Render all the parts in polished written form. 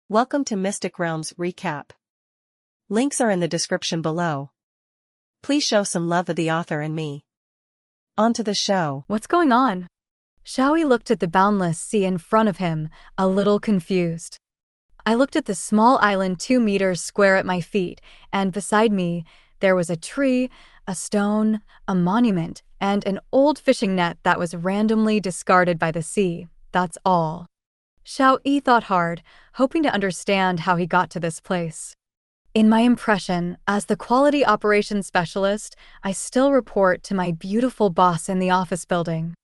Welcome to Mystic Realms Recap. Links are in the description below. Please show some love of the author and me. On to the show. What's going on? Xiao Yi looked at the boundless sea in front of him, a little confused. I looked at the small island 2 meters square at my feet, and beside me, there was a tree, a stone, a monument, and an old fishing net that was randomly discarded by the sea. That's all. Xiao Yi thought hard, hoping to understand how he got to this place. In my impression, as the quality operations specialist, I still report to my beautiful boss in the office building.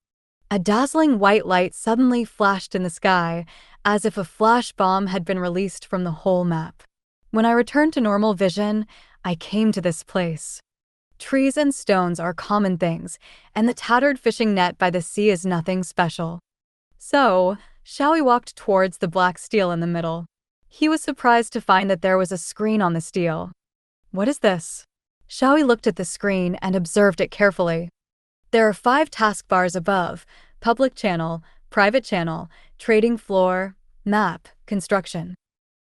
A dazzling white light suddenly flashed in the sky, as if a flash bomb had been released from the whole map. When I returned to normal vision, I came to this place. Trees and stones are common things, and the tattered fishing net by the sea is nothing special. So, Xiao Yi walked towards the black steel in the middle. He was surprised to find that there was a screen on the steel. What is this? Xiao Yi looked at the screen and observed it carefully. There are 5 taskbars above: public channel, private channel, trading floor, map, construction.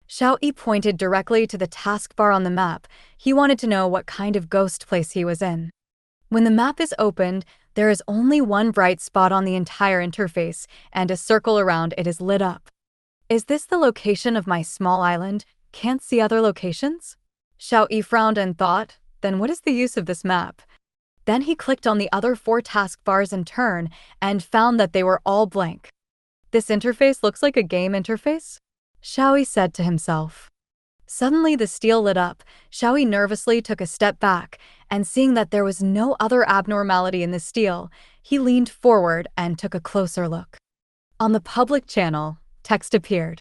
Xiao Yi pointed directly to the taskbar on the map. He wanted to know what kind of ghost place he was in. When the map is opened, there is only one bright spot on the entire interface, and a circle around it is lit up. Is this the location of my small island? Can't see other locations? Xiao Yi frowned and thought, then what is the use of this map? Then he clicked on the other 4 taskbars in turn and found that they were all blank. This interface looks like a game interface? Xiao Yi said to himself. Suddenly the steel lit up. Xiao Yi nervously took a step back, and seeing that there was no other abnormality in the steel, he leaned forward and took a closer look. On the public channel, text appeared.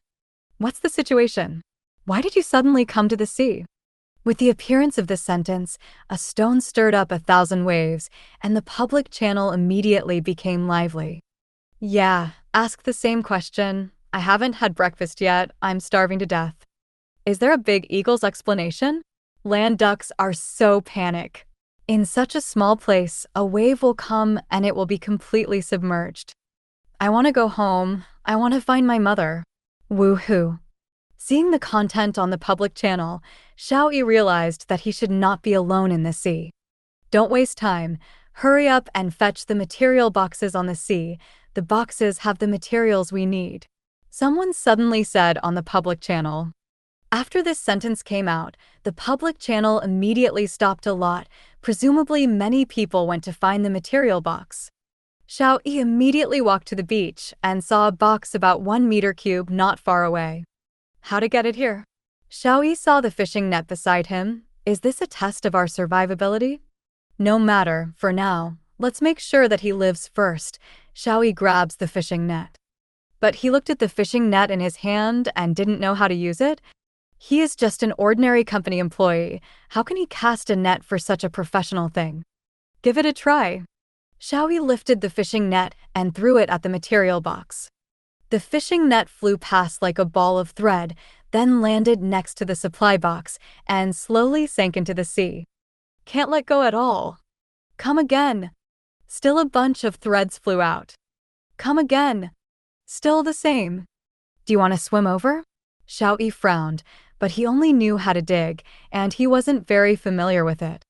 What's the situation? Why did you suddenly come to the sea? With the appearance of this sentence, a stone stirred up 1,000 waves, and the public channel immediately became lively. Yeah, ask the same question. I haven't had breakfast yet. I'm starving to death. Is there a big eagle's explanation? Land ducks are so panic. In such a small place, a wave will come and it will be completely submerged. I want to go home. I want to find my mother. Woohoo. Seeing the content on the public channel, Xiao Yi realized that he should not be alone in the sea. Don't waste time. Hurry up and fetch the material boxes on the sea. The boxes have the materials we need. Someone suddenly said on the public channel. After this sentence came out, the public channel immediately stopped a lot. Presumably many people went to find the material box. Xiao Yi immediately walked to the beach and saw a box about 1 meter cube not far away. How to get it here? Xiao Yi saw the fishing net beside him. Is this a test of our survivability? No matter, for now. Let's make sure that he lives first. Xiao Yi grabs the fishing net. But he looked at the fishing net in his hand and didn't know how to use it. He is just an ordinary company employee. How can he cast a net for such a professional thing? Give it a try. Xiao Yi lifted the fishing net and threw it at the material box. The fishing net flew past like a ball of thread, then landed next to the supply box and slowly sank into the sea. Can't let go at all. Come again. Still a bunch of threads flew out. Come again. Still the same. Do you want to swim over? Xiao Yi frowned, but he only knew how to dig, and he wasn't very familiar with it.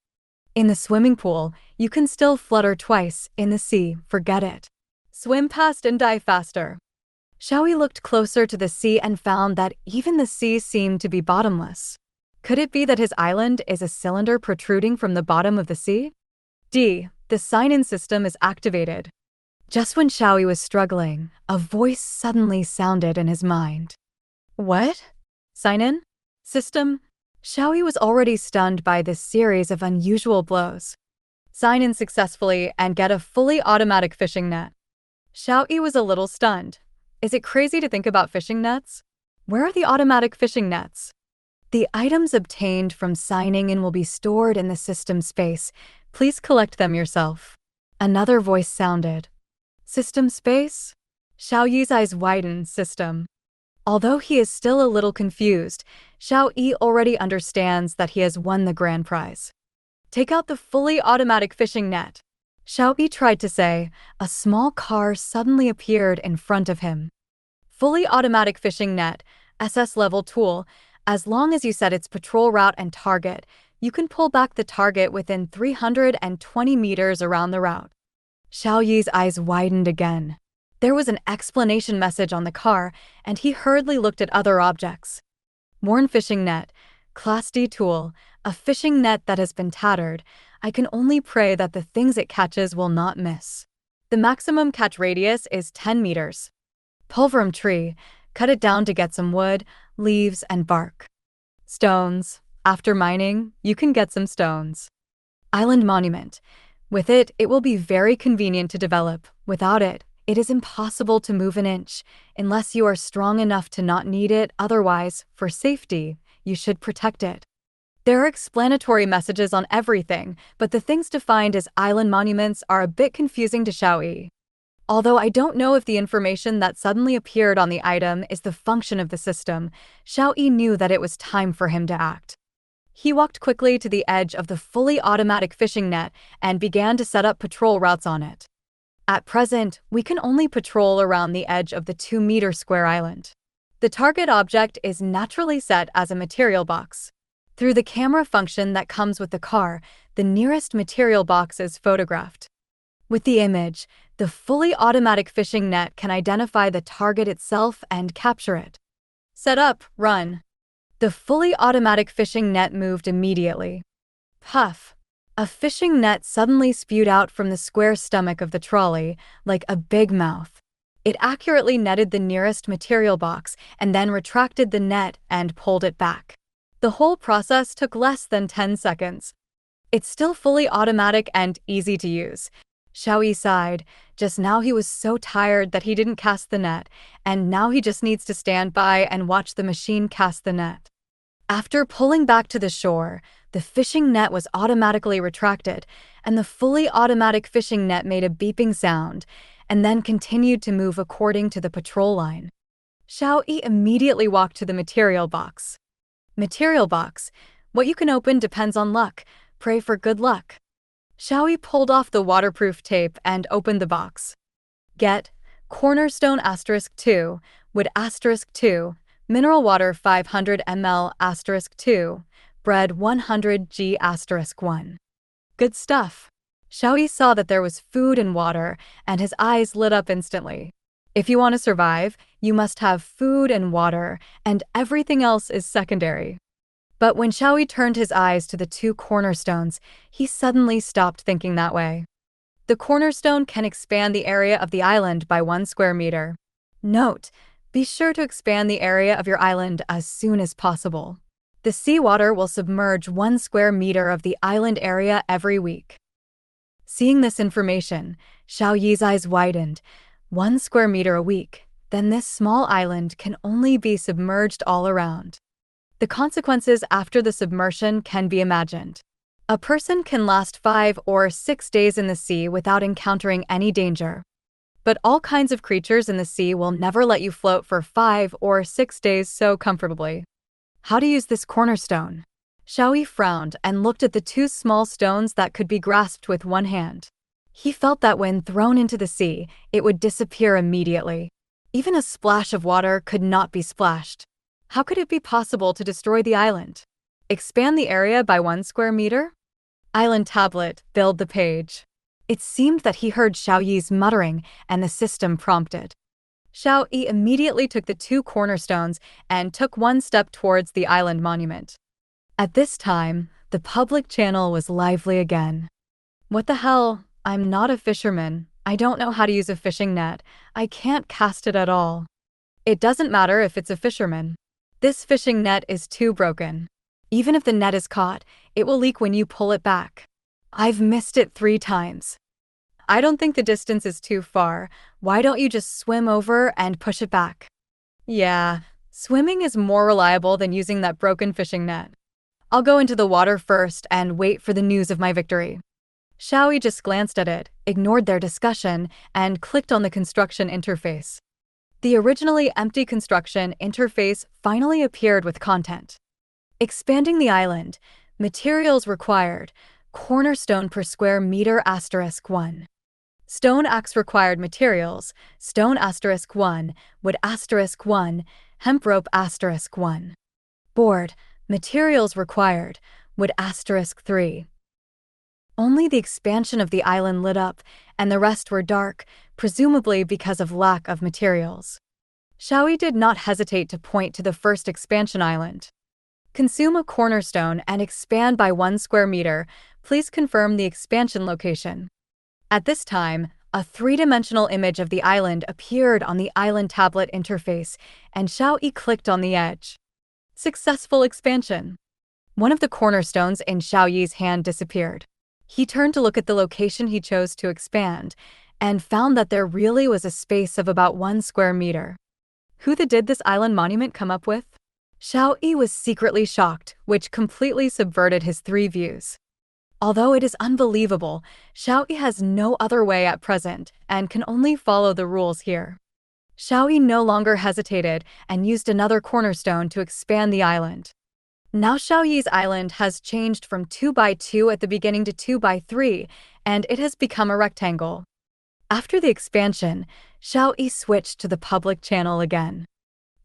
In the swimming pool, you can still flutter twice. In the sea, forget it. Swim past and die faster. Xiao Yi looked closer to the sea and found that even the sea seemed to be bottomless. Could it be that his island is a cylinder protruding from the bottom of the sea? The sign-in system is activated. Just when Xiao Yi was struggling, a voice suddenly sounded in his mind. What? Sign-in? System? Xiao Yi was already stunned by this series of unusual blows. Sign in successfully and get a fully automatic fishing net. Xiao Yi was a little stunned. Is it crazy to think about fishing nets? Where are the automatic fishing nets? The items obtained from signing in will be stored in the system space. Please collect them yourself. Another voice sounded. System space? Xiao Yi's eyes widened. System. Although he is still a little confused, Xiao Yi already understands that he has won the grand prize. Take out the fully automatic fishing net. Xiao Yi tried to say. A small car suddenly appeared in front of him. Fully automatic fishing net. SS-level tool. As long as you set its patrol route and target, you can pull back the target within 320 meters around the route. Xiao Yi's eyes widened again. There was an explanation message on the car, and he hurriedly looked at other objects. Worn fishing net, Class D tool, a fishing net that has been tattered. I can only pray that the things it catches will not miss. The maximum catch radius is 10 meters. Pulverum tree, cut it down to get some wood, leaves, and bark. Stones, after mining, you can get some stones. Island monument. With it, it will be very convenient to develop. Without it, it is impossible to move an inch, unless you are strong enough to not need it. Otherwise, for safety, you should protect it. There are explanatory messages on everything, but the things defined as island monuments are a bit confusing to Xiao Yi. Although I don't know if the information that suddenly appeared on the item is the function of the system, Xiao Yi knew that it was time for him to act. He walked quickly to the edge of the fully automatic fishing net and began to set up patrol routes on it. At present, we can only patrol around the edge of the 2-meter square island. The target object is naturally set as a material box. Through the camera function that comes with the car, the nearest material box is photographed. With the image, the fully automatic fishing net can identify the target itself and capture it. Set up, run. The fully automatic fishing net moved immediately. Puff. A fishing net suddenly spewed out from the square stomach of the trolley, like a big mouth. It accurately netted the nearest material box and then retracted the net and pulled it back. The whole process took less than 10 seconds. It's still fully automatic and easy to use. Xiao Yi sighed. Just now he was so tired that he didn't cast the net, and now he just needs to stand by and watch the machine cast the net. After pulling back to the shore, the fishing net was automatically retracted, and the fully automatic fishing net made a beeping sound, and then continued to move according to the patrol line. Xiao Yi immediately walked to the material box. Material box. What you can open depends on luck. Pray for good luck. Xiao Yi pulled off the waterproof tape and opened the box. Get cornerstone *2, wood *2, mineral water 500 ml *2, bread 100 g *1. Good stuff. Xiao Yi saw that there was food and water, and his eyes lit up instantly. If you want to survive, you must have food and water, and everything else is secondary. But when Xiao Yi turned his eyes to the 2 cornerstones, he suddenly stopped thinking that way. The cornerstone can expand the area of the island by 1 square meter. Note: be sure to expand the area of your island as soon as possible. The seawater will submerge 1 square meter of the island area every week. Seeing this information, Xiao Yi's eyes widened. 1 square meter a week, then this small island can only be submerged all around. The consequences after the submersion can be imagined. A person can last 5 or 6 days in the sea without encountering any danger. But all kinds of creatures in the sea will never let you float for 5 or 6 days so comfortably. How to use this cornerstone? Xiao Yi frowned and looked at the 2 small stones that could be grasped with one hand. He felt that when thrown into the sea, it would disappear immediately. Even a splash of water could not be splashed. How could it be possible to destroy the island? Expand the area by 1 square meter? Island tablet, build the page. It seemed that he heard Xiao Yi's muttering, and the system prompted. Xiao Yi immediately took the 2 cornerstones and took 1 step towards the island monument. At this time, the public channel was lively again. What the hell? I'm not a fisherman. I don't know how to use a fishing net. I can't cast it at all. It doesn't matter if it's a fisherman. This fishing net is too broken. Even if the net is caught, it will leak when you pull it back. I've missed it 3 times. I don't think the distance is too far. Why don't you just swim over and push it back? Yeah, swimming is more reliable than using that broken fishing net. I'll go into the water first and wait for the news of my victory. Xiao Yi just glanced at it, ignored their discussion, and clicked on the construction interface. The originally empty construction interface finally appeared with content. Expanding the island. Materials required. Cornerstone per square meter *1. Stone axe required materials. Stone *1. Wood *1. hemp rope *1. Board, materials required, wood *3. Only the expansion of the island lit up, and the rest were dark, presumably because of lack of materials. Xiao Yi did not hesitate to point to the first expansion island. Consume a cornerstone and expand by 1 square meter. Please confirm the expansion location. At this time, a three-dimensional image of the island appeared on the island tablet interface, and Xiao Yi clicked on the edge. Successful expansion. One of the cornerstones in Xiao Yi's hand disappeared. He turned to look at the location he chose to expand, and found that there really was a space of about 1 square meter. Who did this island monument come up with? Xiao Yi was secretly shocked, which completely subverted his three views. Although it is unbelievable, Xiao Yi has no other way at present and can only follow the rules here. Xiao Yi no longer hesitated and used another cornerstone to expand the island. Now Xiao Yi's island has changed from 2 by 2 at the beginning to 2 by 3, and it has become a rectangle. After the expansion, Xiao Yi switched to the public channel again.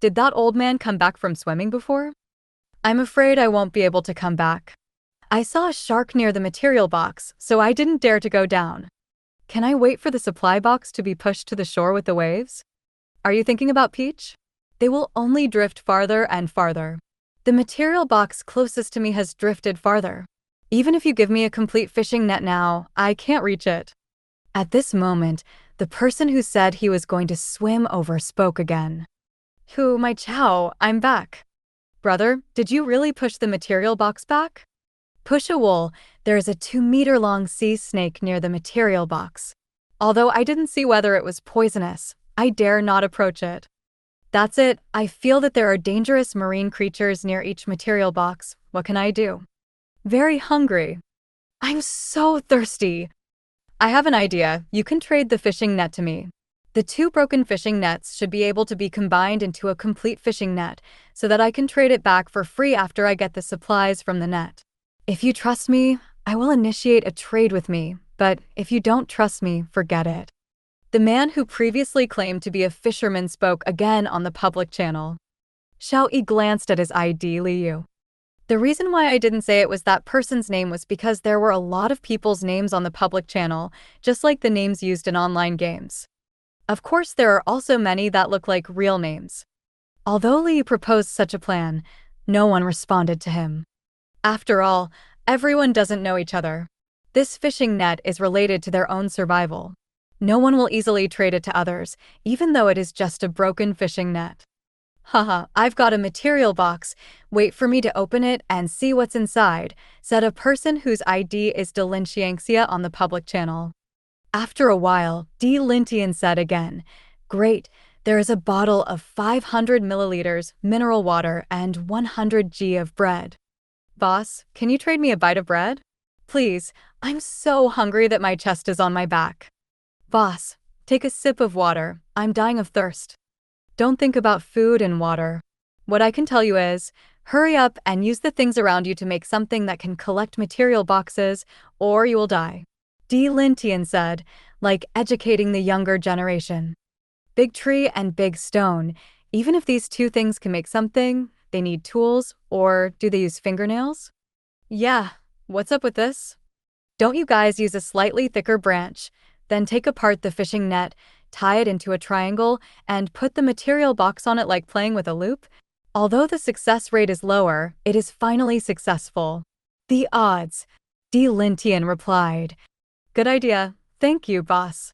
Did that old man come back from swimming before? I'm afraid I won't be able to come back. I saw a shark near the material box, so I didn't dare to go down. Can I wait for the supply box to be pushed to the shore with the waves? Are you thinking about Peach? They will only drift farther and farther. The material box closest to me has drifted farther. Even if you give me a complete fishing net now, I can't reach it. At this moment, the person who said he was going to swim over spoke again. My Chow, I'm back. Brother, did you really push the material box back? Push a wool, there is a 2-meter-long sea snake near the material box. Although I didn't see whether it was poisonous, I dare not approach it. That's it, I feel that there are dangerous marine creatures near each material box. What can I do? Very hungry. I'm so thirsty. I have an idea, you can trade the fishing net to me. The 2 broken fishing nets should be able to be combined into a complete fishing net, so that I can trade it back for free after I get the supplies from the net. If you trust me, I will initiate a trade with me, but if you don't trust me, forget it. The man who previously claimed to be a fisherman spoke again on the public channel. Xiao Yi glanced at his ID Liu. The reason why I didn't say it was that person's name was because there were a lot of people's names on the public channel, just like the names used in online games. Of course, there are also many that look like real names. Although Liu proposed such a plan, no one responded to him. After all, everyone doesn't know each other. This fishing net is related to their own survival. No one will easily trade it to others, even though it is just a broken fishing net. Haha, I've got a material box. Wait for me to open it and see what's inside, said a person whose ID is De Lintianxia on the public channel. After a while, De Lintian said again, Great, there is a bottle of 500 milliliters mineral water and 100 g of bread. Boss, can you trade me a bite of bread? Please, I'm so hungry that my chest is on my back. Boss, take a sip of water, I'm dying of thirst. Don't think about food and water. What I can tell you is, hurry up and use the things around you to make something that can collect material boxes, or you will die. De Lintian said, like educating the younger generation. Big tree and big stone, even if these 2 things can make something, they need tools, or do they use fingernails? Yeah, what's up with this? Don't you guys use a slightly thicker branch, then take apart the fishing net, tie it into a triangle, and put the material box on it like playing with a loop? Although the success rate is lower, it is finally successful. The odds, De Lintian replied. Good idea, thank you, boss.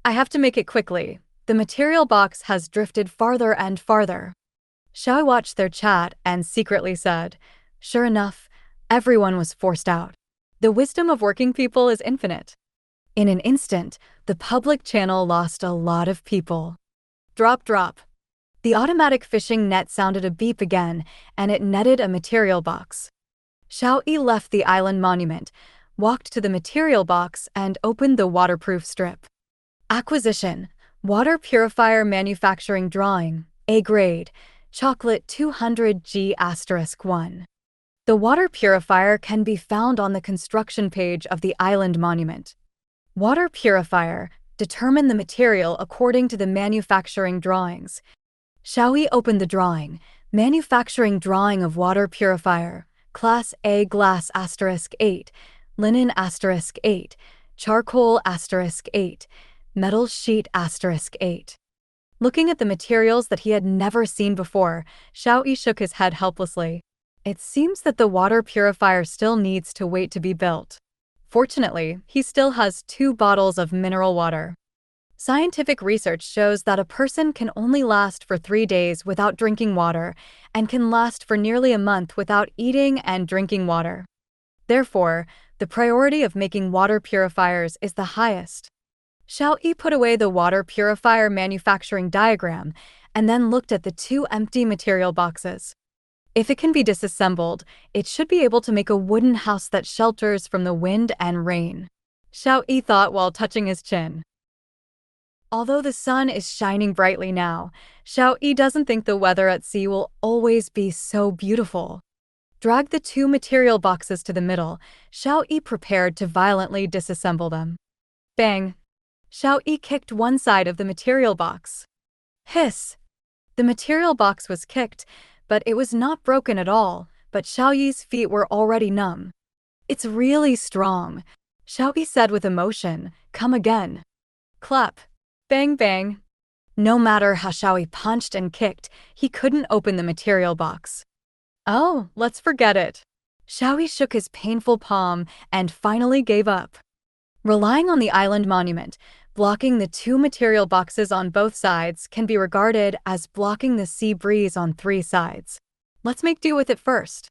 I have to make it quickly. The material box has drifted farther and farther. Xiao Yi watched their chat and secretly said, Sure enough, everyone was forced out. The wisdom of working people is infinite. In an instant, the public channel lost a lot of people. Drop, drop. The automatic fishing net sounded a beep again, and it netted a material box. Xiao Yi left the island monument, walked to the material box, and opened the waterproof strip. Acquisition, water purifier manufacturing drawing, A grade, chocolate 200 G*1. The water purifier can be found on the construction page of the island monument. Water purifier, determine the material according to the manufacturing drawings. Xiao Yi opened the drawing. Manufacturing drawing of water purifier. Class A glass *8, linen *8, charcoal *8, metal sheet *8. Looking at the materials that he had never seen before, Xiao Yi shook his head helplessly. It seems that the water purifier still needs to wait to be built. Fortunately, he still has 2 bottles of mineral water. Scientific research shows that a person can only last for 3 days without drinking water and can last for nearly a month without eating and drinking water. Therefore, the priority of making water purifiers is the highest. Xiao Yi put away the water purifier manufacturing diagram and then looked at the 2 empty material boxes. If it can be disassembled, it should be able to make a wooden house that shelters from the wind and rain. Xiao Yi thought while touching his chin. Although the sun is shining brightly now, Xiao Yi doesn't think the weather at sea will always be so beautiful. Drag the 2 material boxes to the middle. Xiao Yi prepared to violently disassemble them. Bang! Xiao Yi kicked one side of the material box. Hiss! The material box was kicked, but it was not broken at all, but Xiao Yi's feet were already numb. It's really strong, Xiao Yi said with emotion. Come again. Clap. Bang bang. No matter how Xiao Yi punched and kicked, he couldn't open the material box. Oh, let's forget it. Xiao Yi shook his painful palm and finally gave up. Relying on the island monument, blocking the 2 material boxes on both sides can be regarded as blocking the sea breeze on 3 sides. Let's make do with it first.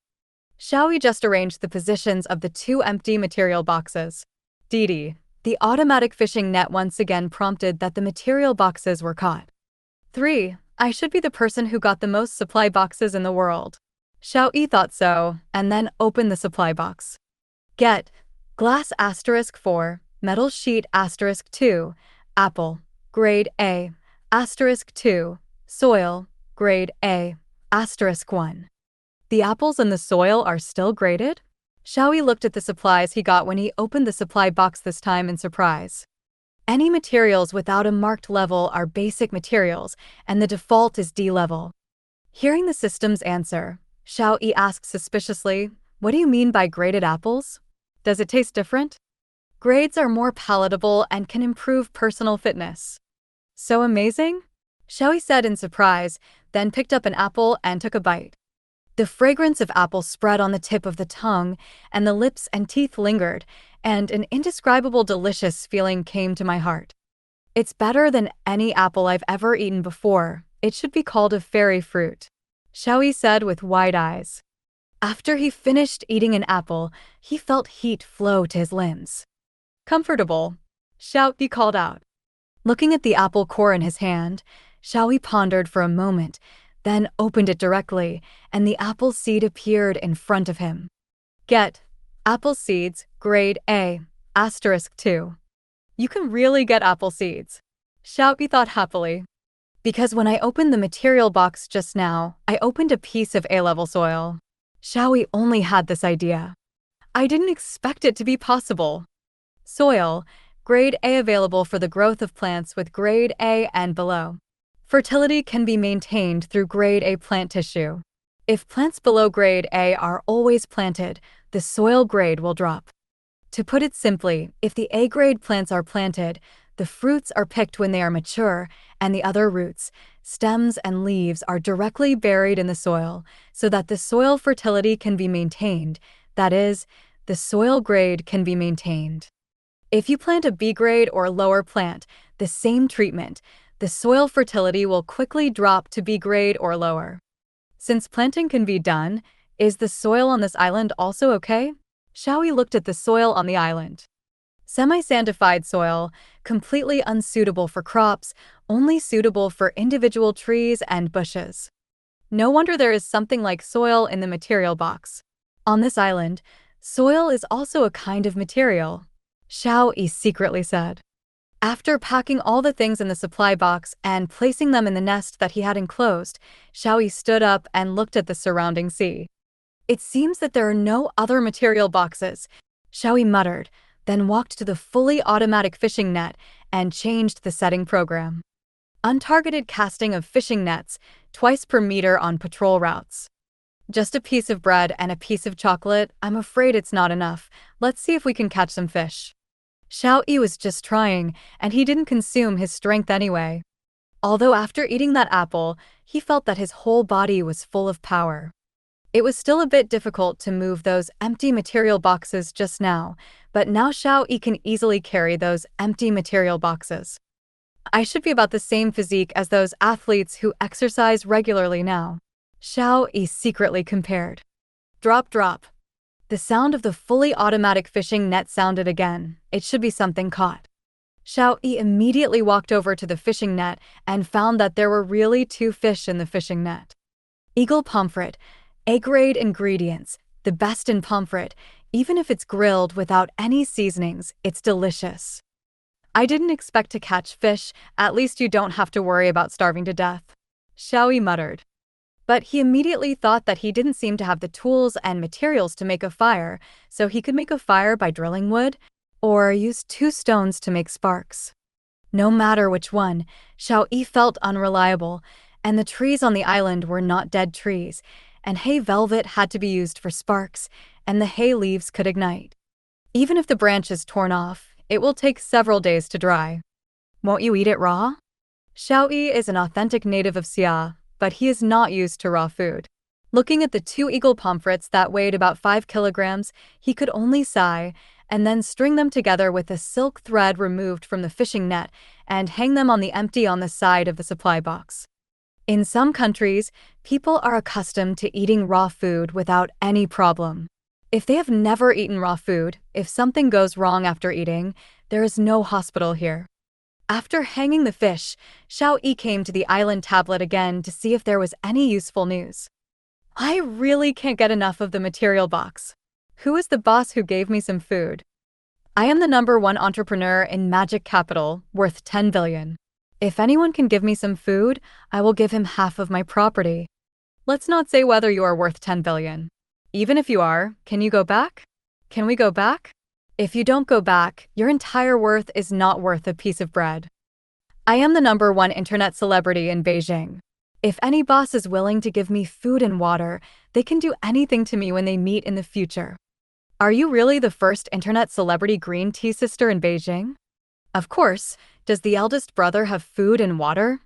Xiao Yi just arranged the positions of the 2 empty material boxes. Didi. The automatic fishing net once again prompted that the material boxes were caught. 3. I should be the person who got the most supply boxes in the world. Xiao Yi thought so, and then opened the supply box. Get. Glass *4, metal sheet *2, apple, grade A, *2, soil, grade A, *1. The apples in the soil are still graded? Xiao Yi looked at the supplies he got when he opened the supply box this time in surprise. Any materials without a marked level are basic materials, and the default is D level. Hearing the system's answer, Xiao Yi asked suspiciously, "What do you mean by graded apples? Does it taste different?" Grades are more palatable and can improve personal fitness. So amazing? Xiao Yi said in surprise, then picked up an apple and took a bite. The fragrance of apple spread on the tip of the tongue, and the lips and teeth lingered, and an indescribable delicious feeling came to my heart. It's better than any apple I've ever eaten before. It should be called a fairy fruit, Xiao Yi said with wide eyes. After he finished eating an apple, he felt heat flow to his limbs. Comfortable, Xiao Yi called out. Looking at the apple core in his hand, Xiao Yi pondered for a moment, then opened it directly, and the apple seed appeared in front of him. Get. Apple seeds, grade A, *2. You can really get apple seeds, Xiao Yi thought happily. Because when I opened the material box just now, I opened a piece of A-level soil. Xiao Yi only had this idea. I didn't expect it to be possible. Soil, grade A available for the growth of plants with grade A and below. Fertility can be maintained through grade A plant tissue. If plants below grade A are always planted, the soil grade will drop. To put it simply, if the A-grade plants are planted, the fruits are picked when they are mature, and the other roots, stems, and leaves are directly buried in the soil, so that the soil fertility can be maintained, that is, the soil grade can be maintained. If you plant a B-grade or lower plant, the same treatment, the soil fertility will quickly drop to B-grade or lower. Since planting can be done, is the soil on this island also okay? Xiao Yi looked at the soil on the island. Semi-sandified soil, completely unsuitable for crops, only suitable for individual trees and bushes. No wonder there is something like soil in the material box. On this island, soil is also a kind of material, Xiao Yi secretly said. After packing all the things in the supply box and placing them in the nest that he had enclosed, Xiao Yi stood up and looked at the surrounding sea. It seems that there are no other material boxes, Xiao Yi muttered, then walked to the fully automatic fishing net and changed the setting program. Untargeted casting of fishing nets, twice per meter on patrol routes. Just a piece of bread and a piece of chocolate? I'm afraid it's not enough. Let's see if we can catch some fish. Xiao Yi was just trying, and he didn't consume his strength anyway. Although after eating that apple, he felt that his whole body was full of power. It was still a bit difficult to move those empty material boxes just now, but now Xiao Yi can easily carry those empty material boxes. I should be about the same physique as those athletes who exercise regularly now. Xiao Yi secretly compared. Drop, drop. The sound of the fully automatic fishing net sounded again. It should be something caught. Xiao Yi immediately walked over to the fishing net and found that there were really 2 fish in the fishing net. Eagle pomfret, A-grade ingredients, the best in pomfret. Even if it's grilled without any seasonings, it's delicious. I didn't expect to catch fish, at least you don't have to worry about starving to death. Xiao Yi muttered. But he immediately thought that he didn't seem to have the tools and materials to make a fire, so he could make a fire by drilling wood, or use 2 stones to make sparks. No matter which one, Xiao Yi felt unreliable, and the trees on the island were not dead trees, and hay velvet had to be used for sparks, and the hay leaves could ignite. Even if the branch is torn off, it will take several days to dry. Won't you eat it raw? Xiao Yi is an authentic native of Xia, but he is not used to raw food. Looking at the 2 eagle pomfrets that weighed about 5 kilograms, he could only sigh, and then string them together with a silk thread removed from the fishing net and hang them on the empty on the side of the supply box. In some countries, people are accustomed to eating raw food without any problem. If they have never eaten raw food, if something goes wrong after eating, there is no hospital here. After hanging the fish, Xiao Yi came to the island tablet again to see if there was any useful news. I really can't get enough of the material box. Who is the boss who gave me some food? I am the #1 entrepreneur in Magic Capital, worth 10 billion. If anyone can give me some food, I will give him half of my property. Let's not say whether you are worth 10 billion. Even if you are, can you go back? Can we go back? If you don't go back, your entire worth is not worth a piece of bread. I am the #1 internet celebrity in Beijing. If any boss is willing to give me food and water, they can do anything to me when they meet in the future. Are you really the first internet celebrity green tea sister in Beijing? Of course. Does the eldest brother have food and water?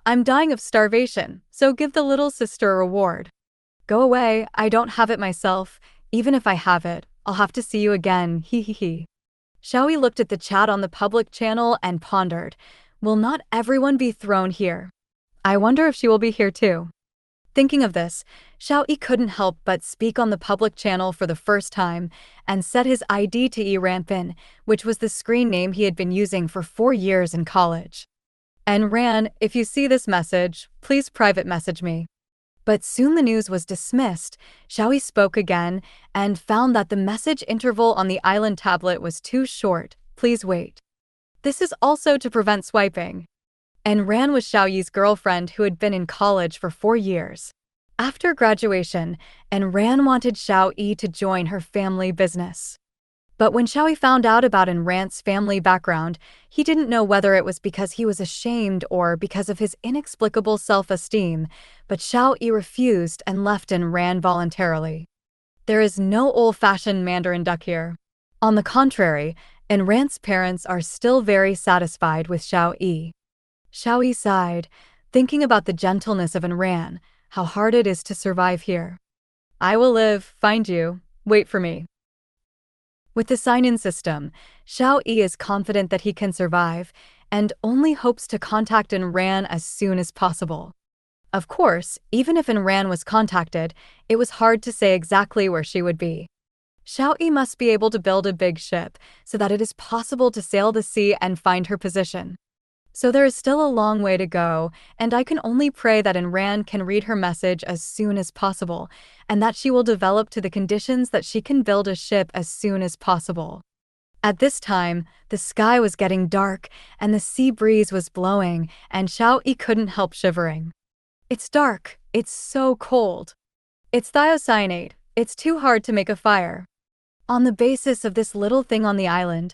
I'm dying of starvation, so give the little sister a reward. Go away, I don't have it myself. Even if I have it, I'll have to see you again, hee hee hee. Xiao Yi looked at the chat on the public channel and pondered, will not everyone be thrown here? I wonder if she will be here too. Thinking of this, Xiao Yi couldn't help but speak on the public channel for the first time and set his ID to Rampin, which was the screen name he had been using for 4 years in college. And Ran, if you see this message, please private message me. But soon the news was dismissed. Xiao Yi spoke again and found that the message interval on the island tablet was too short. Please wait. This is also to prevent swiping. And Ran was Xiao Yi's girlfriend who had been in college for 4 years. After graduation, and Ran wanted Xiao Yi to join her family business. But when Xiao Yi found out about Ran's family background, he didn't know whether it was because he was ashamed or because of his inexplicable self-esteem, but Xiao Yi refused and left Ran voluntarily. There is no old-fashioned Mandarin duck here. On the contrary, Ran's parents are still very satisfied with Xiao Yi. Xiao Yi sighed, thinking about the gentleness of Ran, how hard it is to survive here. I will live, find you, wait for me. With the sign-in system, Xiao Yi is confident that he can survive and only hopes to contact Ran as soon as possible. Of course, even if Ran was contacted, it was hard to say exactly where she would be. Xiao Yi must be able to build a big ship so that it is possible to sail the sea and find her position. So there is still a long way to go, and I can only pray that Ran can read her message as soon as possible, and that she will develop to the conditions that she can build a ship as soon as possible. At this time, the sky was getting dark, and the sea breeze was blowing, and Xiao Yi couldn't help shivering. It's dark, it's so cold. It's thiocyanate, it's too hard to make a fire. On the basis of this little thing on the island,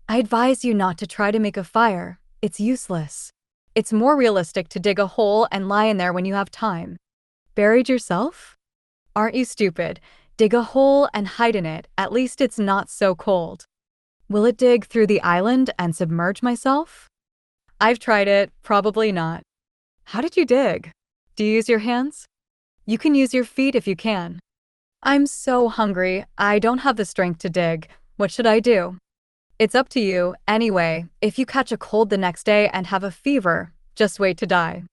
I advise you not to try to make a fire. It's useless. It's more realistic to dig a hole and lie in there when you have time. Buried yourself? Aren't you stupid? Dig a hole and hide in it, at least it's not so cold. Will it dig through the island and submerge myself? I've tried it, probably not. How did you dig? Do you use your hands? You can use your feet if you can. I'm so hungry, I don't have the strength to dig. What should I do? It's up to you, anyway. If you catch a cold the next day and have a fever, just wait to die.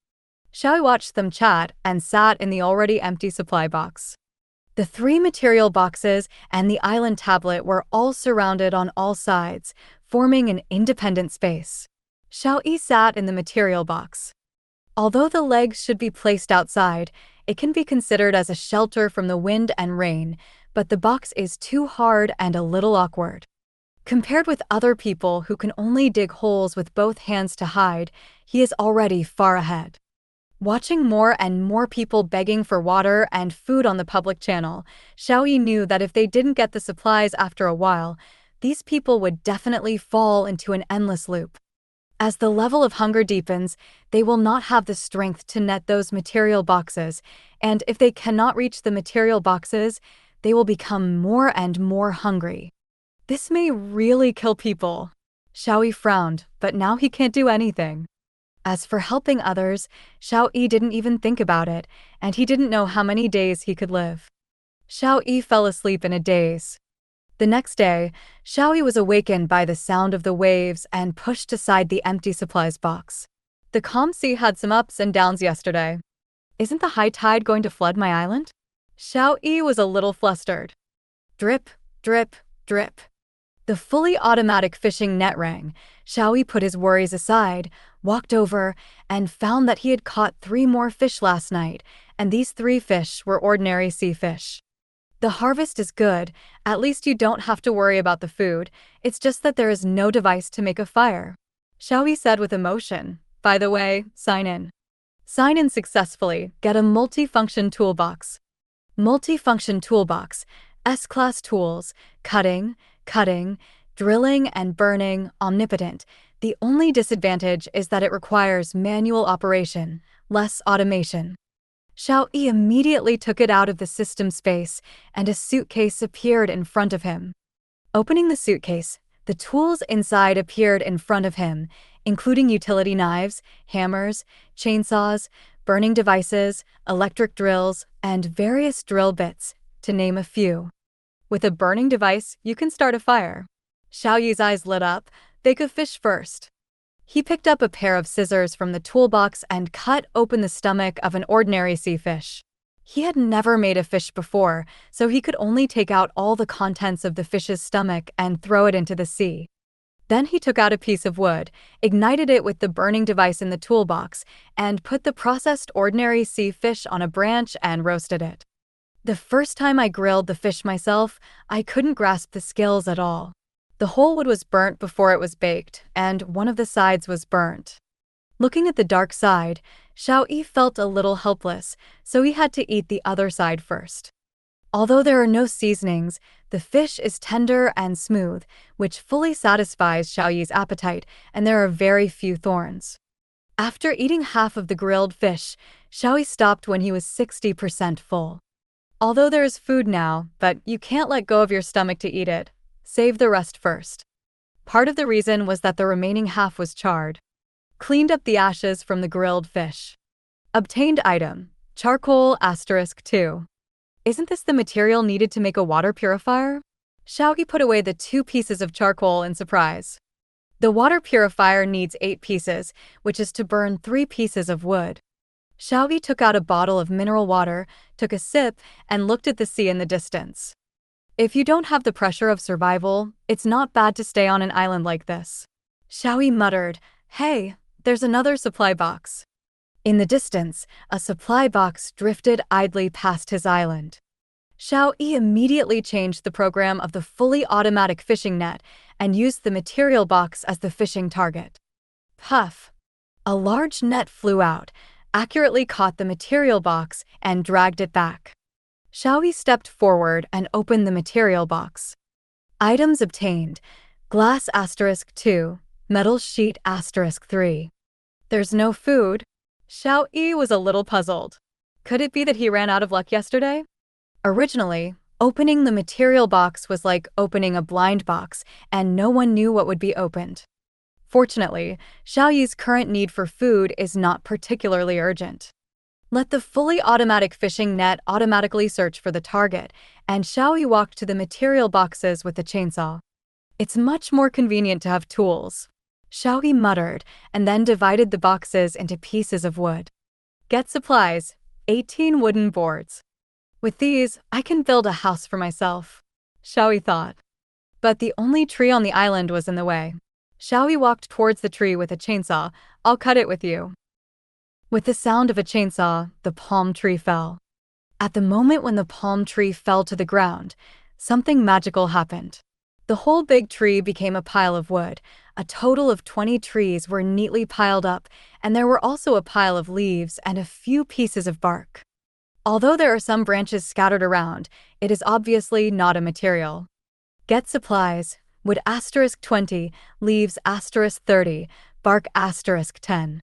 Xiao Yi watched them chat and sat in the already empty supply box. The 3 material boxes and the island tablet were all surrounded on all sides, forming an independent space. Xiao Yi sat in the material box. Although the legs should be placed outside, it can be considered as a shelter from the wind and rain, but the box is too hard and a little awkward. Compared with other people who can only dig holes with both hands to hide, he is already far ahead. Watching more and more people begging for water and food on the public channel, Xiao Yi knew that if they didn't get the supplies after a while, these people would definitely fall into an endless loop. As the level of hunger deepens, they will not have the strength to net those material boxes, and if they cannot reach the material boxes, they will become more and more hungry. This may really kill people. Xiao Yi frowned, but now he can't do anything. As for helping others, Xiao Yi didn't even think about it, and he didn't know how many days he could live. Xiao Yi fell asleep in a daze. The next day, Xiao Yi was awakened by the sound of the waves and pushed aside the empty supplies box. The calm sea had some ups and downs yesterday. Isn't the high tide going to flood my island? Xiao Yi was a little flustered. Drip, drip, drip. The fully automatic fishing net rang. Xiao Yi put his worries aside, walked over, and found that he had caught 3 more fish last night, and these 3 fish were ordinary sea fish. The harvest is good, at least you don't have to worry about the food, it's just that there is no device to make a fire. Xiao Yi said with emotion. By the way, sign in. Sign in successfully, get a multi-function toolbox. Multi-function toolbox, S-class tools, cutting, drilling and burning, omnipotent. The only disadvantage is that it requires manual operation, less automation. Xiao Yi immediately took it out of the system space, and a suitcase appeared in front of him. Opening the suitcase, the tools inside appeared in front of him, including utility knives, hammers, chainsaws, burning devices, electric drills, and various drill bits, to name a few. With a burning device, you can start a fire. Xiao Yi's eyes lit up. Bake a fish first. He picked up a pair of scissors from the toolbox and cut open the stomach of an ordinary sea fish. He had never made a fish before, so he could only take out all the contents of the fish's stomach and throw it into the sea. Then he took out a piece of wood, ignited it with the burning device in the toolbox, and put the processed ordinary sea fish on a branch and roasted it. The first time I grilled the fish myself, I couldn't grasp the skills at all. The whole wood was burnt before it was baked, and one of the sides was burnt. Looking at the dark side, Xiao Yi felt a little helpless, so he had to eat the other side first. Although there are no seasonings, the fish is tender and smooth, which fully satisfies Xiao Yi's appetite, and there are very few thorns. After eating half of the grilled fish, Xiao Yi stopped when he was 60% full. Although there is food now, but you can't let go of your stomach to eat it. Save the rest first. Part of the reason was that the remaining half was charred. Cleaned up the ashes from the grilled fish. Obtained item, charcoal *2. Isn't this the material needed to make a water purifier? Xiao Yi put away the 2 pieces of charcoal in surprise. The water purifier needs 8 pieces, which is to burn 3 pieces of wood. Xiao Yi took out a bottle of mineral water, took a sip, and looked at the sea in the distance. If you don't have the pressure of survival, it's not bad to stay on an island like this. Xiao Yi muttered, "Hey, there's another supply box." In the distance, a supply box drifted idly past his island. Xiao Yi immediately changed the program of the fully automatic fishing net and used the material box as the fishing target. Puff! A large net flew out, accurately caught the material box, and dragged it back. Xiao Yi stepped forward and opened the material box. Items obtained: glass *2, metal sheet *3. There's no food. Xiao Yi was a little puzzled. Could it be that he ran out of luck yesterday? Originally, opening the material box was like opening a blind box, and no one knew what would be opened. Fortunately, Xiao Yi's current need for food is not particularly urgent. Let the fully automatic fishing net automatically search for the target, and Xiao Yi walked to the material boxes with the chainsaw. It's much more convenient to have tools. Xiao Yi muttered, and then divided the boxes into pieces of wood. Get supplies, 18 wooden boards. With these, I can build a house for myself, Xiao Yi thought. But the only tree on the island was in the way. Xiao Yi walked towards the tree with a chainsaw. I'll cut it with you. With the sound of a chainsaw, the palm tree fell. At the moment when the palm tree fell to the ground, something magical happened. The whole big tree became a pile of wood. A total of 20 trees were neatly piled up, and there were also a pile of leaves and a few pieces of bark. Although there are some branches scattered around, it is obviously not a material. Get supplies, wood *20, leaves *30, bark *10.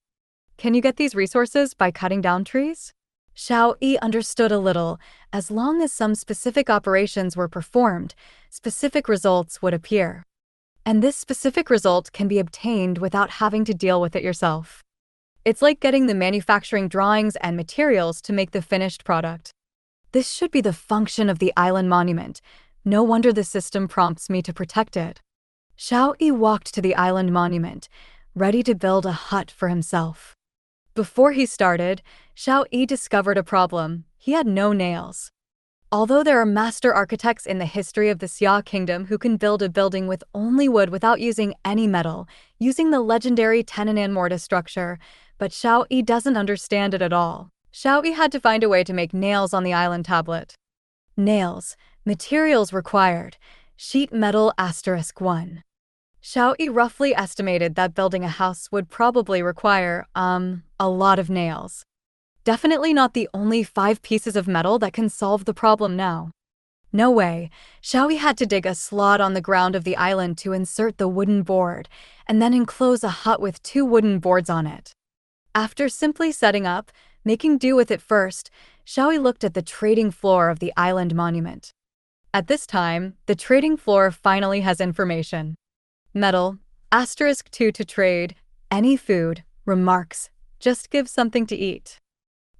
Can you get these resources by cutting down trees? Xiao Yi understood a little. As long as some specific operations were performed, specific results would appear. And this specific result can be obtained without having to deal with it yourself. It's like getting the manufacturing drawings and materials to make the finished product. This should be the function of the island monument. No wonder the system prompts me to protect it. Xiao Yi walked to the island monument, ready to build a hut for himself. Before he started, Xiao Yi discovered a problem. He had no nails. Although there are master architects in the history of the Xia kingdom who can build a building with only wood without using any metal, using the legendary tenon mortise structure, but Xiao Yi doesn't understand it at all. Xiao Yi had to find a way to make nails on the island tablet. Nails. Materials required. Sheet metal *1. Xiao Yi roughly estimated that building a house would probably require, a lot of nails. Definitely not the only 5 pieces of metal that can solve the problem now. No way. Xiao Yi had to dig a slot on the ground of the island to insert the wooden board, and then enclose a hut with 2 wooden boards on it. After simply setting up, making do with it first, Xiao Yi looked at the trading floor of the island monument. At this time, the trading floor finally has information. Metal, *2 to trade, any food, remarks, just give something to eat.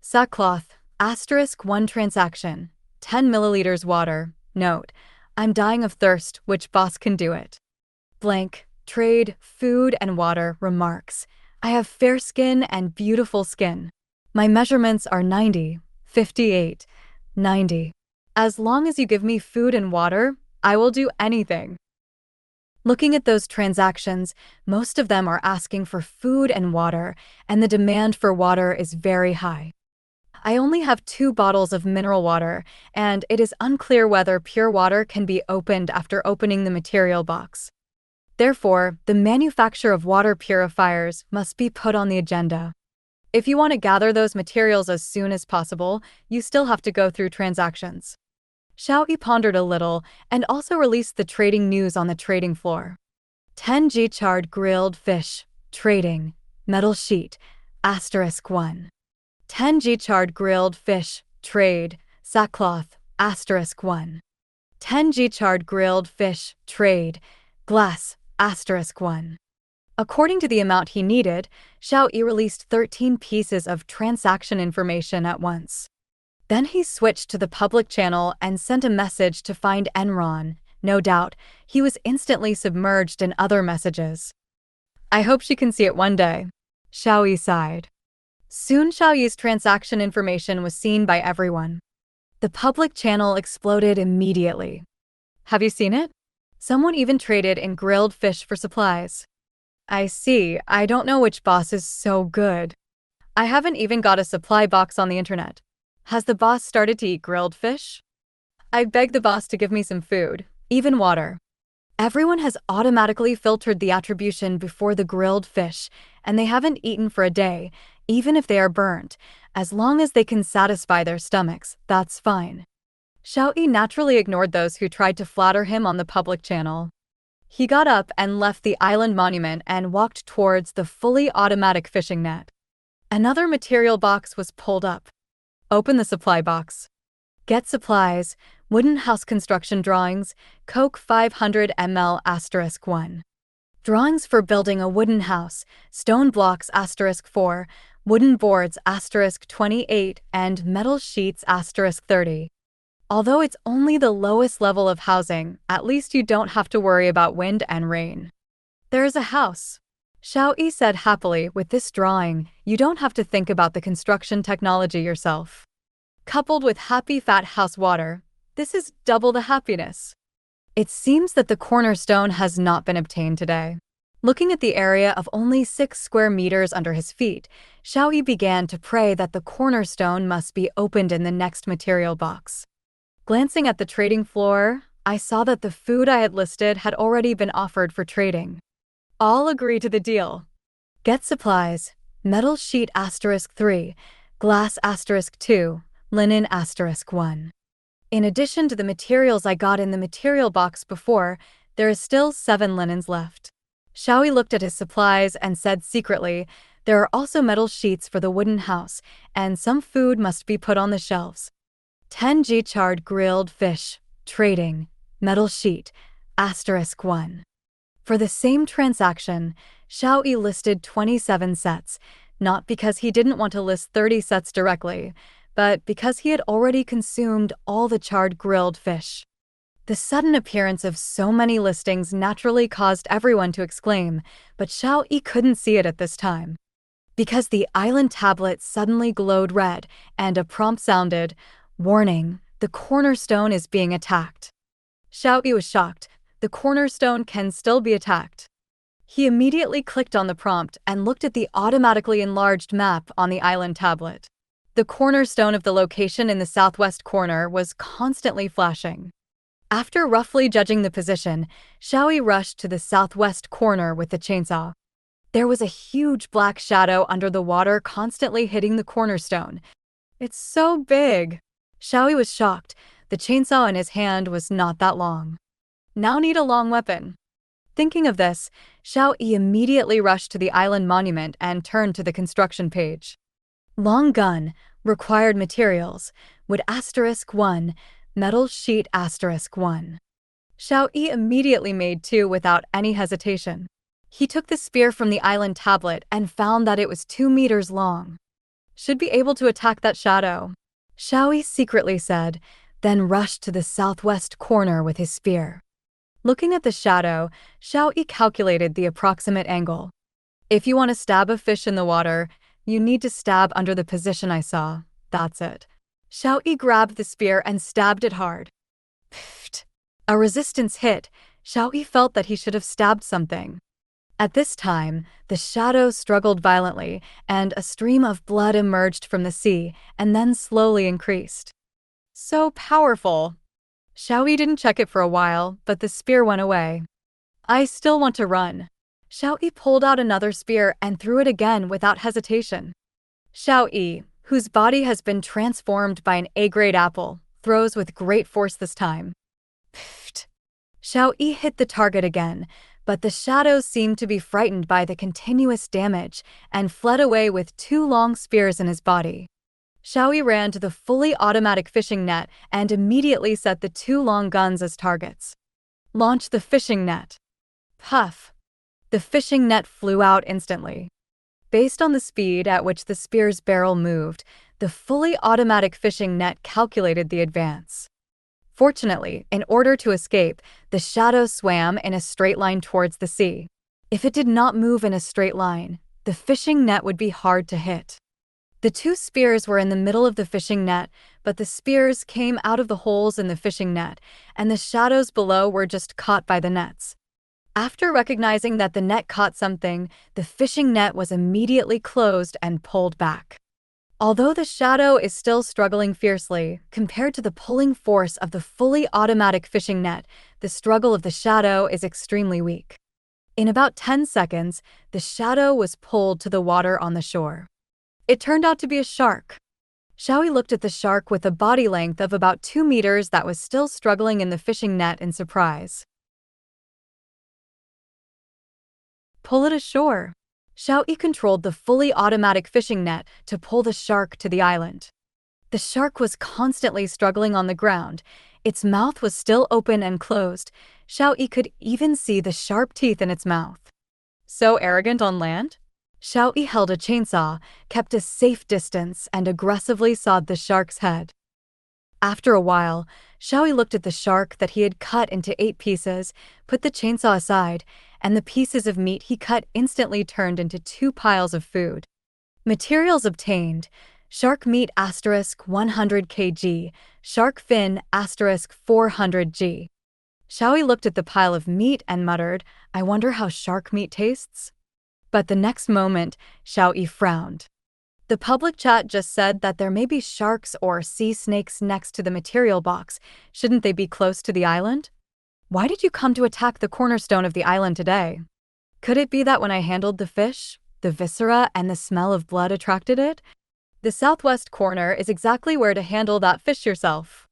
Sackcloth, *1 transaction, 10 milliliters water, note, I'm dying of thirst, which boss can do it. Blank, trade, food and water, remarks, I have fair skin and beautiful skin. My measurements are 90, 58, 90. As long as you give me food and water, I will do anything. Looking at those transactions, most of them are asking for food and water, and the demand for water is very high. I only have 2 bottles of mineral water, and it is unclear whether pure water can be opened after opening the material box. Therefore, the manufacture of water purifiers must be put on the agenda. If you want to gather those materials as soon as possible, you still have to go through transactions. Xiao Yi pondered a little and also released the trading news on the trading floor. 10g charred grilled fish, trading, metal sheet, *1. 10g charred grilled fish, trade, sackcloth, *1. 10g charred grilled fish, trade, glass, *1. According to the amount he needed, Xiao Yi released 13 pieces of transaction information at once. Then he switched to the public channel and sent a message to find Enron. No doubt, he was instantly submerged in other messages. I hope she can see it one day, Xiao Yi sighed. Soon Xiao Yi's transaction information was seen by everyone. The public channel exploded immediately. Have you seen it? Someone even traded in grilled fish for supplies. I see. I don't know which boss is so good. I haven't even got a supply box on the internet. Has the boss started to eat grilled fish? I begged the boss to give me some food, even water. Everyone has automatically filtered the attribution before the grilled fish, and they haven't eaten for a day, even if they are burnt. As long as they can satisfy their stomachs, that's fine. Xiao Yi naturally ignored those who tried to flatter him on the public channel. He got up and left the island monument and walked towards the fully automatic fishing net. Another material box was pulled up. Open the supply box. Get supplies, wooden house construction drawings, Coke 500 ml *1. Drawings for building a wooden house, stone blocks *4, wooden boards *28, and metal sheets *30. Although it's only the lowest level of housing, at least you don't have to worry about wind and rain. There's a house. Xiao Yi said happily, with this drawing, you don't have to think about the construction technology yourself. Coupled with happy fat house water, this is double the happiness. It seems that the cornerstone has not been obtained today. Looking at the area of only 6 square meters under his feet, Xiao Yi began to pray that the cornerstone must be opened in the next material box. Glancing at the trading floor, I saw that the food I had listed had already been offered for trading. All agree to the deal. Get supplies, metal sheet *3, glass *2, linen *1. In addition to the materials I got in the material box before, there is still 7 linens left. Xiao Yi looked at his supplies and said secretly, there are also metal sheets for the wooden house, and some food must be put on the shelves. 10 g charred grilled fish, trading, metal sheet, *1. For the same transaction, Xiao Yi listed 27 sets, not because he didn't want to list 30 sets directly, but because he had already consumed all the charred grilled fish. The sudden appearance of so many listings naturally caused everyone to exclaim, but Xiao Yi couldn't see it at this time. Because the island tablet suddenly glowed red, and a prompt sounded, "Warning, the cornerstone is being attacked." Xiao Yi was shocked. The cornerstone can still be attacked. He immediately clicked on the prompt and looked at the automatically enlarged map on the island tablet. The cornerstone of the location in the southwest corner was constantly flashing. After roughly judging the position, Xiao Yi rushed to the southwest corner with the chainsaw. There was a huge black shadow under the water constantly hitting the cornerstone. It's so big. Xiao Yi was shocked. The chainsaw in his hand was not that long. Now need a long weapon. Thinking of this, Xiao Yi immediately rushed to the island monument and turned to the construction page. Long gun, required materials, wood *1, metal sheet *1. Xiao Yi immediately made 2 without any hesitation. He took the spear from the island tablet and found that it was 2 meters long. Should be able to attack that shadow, Xiao Yi secretly said, then rushed to the southwest corner with his spear. Looking at the shadow, Xiao Yi calculated the approximate angle. If you want to stab a fish in the water, you need to stab under the position I saw. That's it. Xiao Yi grabbed the spear and stabbed it hard. Pfft. A resistance hit. Xiao Yi felt that he should have stabbed something. At this time, the shadow struggled violently, and a stream of blood emerged from the sea, and then slowly increased. So powerful. Xiao Yi didn't check it for a while, but the spear went away. I still want to run. Xiao Yi pulled out another spear and threw it again without hesitation. Xiao Yi, whose body has been transformed by an A-grade apple, throws with great force this time. Pfft. Xiao Yi hit the target again, but the shadows seemed to be frightened by the continuous damage and fled away with 2 long spears in his body. Xiao Yi ran to the fully automatic fishing net and immediately set the 2 long guns as targets. Launch the fishing net. Puff. The fishing net flew out instantly. Based on the speed at which the spear's barrel moved, the fully automatic fishing net calculated the advance. Fortunately, in order to escape, the shadow swam in a straight line towards the sea. If it did not move in a straight line, the fishing net would be hard to hit. The 2 spears were in the middle of the fishing net, but the spears came out of the holes in the fishing net, and the shadows below were just caught by the nets. After recognizing that the net caught something, the fishing net was immediately closed and pulled back. Although the shadow is still struggling fiercely, compared to the pulling force of the fully automatic fishing net, the struggle of the shadow is extremely weak. In about 10 seconds, the shadow was pulled to the water on the shore. It turned out to be a shark. Xiao Yi looked at the shark with a body length of about 2 meters that was still struggling in the fishing net in surprise. Pull it ashore. Xiao Yi controlled the fully automatic fishing net to pull the shark to the island. The shark was constantly struggling on the ground. Its mouth was still open and closed. Xiao Yi could even see the sharp teeth in its mouth. So arrogant on land? Xiao Yi held a chainsaw, kept a safe distance, and aggressively sawed the shark's head. After a while, Xiao Yi looked at the shark that he had cut into 8 pieces, put the chainsaw aside, and the pieces of meat he cut instantly turned into 2 piles of food. Materials obtained: shark meat * 100 kg, shark fin * 400 g. Xiao Yi looked at the pile of meat and muttered, "I wonder how shark meat tastes?" But the next moment, Xiao Yi frowned. The public chat just said that there may be sharks or sea snakes next to the material box. Shouldn't they be close to the island? Why did you come to attack the cornerstone of the island today? Could it be that when I handled the fish, the viscera and the smell of blood attracted it? The southwest corner is exactly where to handle that fish yourself.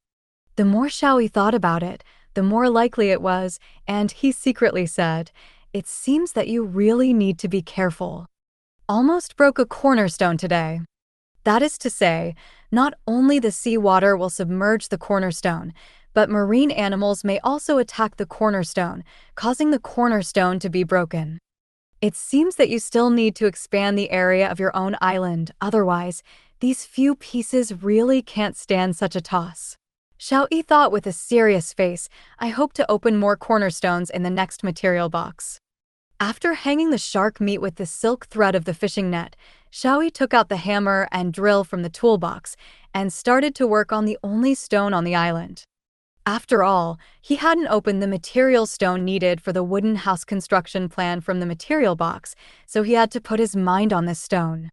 The more Xiao Yi thought about it, the more likely it was, and he secretly said, "It seems that you really need to be careful. Almost broke a cornerstone today." That is to say, not only the seawater will submerge the cornerstone, but marine animals may also attack the cornerstone, causing the cornerstone to be broken. It seems that you still need to expand the area of your own island, otherwise, these few pieces really can't stand such a toss. Xiao Yi thought with a serious face, "I hope to open more cornerstones in the next material box." After hanging the shark meat with the silk thread of the fishing net, Xiao Yi took out the hammer and drill from the toolbox and started to work on the only stone on the island. After all, he hadn't opened the material stone needed for the wooden house construction plan from the material box, so he had to put his mind on this stone.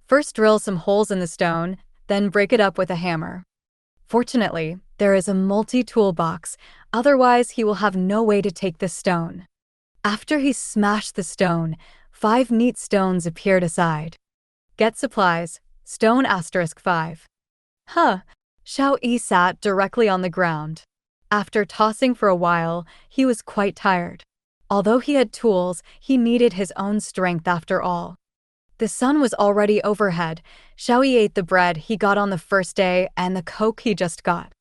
First drill some holes in the stone, then break it up with a hammer. Fortunately, there is a multi-tool box, otherwise he will have no way to take the stone. After he smashed the stone, 5 neat stones appeared aside. Get supplies, stone * 5. Xiao Yi sat directly on the ground. After tossing for a while, he was quite tired. Although he had tools, he needed his own strength after all. The sun was already overhead. Xiao Yi ate the bread he got on the first day and the Coke he just got.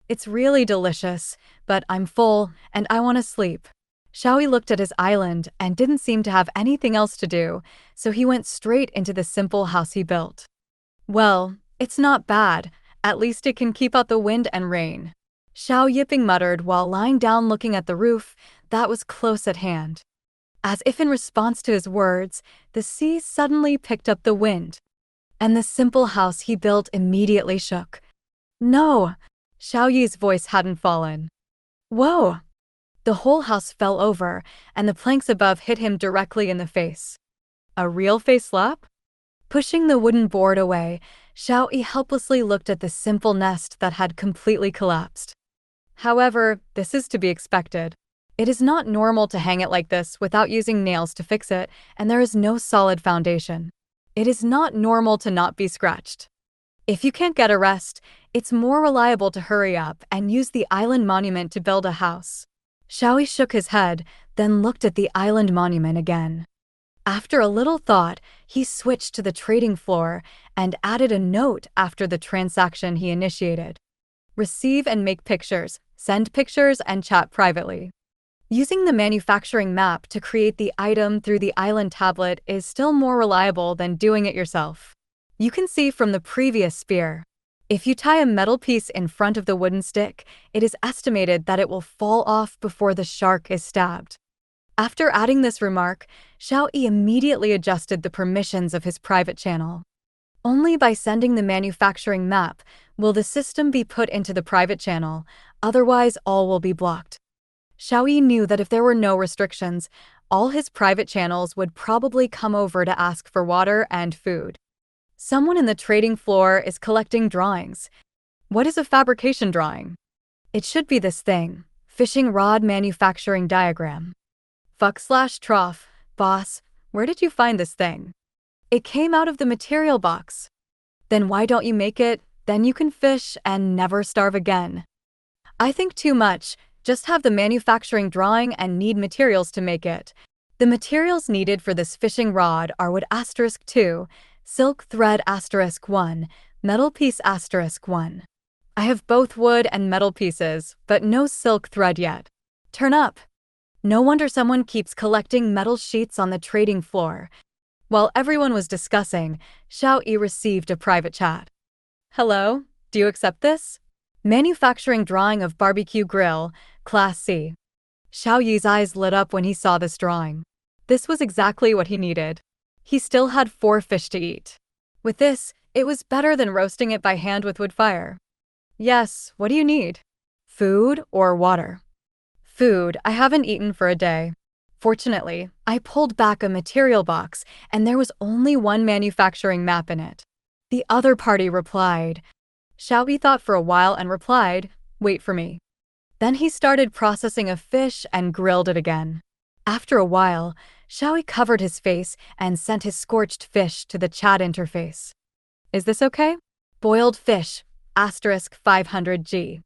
"It's really delicious, but I'm full and I want to sleep." Xiao Yi looked at his island and didn't seem to have anything else to do, so he went straight into the simple house he built. "Well, it's not bad. At least it can keep out the wind and rain." Xiao Yiping muttered while lying down looking at the roof that was close at hand. As if in response to his words, the sea suddenly picked up the wind, and the simple house he built immediately shook. "No!" Xiao Yi's voice hadn't fallen. "Whoa!" The whole house fell over, and the planks above hit him directly in the face. A real face slap? Pushing the wooden board away, Xiao Yi helplessly looked at the simple nest that had completely collapsed. However, this is to be expected. It is not normal to hang it like this without using nails to fix it, and there is no solid foundation. It is not normal to not be scratched. If you can't get a rest, it's more reliable to hurry up and use the island monument to build a house. Xiao Yi shook his head, then looked at the island monument again. After a little thought, he switched to the trading floor and added a note after the transaction he initiated. Receive and make pictures, send pictures, and chat privately. Using the manufacturing map to create the item through the island tablet is still more reliable than doing it yourself. You can see from the previous spear. If you tie a metal piece in front of the wooden stick, it is estimated that it will fall off before the shark is stabbed. After adding this remark, Xiao Yi immediately adjusted the permissions of his private channel. Only by sending the manufacturing map will the system be put into the private channel, otherwise all will be blocked. Xiao Yi knew that if there were no restrictions, all his private channels would probably come over to ask for water and food. Someone in the trading floor is collecting drawings. What is a fabrication drawing? It should be this thing, fishing rod manufacturing diagram. /trough, boss, where did you find this thing? It came out of the material box. Then why don't you make it? Then you can fish and never starve again. I think too much, just have the manufacturing drawing and need materials to make it. The materials needed for this fishing rod are wood *2, silk thread *1, metal piece *1. I have both wood and metal pieces, but no silk thread yet. Turn up. No wonder someone keeps collecting metal sheets on the trading floor. While everyone was discussing, Xiao Yi received a private chat. Hello, do you accept this? Manufacturing drawing of barbecue grill, Class C. Xiao Yi's eyes lit up when he saw this drawing. This was exactly what he needed. He still had 4 fish to eat. With this, it was better than roasting it by hand with wood fire. Yes, what do you need? Food or water? Food, I haven't eaten for a day. Fortunately, I pulled back a material box and there was only one manufacturing map in it. The other party replied. Xiao Yi thought for a while and replied, wait for me. Then he started processing a fish and grilled it again. After a while, Xiao Yi covered his face and sent his scorched fish to the chat interface. Is this okay? Boiled fish, *500G.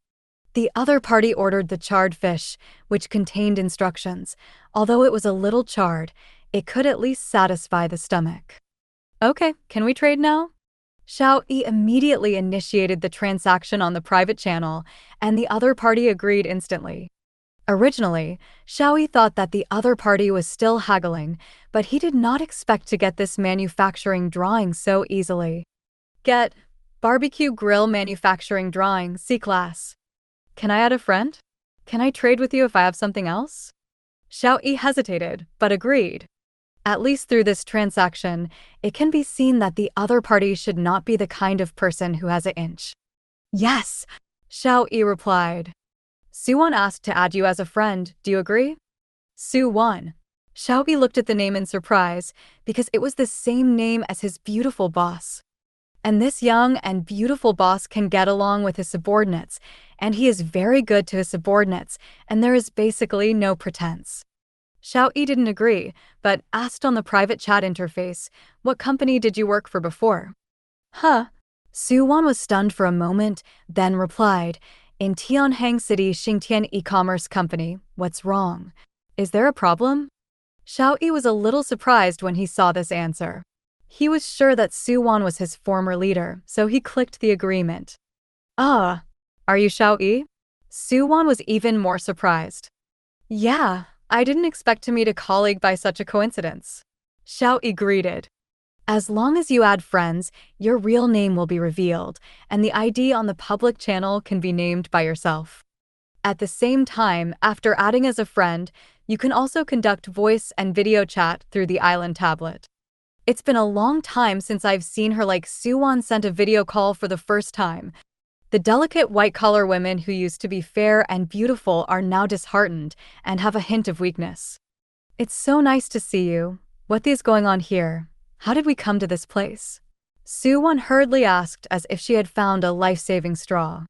The other party ordered the charred fish, which contained instructions. Although it was a little charred, it could at least satisfy the stomach. Okay, can we trade now? Xiao Yi immediately initiated the transaction on the private channel, and the other party agreed instantly. Originally, Xiao Yi thought that the other party was still haggling, but he did not expect to get this manufacturing drawing so easily. Get barbecue grill manufacturing drawing, C-class. Can I add a friend? Can I trade with you if I have something else? Xiao Yi hesitated, but agreed. At least through this transaction, it can be seen that the other party should not be the kind of person who has an inch. Yes, Xiao Yi replied. Su-won asked to add you as a friend, do you agree? Su-won. Xiao Yi looked at the name in surprise, because it was the same name as his beautiful boss. And this young and beautiful boss can get along with his subordinates, and he is very good to his subordinates, and there is basically no pretense. Xiao Yi didn't agree, but asked on the private chat interface, what company did you work for before? Huh? Su-won was stunned for a moment, then replied, in Tianhang City Xingtian e-commerce company, what's wrong? Is there a problem? Xiao Yi was a little surprised when he saw this answer. He was sure that Su-won was his former leader, so he clicked the agreement. Are you Xiao Yi? Su-won was even more surprised. Yeah, I didn't expect to meet a colleague by such a coincidence. Xiao Yi greeted. As long as you add friends, your real name will be revealed, and the ID on the public channel can be named by yourself. At the same time, after adding as a friend, you can also conduct voice and video chat through the island tablet. It's been a long time since I've seen her like Su-won sent a video call for the first time. The delicate white-collar women who used to be fair and beautiful are now disheartened and have a hint of weakness. It's so nice to see you. What is going on here? How did we come to this place? Su-won hurriedly asked as if she had found a life-saving straw.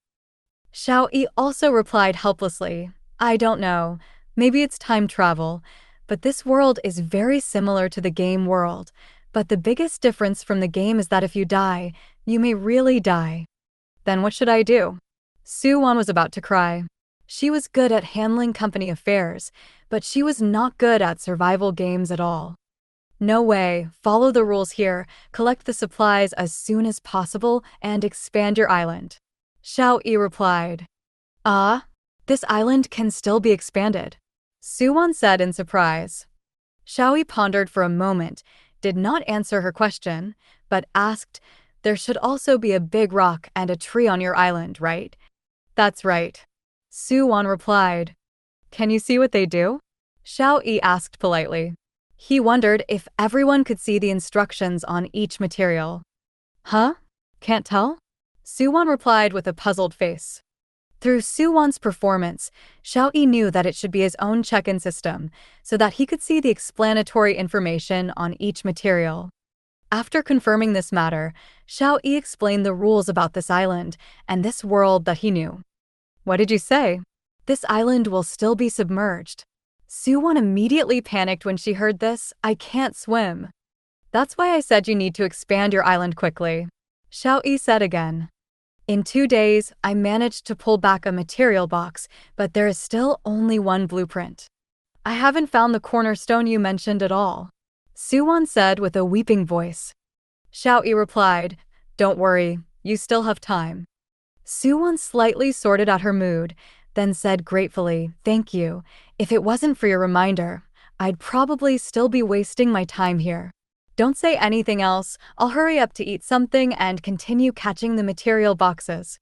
Xiao Yi also replied helplessly, I don't know, maybe it's time travel, but this world is very similar to the game world, but the biggest difference from the game is that if you die, you may really die. Then what should I do? Su-won was about to cry. She was good at handling company affairs, but she was not good at survival games at all. No way, follow the rules here, collect the supplies as soon as possible, and expand your island. Xiao Yi replied. This island can still be expanded. Su-won said in surprise. Xiao Yi pondered for a moment, did not answer her question, but asked, there should also be a big rock and a tree on your island, right? That's right. Su-won replied. Can you see what they do? Xiao Yi asked politely. He wondered if everyone could see the instructions on each material. Huh? Can't tell? Su-won replied with a puzzled face. Through Su-won's performance, Xiao Yi knew that it should be his own check-in system, so that he could see the explanatory information on each material. After confirming this matter, Xiao Yi explained the rules about this island and this world that he knew. What did you say? This island will still be submerged. Su-won immediately panicked when she heard this. I can't swim. That's why I said you need to expand your island quickly. Xiao Yi said again. In 2 days, I managed to pull back a material box, but there is still only one blueprint. I haven't found the cornerstone you mentioned at all, Suwon said with a weeping voice. Xiao Yi replied, don't worry, you still have time. Suwon slightly sorted out her mood, then said gratefully, thank you. If it wasn't for your reminder, I'd probably still be wasting my time here. Don't say anything else, I'll hurry up to eat something and continue catching the material boxes.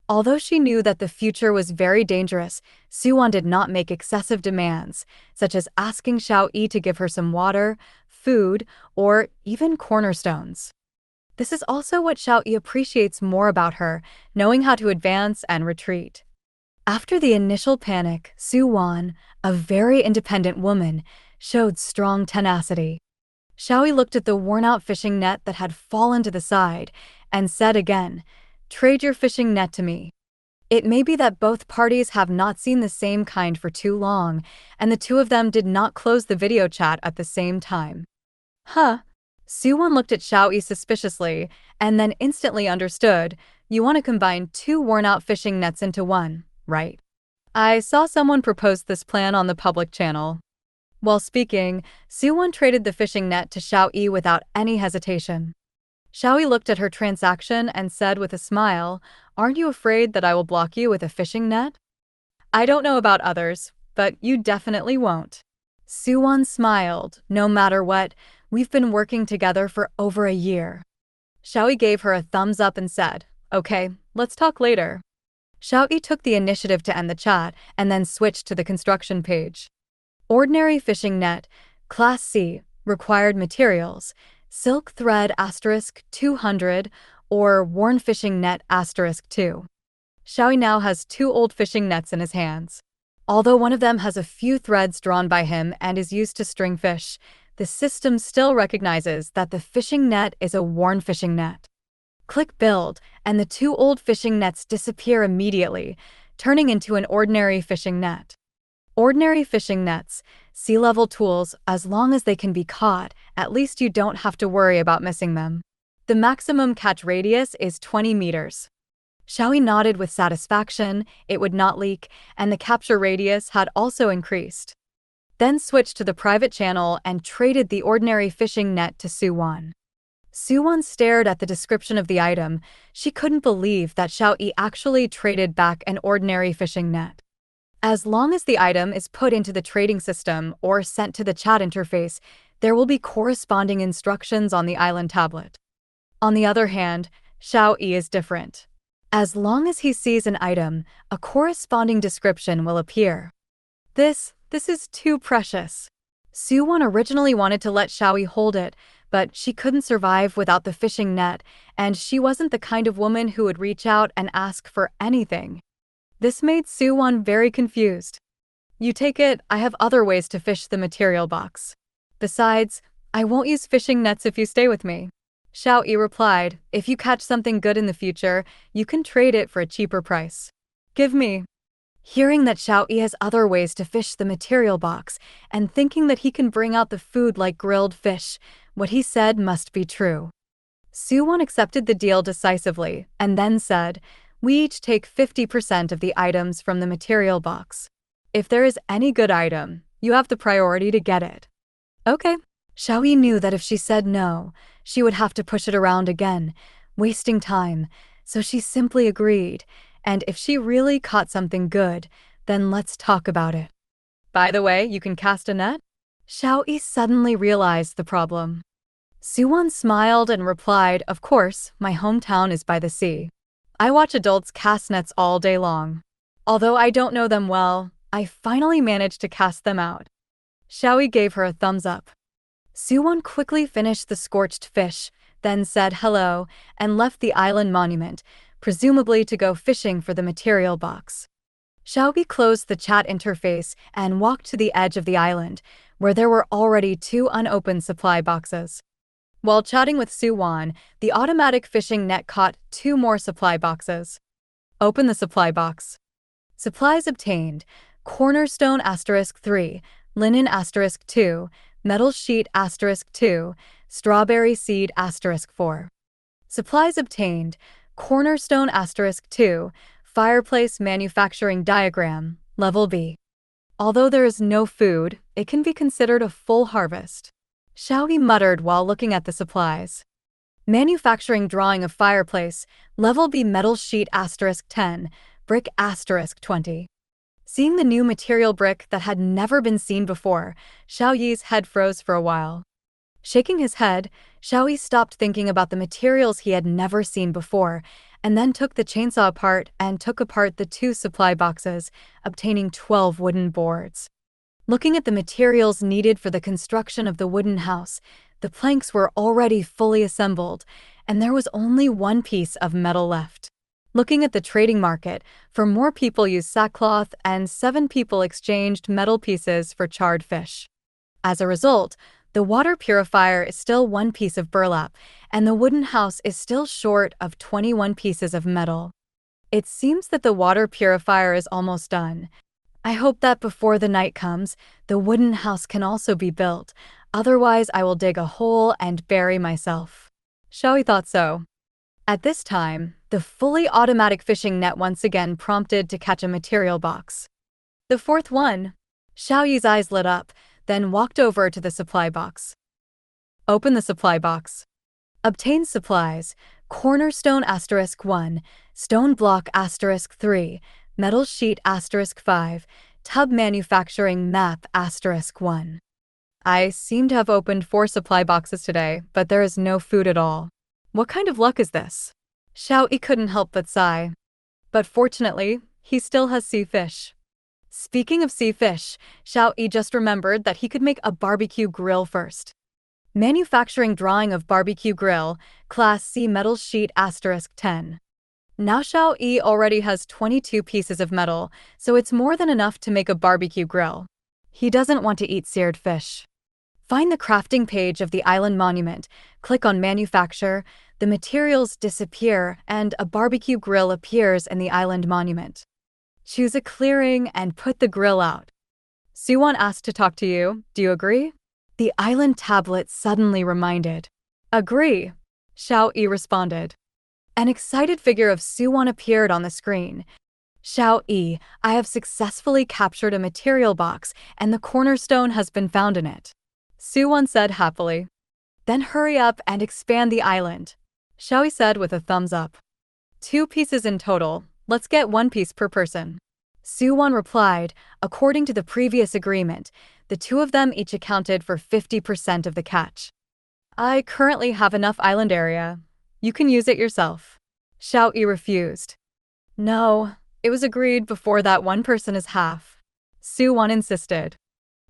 Although she knew that the future was very dangerous, Suwon did not make excessive demands, such as asking Xiao Yi to give her some water, food, or even cornerstones. This is also what Xiao Yi appreciates more about her, knowing how to advance and retreat. After the initial panic, Suwon, a very independent woman, showed strong tenacity. Xiao Yi looked at the worn-out fishing net that had fallen to the side and said again, trade your fishing net to me. It may be that both parties have not seen the same kind for too long, and the two of them did not close the video chat at the same time. Huh? Suwon looked at Xiao Yi suspiciously, and then instantly understood, you want to combine two worn-out fishing nets into one, right? I saw someone propose this plan on the public channel. While speaking, Suwon traded the fishing net to Xiao Yi without any hesitation. Xiao Yi looked at her transaction and said with a smile, aren't you afraid that I will block you with a fishing net? I don't know about others, but you definitely won't. Suwon smiled, no matter what, we've been working together for over a year. Xiao Yi gave her a thumbs up and said, okay, let's talk later. Xiao Yi took the initiative to end the chat and then switched to the construction page. Ordinary fishing net, Class C, required materials, silk thread *200 or worn fishing net *2. Xiao Yi now has two old fishing nets in his hands. Although one of them has a few threads drawn by him and is used to string fish, the system still recognizes that the fishing net is a worn fishing net. Click Build, and the two old fishing nets disappear immediately, turning into an ordinary fishing net. Ordinary fishing nets, sea-level tools, as long as they can be caught, at least you don't have to worry about missing them. The maximum catch radius is 20 meters. Xiao Yi nodded with satisfaction, it would not leak, and the capture radius had also increased. Then switched to the private channel and traded the ordinary fishing net to Suwon. Suwon stared at the description of the item. She couldn't believe that Xiao Yi actually traded back an ordinary fishing net. As long as the item is put into the trading system or sent to the chat interface, there will be corresponding instructions on the island tablet. On the other hand, Xiao Yi is different. As long as he sees an item, a corresponding description will appear. This is too precious. Suwon originally wanted to let Xiao Yi hold it, but she couldn't survive without the fishing net, and she wasn't the kind of woman who would reach out and ask for anything. This made Suwon very confused. You take it, I have other ways to fish the material box. Besides, I won't use fishing nets if you stay with me. Xiao Yi replied, if you catch something good in the future, you can trade it for a cheaper price. Give me. Hearing that Xiao Yi has other ways to fish the material box, and thinking that he can bring out the food like grilled fish, what he said must be true. Suwon accepted the deal decisively, and then said, we each take 50% of the items from the material box. If there is any good item, you have the priority to get it. Okay. Xiao Yi knew that if she said no, she would have to push it around again, wasting time, so she simply agreed, and if she really caught something good, then let's talk about it. By the way, you can cast a net? Xiao Yi suddenly realized the problem. Suwon smiled and replied, of course, my hometown is by the sea. I watch adults cast nets all day long. Although I don't know them well, I finally managed to cast them out. Xiao Yi gave her a thumbs up. Suwon quickly finished the scorched fish, then said hello, and left the island monument, presumably to go fishing for the material box. Xiao Yi closed the chat interface and walked to the edge of the island, where there were already two unopened supply boxes. While chatting with Suwon, the automatic fishing net caught two more supply boxes. Open the supply box. Supplies obtained: cornerstone *3, linen *2, metal sheet *2, strawberry seed *4. Supplies obtained: cornerstone *2, fireplace manufacturing diagram, level B. Although there is no food, it can be considered a full harvest. Xiao Yi muttered while looking at the supplies. Manufacturing drawing of fireplace, level B metal sheet *10, brick *20. Seeing the new material brick that had never been seen before, Xiao Yi's head froze for a while. Shaking his head, Xiao Yi stopped thinking about the materials he had never seen before, and then took the chainsaw apart and took apart the 2 supply boxes, obtaining 12 wooden boards. Looking at the materials needed for the construction of the wooden house, the planks were already fully assembled, and there was only 1 piece of metal left. Looking at the trading market, 4 more people used sackcloth and 7 people exchanged metal pieces for charred fish. As a result, the water purifier is still 1 piece of burlap, and the wooden house is still short of 21 pieces of metal. It seems that the water purifier is almost done. I hope that before the night comes, the wooden house can also be built, otherwise I will dig a hole and bury myself. Xiao Yi thought so. At this time, the fully automatic fishing net once again prompted to catch a material box. The 4th one. Xiao Yi's eyes lit up, then walked over to the supply box. Open the supply box. Obtain supplies, cornerstone *1, stone block *3, metal sheet *5, tub manufacturing map *1. I seem to have opened 4 supply boxes today, but there is no food at all. What kind of luck is this? Xiao Yi couldn't help but sigh. But fortunately, he still has sea fish. Speaking of sea fish, Xiao Yi just remembered that he could make a barbecue grill first. Manufacturing drawing of barbecue grill, Class C metal sheet *10. Now Xiao Yi already has 22 pieces of metal, so it's more than enough to make a barbecue grill. He doesn't want to eat seared fish. Find the crafting page of the island monument, click on manufacture, the materials disappear, and a barbecue grill appears in the island monument. Choose a clearing and put the grill out. Suwon asked to talk to you, do you agree? The island tablet suddenly reminded. Agree, Xiao Yi responded. An excited figure of Suwon appeared on the screen. Xiao Yi, I have successfully captured a material box and the cornerstone has been found in it. Suwon said happily. Then hurry up and expand the island, Xiao Yi said with a thumbs up. 2 pieces in total, let's get 1 piece per person. Suwon replied, according to the previous agreement, the 2 of them each accounted for 50% of the catch. I currently have enough island area. You can use it yourself. Xiao Yi refused. No, it was agreed before that 1 person is half. Suwon insisted.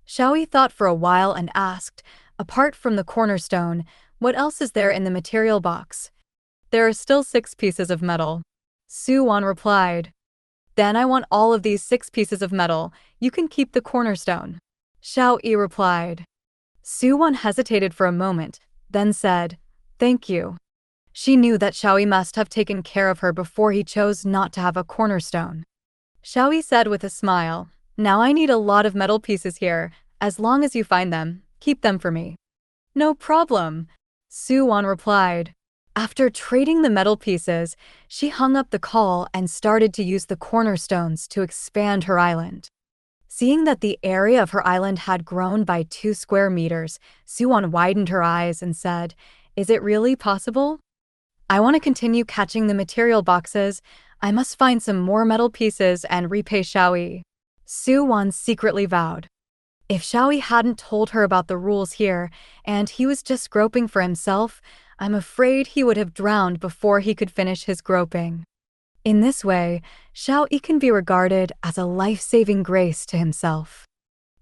Xiao Yi thought for a while and asked, apart from the cornerstone, what else is there in the material box? There are still 6 pieces of metal. Suwon replied. Then I want all of these 6 pieces of metal. You can keep the cornerstone. Xiao Yi replied. Suwon hesitated for a moment, then said, thank you. She knew that Xiao Yi must have taken care of her before he chose not to have a cornerstone. Xiao Yi said with a smile, now I need a lot of metal pieces here. As long as you find them, keep them for me. No problem, Suwon replied. After trading the metal pieces, she hung up the call and started to use the cornerstones to expand her island. Seeing that the area of her island had grown by 2 square meters, Suwon widened her eyes and said, is it really possible? I want to continue catching the material boxes. I must find some more metal pieces and repay Xiao Yi. Suwon secretly vowed. If Xiao Yi hadn't told her about the rules here, and he was just groping for himself, I'm afraid he would have drowned before he could finish his groping. In this way, Xiao Yi can be regarded as a life-saving grace to himself.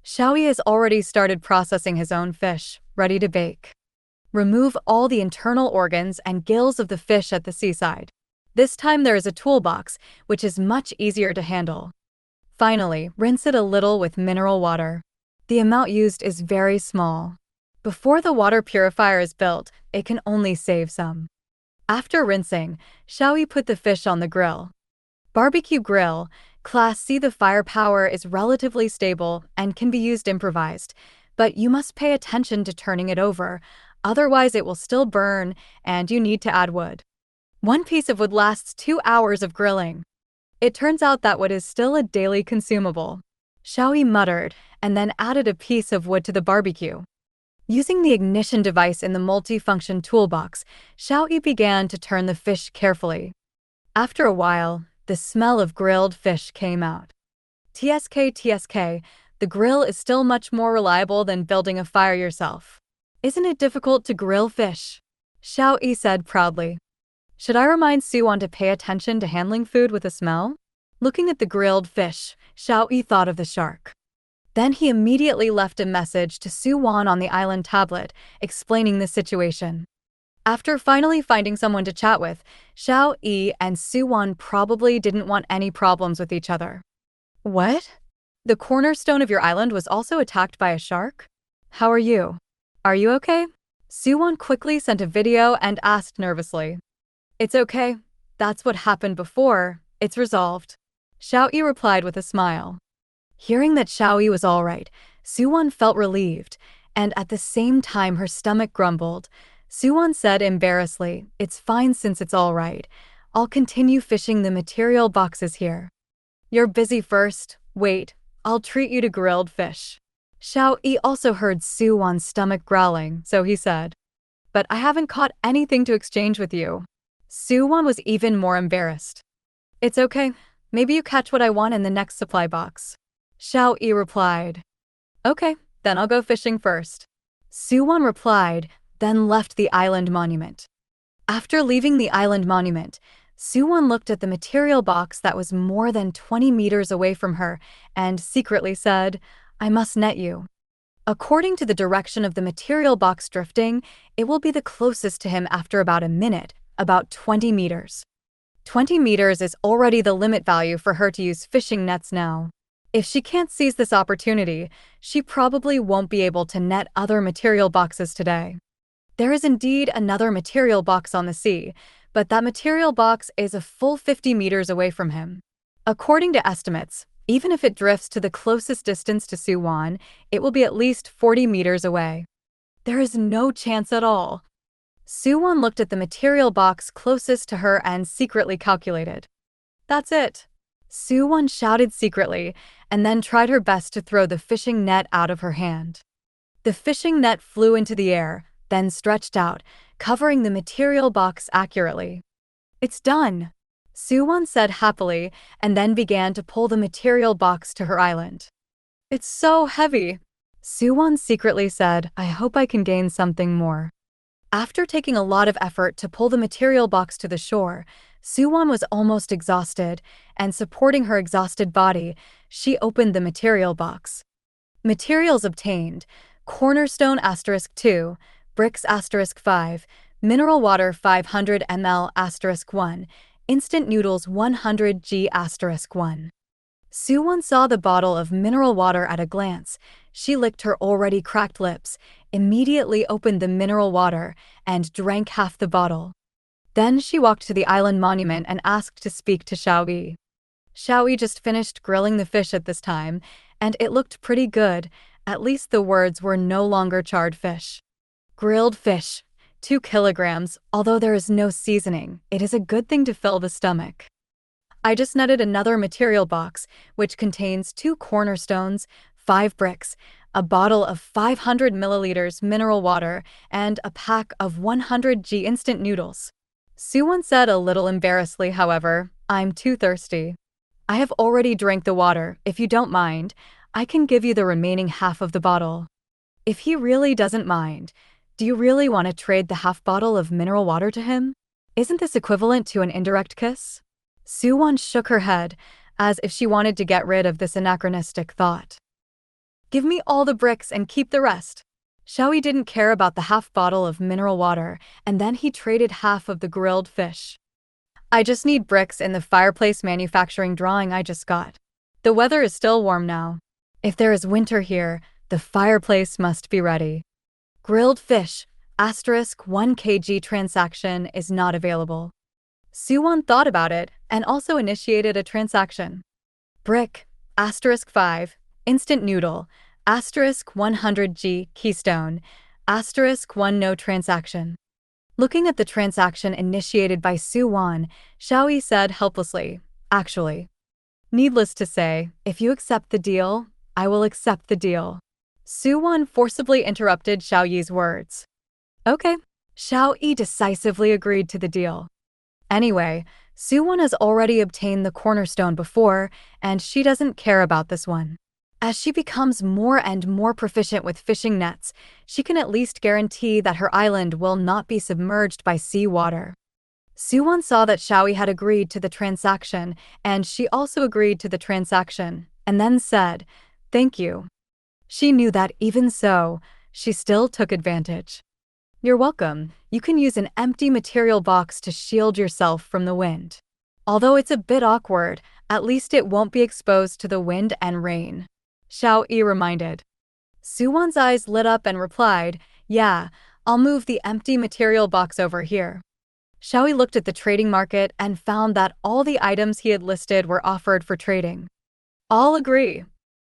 Xiao Yi has already started processing his own fish, ready to bake. Remove all the internal organs and gills of the fish at the seaside. This time there is a toolbox, which is much easier to handle. Finally, rinse it a little with mineral water. The amount used is very small. Before the water purifier is built, it can only save some. After rinsing, Xiao Yi put the fish on the grill. Barbecue grill, Class C. The firepower is relatively stable and can be used improvised, but you must pay attention to turning it over, otherwise it will still burn and you need to add wood. 1 piece of wood lasts 2 hours of grilling. It turns out that wood is still a daily consumable. Xiao Yi muttered, and then added a piece of wood to the barbecue. Using the ignition device in the multi-function toolbox, Xiao Yi began to turn the fish carefully. After a while, the smell of grilled fish came out. TSK, the grill is still much more reliable than building a fire yourself. Isn't it difficult to grill fish? Xiao Yi said proudly. Should I remind Suwon to pay attention to handling food with a smell? Looking at the grilled fish, Xiao Yi thought of the shark. Then he immediately left a message to Suwon on the island tablet, explaining the situation. After finally finding someone to chat with, Xiao Yi and Suwon probably didn't want any problems with each other. What? The cornerstone of your island was also attacked by a shark? How are you? Are you okay? Suwon quickly sent a video and asked nervously. It's okay. That's what happened before. It's resolved. Xiao Yi replied with a smile. Hearing that Xiao Yi was all right, Suwon felt relieved, and at the same time her stomach grumbled. Suwon said embarrassedly, "It's fine since it's all right. I'll continue fishing the material boxes here." You're busy first. Wait, I'll treat you to grilled fish. Xiao Yi also heard Suwon's stomach growling, so he said, "But I haven't caught anything to exchange with you." Suwon was even more embarrassed. It's okay. Maybe you catch what I want in the next supply box. Xiao Yi replied. Okay, then I'll go fishing first. Suwon replied, then left the island monument. After leaving the island monument, Suwon looked at the material box that was more than 20 meters away from her and secretly said, I must net you. According to the direction of the material box drifting, it will be the closest to him after about a minute, about 20 meters. 20 meters is already the limit value for her to use fishing nets now. If she can't seize this opportunity, she probably won't be able to net other material boxes today. There is indeed another material box on the sea, but that material box is a full 50 meters away from him. According to estimates, even if it drifts to the closest distance to Suwon, it will be at least 40 meters away. There is no chance at all. Suwon looked at the material box closest to her and secretly calculated. That's it. Suwon shouted secretly and then tried her best to throw the fishing net out of her hand. The fishing net flew into the air, then stretched out, covering the material box accurately. It's done, Suwon said happily and then began to pull the material box to her island. It's so heavy, Suwon secretly said. I hope I can gain something more. After taking a lot of effort to pull the material box to the shore, Suwon was almost exhausted, and supporting her exhausted body, she opened the material box. Materials obtained: cornerstone *2, bricks *5, mineral water 500 ml *1, instant noodles 100 g *1. Suwon saw the bottle of mineral water at a glance. She licked her already cracked lips, immediately opened the mineral water, and drank half the bottle. Then she walked to the island monument and asked to speak to Xiao Yi. Xiao Yi just finished grilling the fish at this time, and it looked pretty good. At least the words were no longer charred fish. Grilled fish, 2 kilograms, although there is no seasoning, it is a good thing to fill the stomach. I just netted another material box, which contains 2 cornerstones, 5 bricks, a bottle of 500 milliliters mineral water, and a pack of 100 g instant noodles. Suwon said a little embarrassedly, however, I'm too thirsty. I have already drank the water. If you don't mind, I can give you the remaining half of the bottle. If he really doesn't mind, do you really want to trade the half bottle of mineral water to him? Isn't this equivalent to an indirect kiss? Suwon shook her head, as if she wanted to get rid of this anachronistic thought. Give me all the bricks and keep the rest. Xiao Yi didn't care about the half bottle of mineral water, and then he traded half of the grilled fish. I just need bricks in the fireplace manufacturing drawing I just got. The weather is still warm now. If there is winter here, the fireplace must be ready. Grilled fish, *1 kg transaction is not available. Suwon thought about it and also initiated a transaction. Brick, *5, instant noodle, *100 g keystone, *1 no transaction. Looking at the transaction initiated by Suwon, Xiao Yi said helplessly, actually. Needless to say, if you accept the deal, I will accept the deal. Su-won forcibly interrupted Xiao Yi's words. Okay. Xiao Yi decisively agreed to the deal. Anyway, Su-won has already obtained the cornerstone before, and she doesn't care about this one. As she becomes more and more proficient with fishing nets, she can at least guarantee that her island will not be submerged by seawater. Su-won saw that Xiao Yi had agreed to the transaction, and she also agreed to the transaction, and then said, "Thank you." She knew that even so, she still took advantage. You're welcome. You can use an empty material box to shield yourself from the wind. Although it's a bit awkward, at least it won't be exposed to the wind and rain. Xiao Yi reminded. Su-won's eyes lit up and replied, "Yeah, I'll move the empty material box over here." Xiao Yi looked at the trading market and found that all the items he had listed were offered for trading. All agree.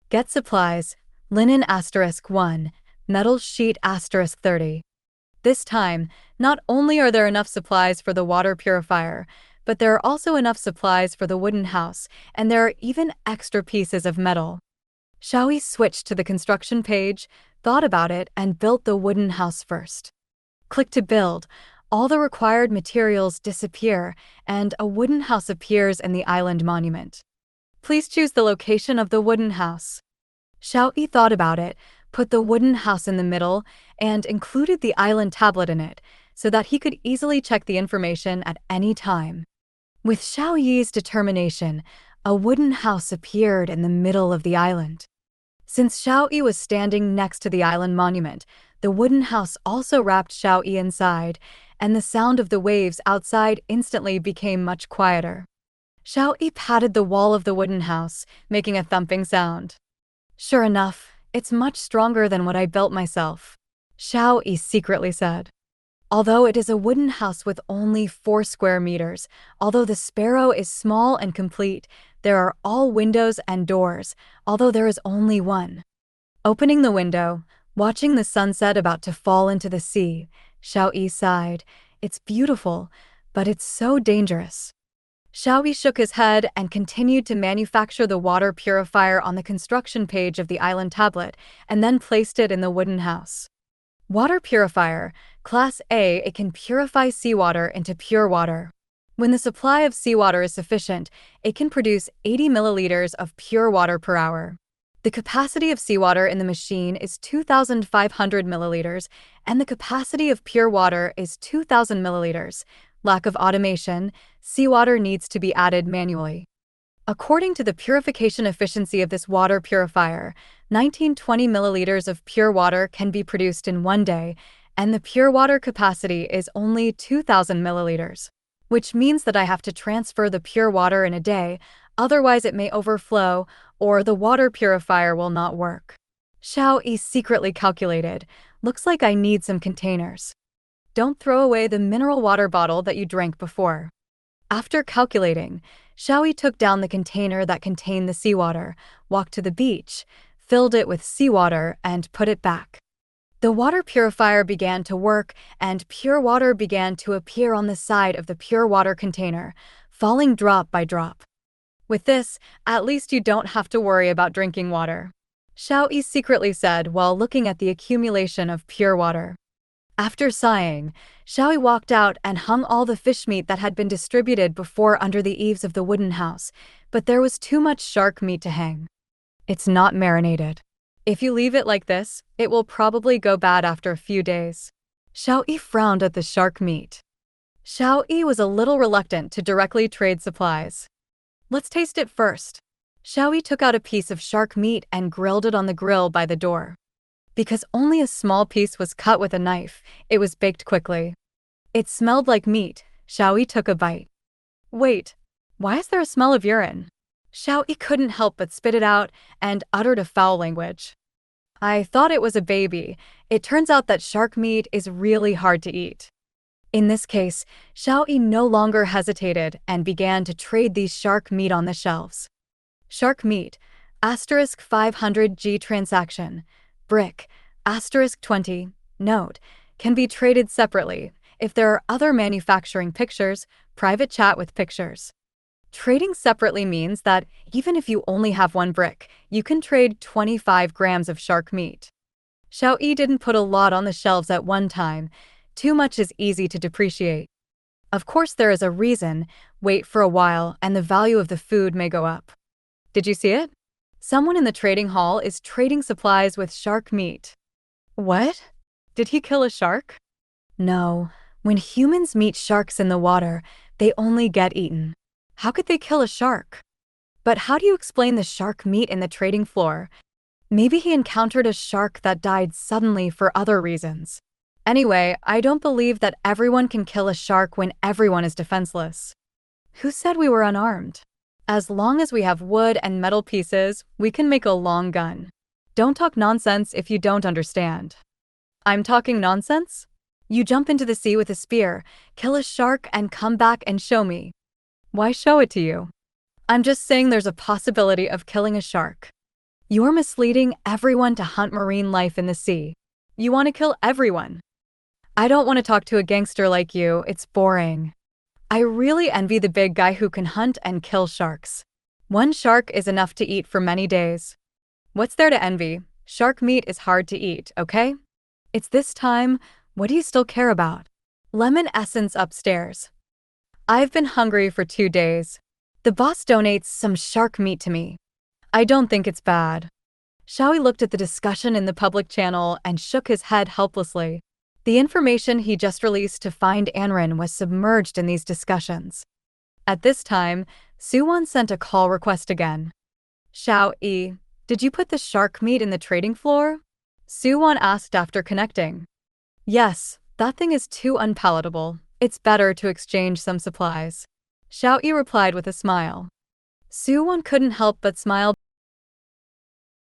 Get supplies, linen *1, metal sheet *30. This time, not only are there enough supplies for the water purifier, but there are also enough supplies for the wooden house, and there are even extra pieces of metal. Xiao Yi switched to the construction page, thought about it, and built the wooden house first. Click to build. All the required materials disappear, and a wooden house appears in the island monument. Please choose the location of the wooden house. Xiao Yi thought about it, put the wooden house in the middle, and included the island tablet in it, so that he could easily check the information at any time. With Xiao Yi's determination, a wooden house appeared in the middle of the island. Since Xiao Yi was standing next to the island monument, the wooden house also wrapped Xiao Yi inside, and the sound of the waves outside instantly became much quieter. Xiao Yi patted the wall of the wooden house, making a thumping sound. Sure enough, it's much stronger than what I built myself, Xiao Yi secretly said. Although it is a wooden house with only 4 square meters, although the sparrow is small and complete, there are all windows and doors, although there is only one. Opening the window, watching the sunset about to fall into the sea, Xiao Yi sighed. It's beautiful, but it's so dangerous. Xiao Yi shook his head and continued to manufacture the water purifier on the construction page of the island tablet, and then placed it in the wooden house. Water purifier, Class A. It can purify seawater into pure water. When the supply of seawater is sufficient, it can produce 80 milliliters of pure water per hour. The capacity of seawater in the machine is 2,500 milliliters, and the capacity of pure water is 2,000 milliliters. Lack of automation, seawater needs to be added manually. According to the purification efficiency of this water purifier, 1920 milliliters of pure water can be produced in one day, and the pure water capacity is only 2,000 milliliters, which means that I have to transfer the pure water in a day, otherwise it may overflow, or the water purifier will not work. Xiao Yi secretly calculated, looks like I need some containers. Don't throw away the mineral water bottle that you drank before. After calculating, Xiao Yi took down the container that contained the seawater, walked to the beach, filled it with seawater, and put it back. The water purifier began to work, and pure water began to appear on the side of the pure water container, falling drop by drop. With this, at least you don't have to worry about drinking water, Xiao Yi secretly said while looking at the accumulation of pure water. After sighing, Xiao Yi walked out and hung all the fish meat that had been distributed before under the eaves of the wooden house, but there was too much shark meat to hang. It's not marinated. If you leave it like this, it will probably go bad after a few days. Xiao Yi frowned at the shark meat. Xiao Yi was a little reluctant to directly trade supplies. Let's taste it first. Xiao Yi took out a piece of shark meat and grilled it on the grill by the door. Because only a small piece was cut with a knife, it was baked quickly. It smelled like meat. Xiao Yi took a bite. Wait, why is there a smell of urine? Xiao Yi couldn't help but spit it out and uttered a foul language. I thought it was a baby. It turns out that shark meat is really hard to eat. In this case, Xiao Yi no longer hesitated and began to trade these shark meat on the shelves. Shark meat, *500G transaction, brick, *20, note, can be traded separately. If there are other manufacturing pictures, private chat with pictures. Trading separately means that even if you only have one brick, you can trade 25 grams of shark meat. Xiao Yi didn't put a lot on the shelves at one time. Too much is easy to depreciate. Of course, there is a reason. Wait for a while, and the value of the food may go up. Did you see it? Someone in the trading hall is trading supplies with shark meat. What? Did he kill a shark? No. When humans meet sharks in the water, they only get eaten. How could they kill a shark? But how do you explain the shark meat in the trading floor? Maybe he encountered a shark that died suddenly for other reasons. Anyway, I don't believe that everyone can kill a shark when everyone is defenseless. Who said we were unarmed? As long as we have wood and metal pieces, we can make a long gun. Don't talk nonsense if you don't understand. I'm talking nonsense? You jump into the sea with a spear, kill a shark, and come back and show me. Why show it to you? I'm just saying there's a possibility of killing a shark. You're misleading everyone to hunt marine life in the sea. You want to kill everyone. I don't want to talk to a gangster like you, it's boring. I really envy the big guy who can hunt and kill sharks. One shark is enough to eat for many days. What's there to envy? Shark meat is hard to eat, okay? It's this time, what do you still care about? Lemon essence upstairs. I've been hungry for 2 days. The boss donates some shark meat to me. I don't think it's bad. Xiao Yi looked at the discussion in the public channel and shook his head helplessly. The information he just released to find Anren was submerged in these discussions. At this time, Suwon sent a call request again. Xiao Yi, did you put the shark meat in the trading floor? Suwon asked after connecting. Yes, that thing is too unpalatable. It's better to exchange some supplies. Xiao Yi replied with a smile. Suwon couldn't help but smile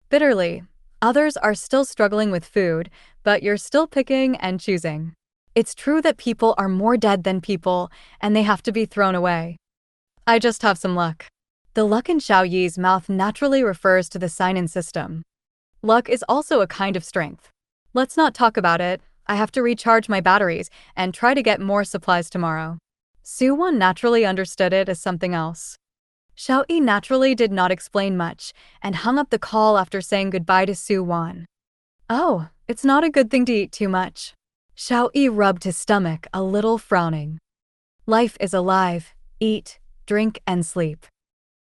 bitterly. Others are still struggling with food, but you're still picking and choosing. It's true that people are more dead than people, and they have to be thrown away. I just have some luck. The luck in Xiao Yi's mouth naturally refers to the sign-in system. Luck is also a kind of strength. Let's not talk about it. I have to recharge my batteries and try to get more supplies tomorrow. Suwon naturally understood it as something else. Xiao Yi naturally did not explain much and hung up the call after saying goodbye to Suwon. Oh, it's not a good thing to eat too much. Xiao Yi rubbed his stomach, a little frowning. Life is alive. Eat, drink, and sleep.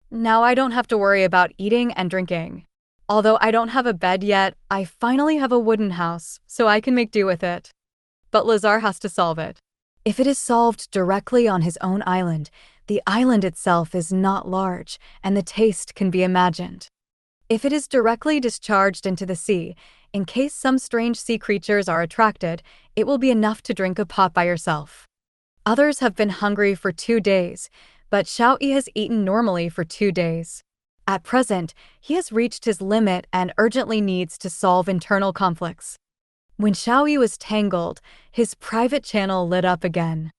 Now I don't have to worry about eating and drinking. Although I don't have a bed yet, I finally have a wooden house, so I can make do with it. But Lazar has to solve it. If it is solved directly on his own island, the island itself is not large, and the taste can be imagined. If it is directly discharged into the sea, in case some strange sea creatures are attracted, it will be enough to drink a pot by yourself. Others have been hungry for 2 days, but Xiao Yi has eaten normally for 2 days. At present, he has reached his limit and urgently needs to solve internal conflicts. When Xiao Yi was tangled, his private channel lit up again.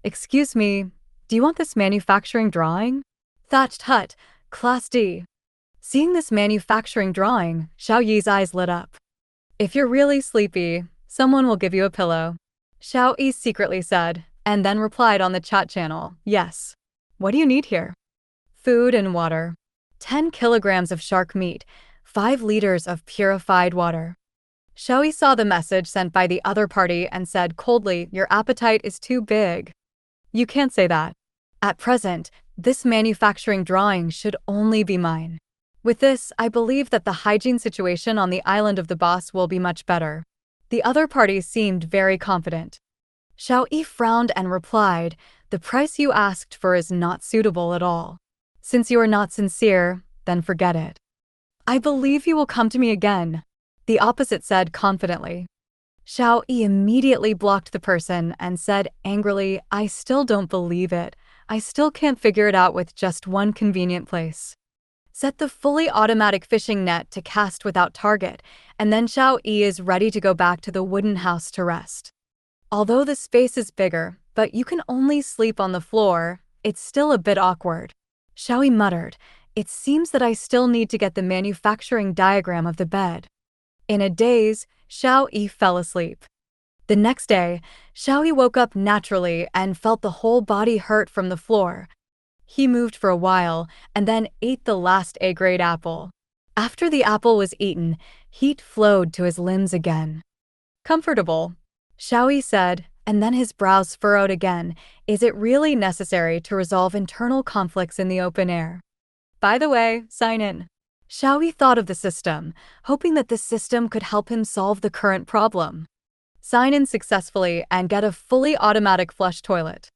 Excuse me, do you want this manufacturing drawing? Thatched hut, Class D. Seeing this manufacturing drawing, Xiao Yi's eyes lit up. If you're really sleepy, someone will give you a pillow. Xiao Yi secretly said, and then replied on the chat channel, yes. What do you need here? Food and water. 10 kilograms of shark meat, 5 liters of purified water. Xiao Yi saw the message sent by the other party and said coldly, your appetite is too big. You can't say that. At present, this manufacturing drawing should only be mine. With this, I believe that the hygiene situation on the island of the boss will be much better. The other party seemed very confident. Xiao Yi frowned and replied, the price you asked for is not suitable at all. Since you are not sincere, then forget it. I believe you will come to me again. The opposite said confidently. Xiao Yi immediately blocked the person and said angrily, I still don't believe it. I still can't figure it out with just one convenient place. Set the fully automatic fishing net to cast without target, and then Xiao Yi is ready to go back to the wooden house to rest. Although the space is bigger, but you can only sleep on the floor, it's still a bit awkward. Xiao Yi muttered, it seems that I still need to get the manufacturing diagram of the bed. In a daze, Xiao Yi fell asleep. The next day, Xiao Yi woke up naturally and felt the whole body hurt from the floor. He moved for a while and then ate the last A-grade apple. After the apple was eaten, heat flowed to his limbs again. Comfortable, Xiao Yi said, and then his brows furrowed again. Is it really necessary to resolve internal conflicts in the open air? By the way, sign in. Xiao Yi thought of the system, hoping that the system could help him solve the current problem. Sign in successfully and get a fully automatic flush toilet.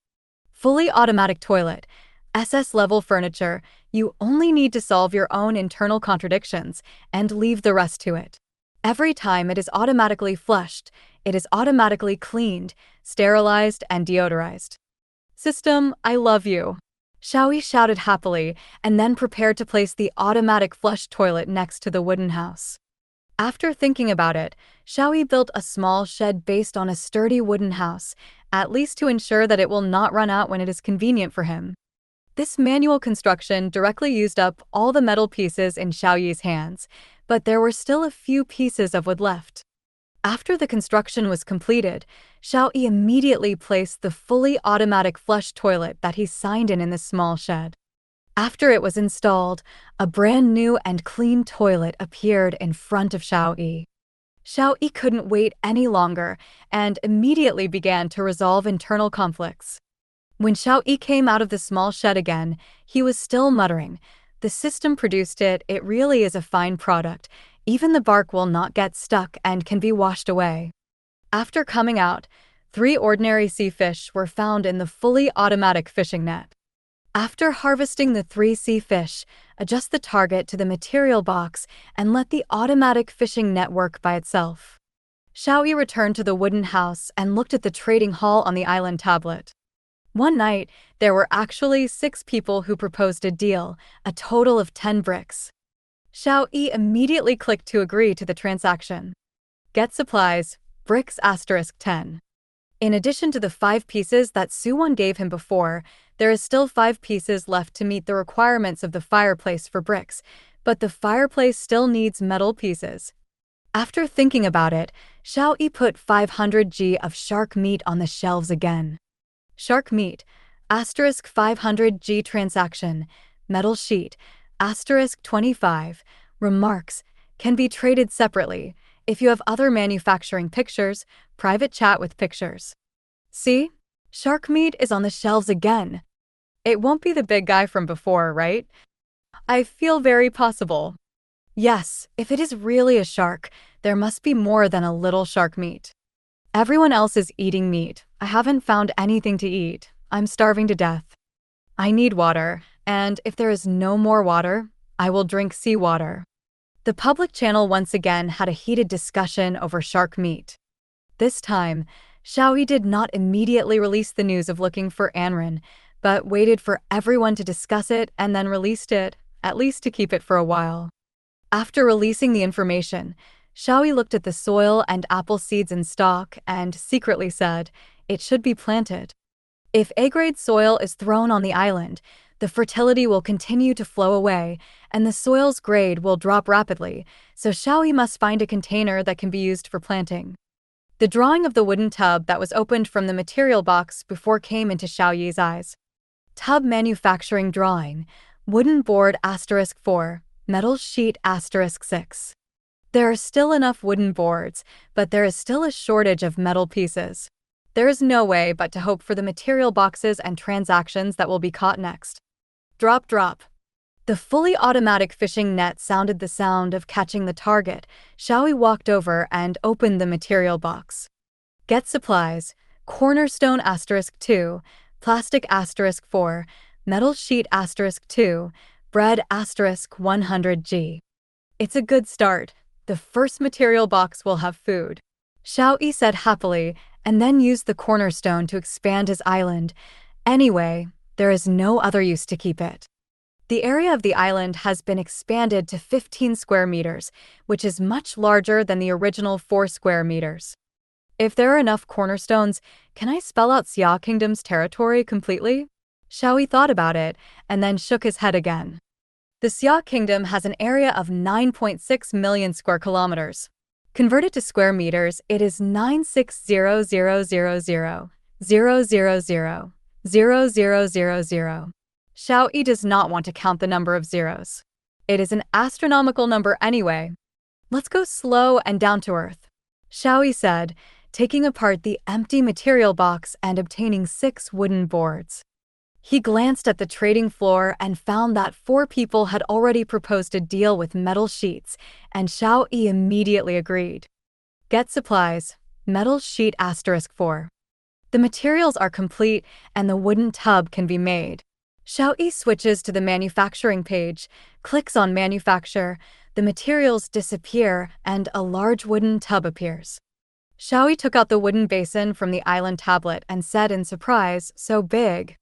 Fully automatic toilet. SS-level furniture. You only need to solve your own internal contradictions and leave the rest to it. Every time it is automatically flushed, it is automatically cleaned, sterilized, and deodorized. System, I love you. Xiao Yi shouted happily and then prepared to place the automatic flush toilet next to the wooden house. After thinking about it, Xiao Yi built a small shed based on a sturdy wooden house, at least to ensure that it will not run out when it is convenient for him. This manual construction directly used up all the metal pieces in Xiao Yi's hands, but there were still a few pieces of wood left. After the construction was completed, Xiao Yi immediately placed the fully automatic flush toilet that he signed in the small shed. After it was installed, a brand new and clean toilet appeared in front of Xiao Yi. Xiao Yi couldn't wait any longer and immediately began to resolve internal conflicts. When Xiao Yi came out of the small shed again, he was still muttering, "The system produced it, it really is a fine product. Even the bark will not get stuck and can be washed away." After coming out, 3 ordinary sea fish were found in the fully automatic fishing net. After harvesting the 3 sea fish, adjust the target to the material box and let the automatic fishing net work by itself. Xiao Yi returned to the wooden house and looked at the trading hall on the island tablet. One night, there were actually 6 people who proposed a deal, a total of 10 bricks. Xiao Yi immediately clicked to agree to the transaction. Get supplies, bricks *10. In addition to the 5 pieces that Su-won gave him before, there is still 5 pieces left to meet the requirements of the fireplace for bricks, but the fireplace still needs metal pieces. After thinking about it, Xiao Yi put 500 g of shark meat on the shelves again. Shark meat, *500 g transaction, metal sheet, *25, remarks, can be traded separately. If you have other manufacturing pictures, private chat with pictures. See? Shark meat is on the shelves again. It won't be the big guy from before, right? I feel very possible. Yes, if it is really a shark, there must be more than a little shark meat. Everyone else is eating meat. I haven't found anything to eat. I'm starving to death. I need water, and if there is no more water, I will drink seawater. The public channel once again had a heated discussion over shark meat. This time, Xiao Yi did not immediately release the news of looking for Anren, but waited for everyone to discuss it and then released it, at least to keep it for a while. After releasing the information, Xiao Yi looked at the soil and apple seeds in stock and secretly said, "It should be planted." If A-grade soil is thrown on the island, the fertility will continue to flow away, and the soil's grade will drop rapidly, so Xiao Yi must find a container that can be used for planting. The drawing of the wooden tub that was opened from the material box before came into Xiao Yi's eyes. Tub manufacturing drawing, wooden board *4, metal sheet *6. There are still enough wooden boards, but there is still a shortage of metal pieces. There is no way but to hope for the material boxes and transactions that will be caught next. Drop, drop. The fully automatic fishing net sounded the sound of catching the target. Xiao Yi walked over and opened the material box. Get supplies, cornerstone *2, plastic *4, metal sheet *2, bread *100 g. It's a good start. The first material box will have food. Xiao Yi said happily, and then used the cornerstone to expand his island. Anyway, there is no other use to keep it. The area of the island has been expanded to 15 square meters, which is much larger than the original 4 square meters. If there are enough cornerstones, can I spell out Xia Kingdom's territory completely? Xiao Yi thought about it, and then shook his head again. The Xia Kingdom has an area of 9.6 million square kilometers. Converted to square meters, it is 960,000,000,000,000,000. Xiao Yi does not want to count the number of zeros. It is an astronomical number anyway. Let's go slow and down to earth, Xiao Yi said, taking apart the empty material box and obtaining 6 wooden boards. He glanced at the trading floor and found that 4 people had already proposed a deal with metal sheets, and Xiao Yi immediately agreed. Get supplies, metal sheet *4. The materials are complete and the wooden tub can be made. Xiao Yi switches to the manufacturing page, clicks on manufacture, the materials disappear and a large wooden tub appears. Xiao Yi took out the wooden basin from the island tablet and said in surprise, "So big."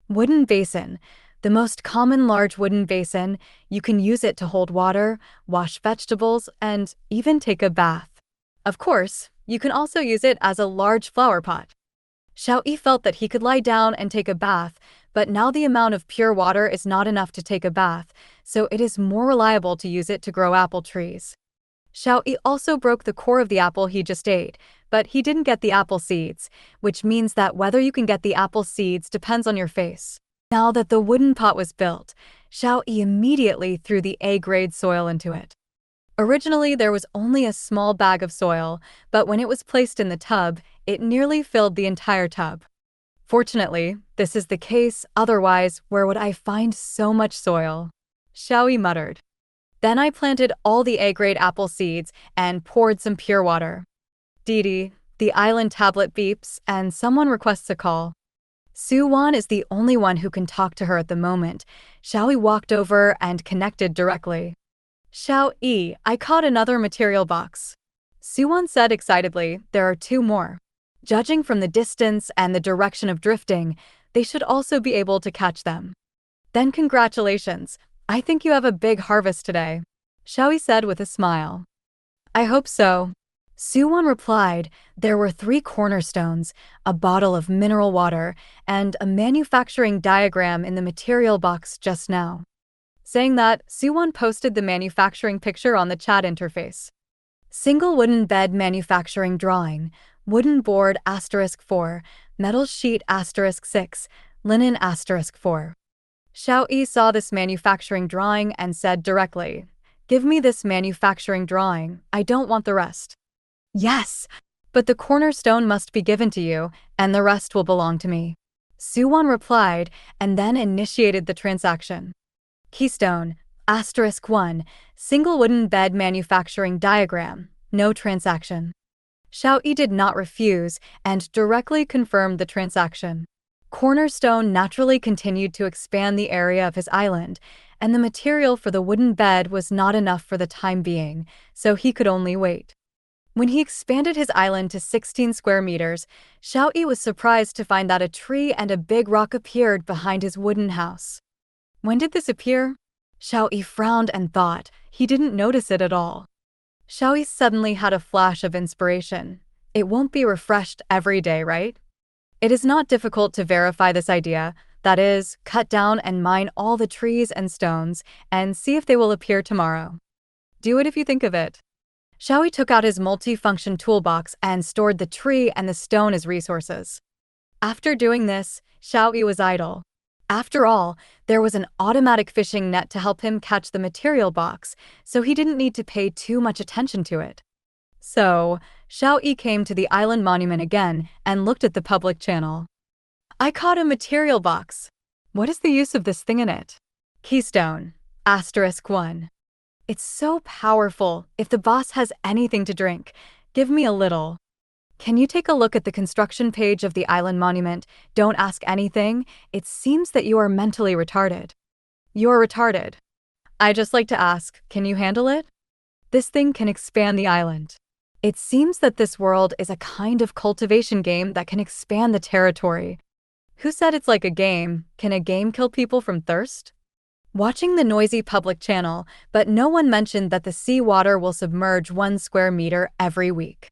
Wooden basin. The most common large wooden basin, you can use it to hold water, wash vegetables, and even take a bath. Of course, you can also use it as a large flower pot. Xiao Yi felt that he could lie down and take a bath, but now the amount of pure water is not enough to take a bath, so it is more reliable to use it to grow apple trees. Xiao Yi also broke the core of the apple he just ate, but he didn't get the apple seeds, which means that whether you can get the apple seeds depends on your face. Now that the wooden pot was built, Xiao Yi immediately threw the A-grade soil into it. Originally, there was only a small bag of soil, but when it was placed in the tub, it nearly filled the entire tub. Fortunately, this is the case, otherwise, where would I find so much soil? Xiao Yi muttered. Then I planted all the A-grade apple seeds and poured some pure water. Didi, the island tablet beeps and someone requests a call. Su-won is the only one who can talk to her at the moment. Xiao Yi walked over and connected directly. Xiao Yi, I caught another material box. Su-won said excitedly, there are 2 more. Judging from the distance and the direction of drifting, they should also be able to catch them. Then congratulations, I think you have a big harvest today, Xiao Yi said with a smile. I hope so. Su-won replied, there were 3 cornerstones, a bottle of mineral water, and a manufacturing diagram in the material box just now. Saying that, Su-won posted the manufacturing picture on the chat interface. Single wooden bed manufacturing drawing, wooden board *4, metal sheet *6, linen *4. Xiao Yi saw this manufacturing drawing and said directly, give me this manufacturing drawing, I don't want the rest. Yes, but the cornerstone must be given to you, and the rest will belong to me. Su-won replied, and then initiated the transaction. Keystone, *1, single wooden bed manufacturing diagram, no transaction. Xiao Yi did not refuse and directly confirmed the transaction. Cornerstone naturally continued to expand the area of his island, and the material for the wooden bed was not enough for the time being, so he could only wait. When he expanded his island to 16 square meters, Xiao Yi was surprised to find that a tree and a big rock appeared behind his wooden house. When did this appear? Xiao Yi frowned and thought he didn't notice it at all. Xiao Yi suddenly had a flash of inspiration. It won't be refreshed every day, right? It is not difficult to verify this idea, that is, cut down and mine all the trees and stones and see if they will appear tomorrow. Do it if you think of it. Xiao Yi took out his multi-function toolbox and stored the tree and the stone as resources. After doing this, Xiao Yi was idle. After all, there was an automatic fishing net to help him catch the material box, so he didn't need to pay too much attention to it. So, Xiao Yi came to the island monument again and looked at the public channel. I caught a material box. What is the use of this thing in it? Keystone, *1. It's so powerful. If the boss has anything to drink, give me a little. Can you take a look at the construction page of the island monument? Don't ask anything. It seems that you are mentally retarded. You're retarded. I just like to ask, can you handle it? This thing can expand the island. It seems that this world is a kind of cultivation game that can expand the territory. Who said it's like a game? Can a game kill people from thirst? Watching the noisy public channel, but no one mentioned that the sea water will submerge 1 square meter every week.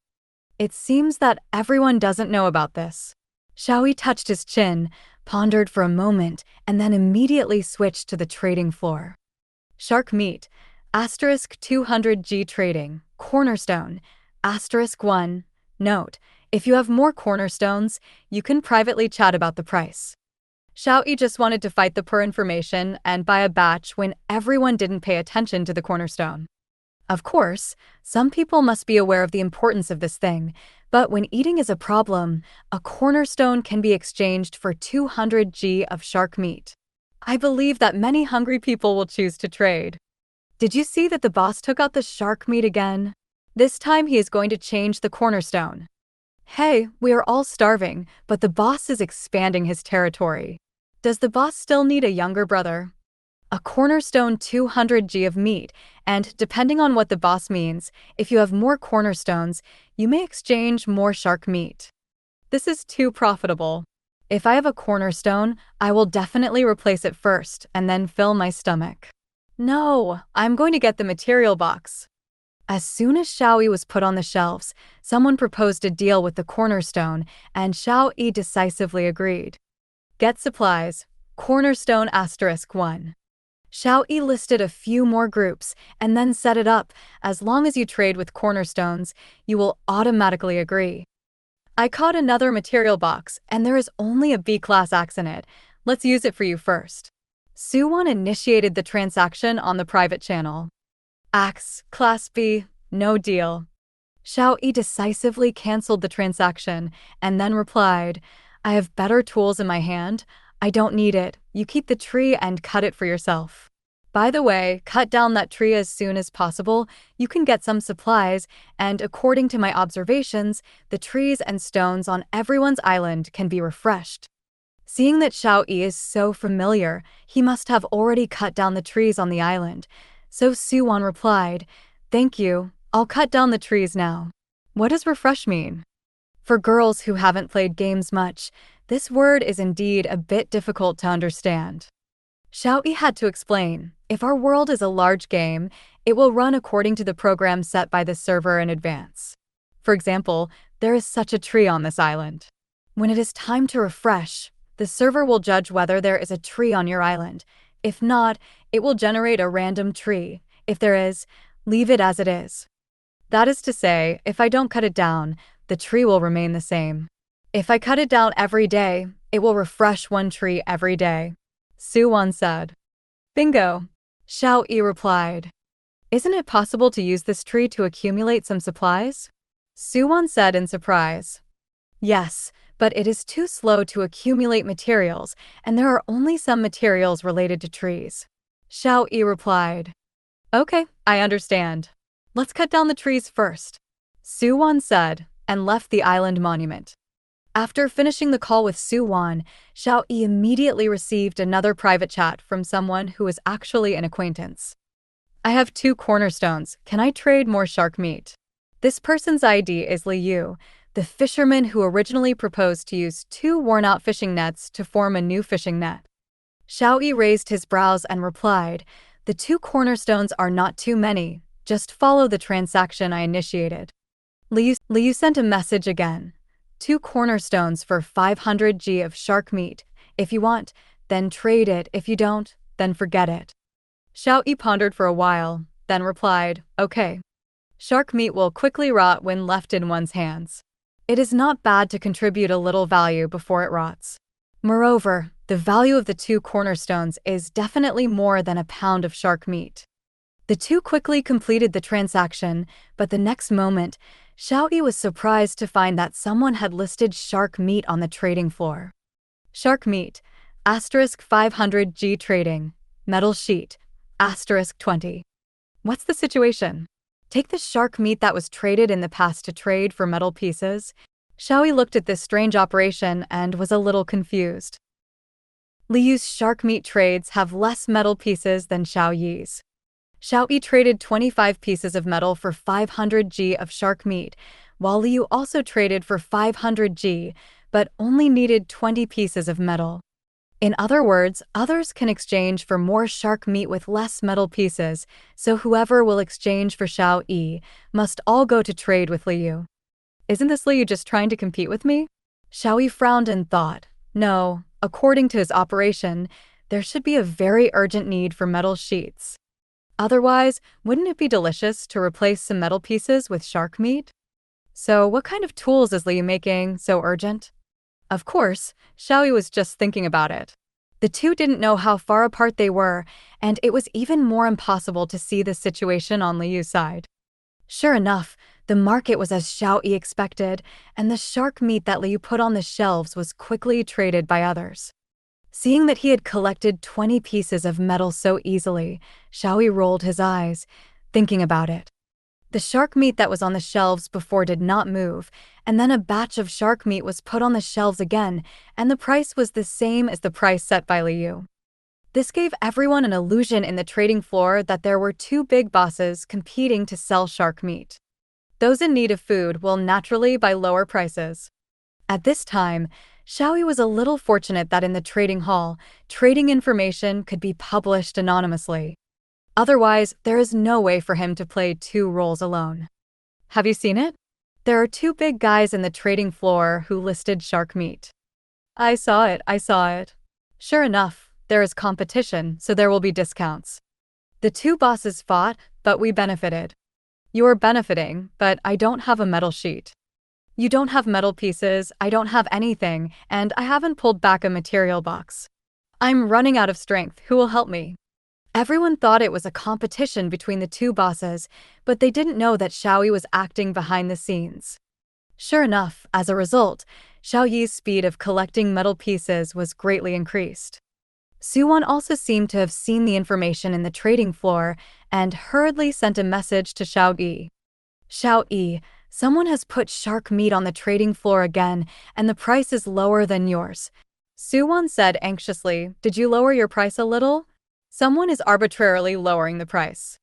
It seems that everyone doesn't know about this. Xiao Yi touched his chin, pondered for a moment, and then immediately switched to the trading floor. Shark meat, *200G trading, cornerstone, *1. Note, if you have more cornerstones, you can privately chat about the price. Xiao Yi just wanted to fight the per information and buy a batch when everyone didn't pay attention to the cornerstone. Of course, some people must be aware of the importance of this thing, but when eating is a problem, a cornerstone can be exchanged for 200 g of shark meat. I believe that many hungry people will choose to trade. Did you see that the boss took out the shark meat again? This time he is going to change the cornerstone. Hey, we are all starving, but the boss is expanding his territory. Does the boss still need a younger brother? A cornerstone 200 g of meat, and depending on what the boss means, if you have more cornerstones, you may exchange more shark meat. This is too profitable. If I have a cornerstone, I will definitely replace it first and then fill my stomach. No, I'm going to get the material box. As soon as Xiao Yi was put on the shelves, someone proposed a deal with the cornerstone, and Xiao Yi decisively agreed. Get supplies, cornerstone *1. Xiao Yi listed a few more groups and then set it up. As long as you trade with cornerstones, you will automatically agree. I caught another material box, and there is only a B-class axe in it. Let's use it for you first. Suwon initiated the transaction on the private channel. Axe, Class B, no deal. Xiao Yi decisively cancelled the transaction and then replied, I have better tools in my hand. I don't need it. You keep the tree and cut it for yourself. By the way, cut down that tree as soon as possible. You can get some supplies, and according to my observations, the trees and stones on everyone's island can be refreshed. Seeing that Xiao Yi is so familiar, he must have already cut down the trees on the island. So Suwon replied, Thank you, I'll cut down the trees now. What does refresh mean? For girls who haven't played games much, this word is indeed a bit difficult to understand. Xiao Yi had to explain, if our world is a large game, it will run according to the program set by the server in advance. For example, there is such a tree on this island. When it is time to refresh, the server will judge whether there is a tree on your island. If not, it will generate a random tree. If there is, leave it as it is. That is to say, if I don't cut it down, the tree will remain the same. If I cut it down every day, it will refresh one tree every day. Suwon said. Bingo. Xiao Yi replied. Isn't it possible to use this tree to accumulate some supplies? Suwon said in surprise. Yes, but it is too slow to accumulate materials, and there are only some materials related to trees. Xiao Yi replied. Okay, I understand. Let's cut down the trees first. Suwon said, and left the island monument. After finishing the call with Suwon, Xiao Yi immediately received another private chat from someone who was actually an acquaintance. I have 2 cornerstones. Can I trade more shark meat? This person's ID is Liu, the fisherman who originally proposed to use 2 worn-out fishing nets to form a new fishing net. Xiao Yi raised his brows and replied, The 2 cornerstones are not too many. Just follow the transaction I initiated. Liu sent a message again. 2 cornerstones for 500 g of shark meat. If you want, then trade it. If you don't, then forget it. Xiao Yi pondered for a while, then replied, Okay. Shark meat will quickly rot when left in one's hands. It is not bad to contribute a little value before it rots. Moreover, the value of the 2 cornerstones is definitely more than a pound of shark meat. The 2 quickly completed the transaction, but the next moment, Xiao Yi was surprised to find that someone had listed shark meat on the trading floor. Shark meat, *500 g trading, metal sheet, *20. What's the situation? Take the shark meat that was traded in the past to trade for metal pieces? Xiao Yi looked at this strange operation and was a little confused. Liu's shark meat trades have less metal pieces than Xiao Yi's. Xiao Yi traded 25 pieces of metal for 500 g of shark meat, while Liu also traded for 500 g, but only needed 20 pieces of metal. In other words, others can exchange for more shark meat with less metal pieces, so whoever will exchange for Xiao Yi must all go to trade with Liu. Isn't this Liu just trying to compete with me? Xiao Yi frowned and thought, no, according to his operation, there should be a very urgent need for metal sheets. Otherwise, wouldn't it be delicious to replace some metal pieces with shark meat? So what kind of tools is Liu making so urgent? Of course, Xiao Yi was just thinking about it. The two didn't know how far apart they were, and it was even more impossible to see the situation on Liu's side. Sure enough, the market was as Xiao Yi expected, and the shark meat that Liu put on the shelves was quickly traded by others. Seeing that he had collected 20 pieces of metal so easily, Xiao Yi rolled his eyes, thinking about it. The shark meat that was on the shelves before did not move, and then a batch of shark meat was put on the shelves again, and the price was the same as the price set by Liu. This gave everyone an illusion in the trading floor that there were two big bosses competing to sell shark meat. Those in need of food will naturally buy lower prices. At this time, Xiao Yi was a little fortunate that in the trading hall, trading information could be published anonymously. Otherwise, there is no way for him to play two roles alone. Have you seen it? There are two big guys in the trading floor who listed shark meat. I saw it. Sure enough, there is competition, so there will be discounts. The two bosses fought, but we benefited. You are benefiting, but I don't have a metal sheet. You don't have metal pieces, I don't have anything, and I haven't pulled back a material box. I'm running out of strength, who will help me? Everyone thought it was a competition between the two bosses, but they didn't know that Xiao Yi was acting behind the scenes. Sure enough, as a result, Xiao Yi's speed of collecting metal pieces was greatly increased. Suwon also seemed to have seen the information in the trading floor and hurriedly sent a message to Xiao Yi. Xiao Yi, someone has put shark meat on the trading floor again, and the price is lower than yours. Suwon said anxiously, did you lower your price a little? Someone is arbitrarily lowering the price.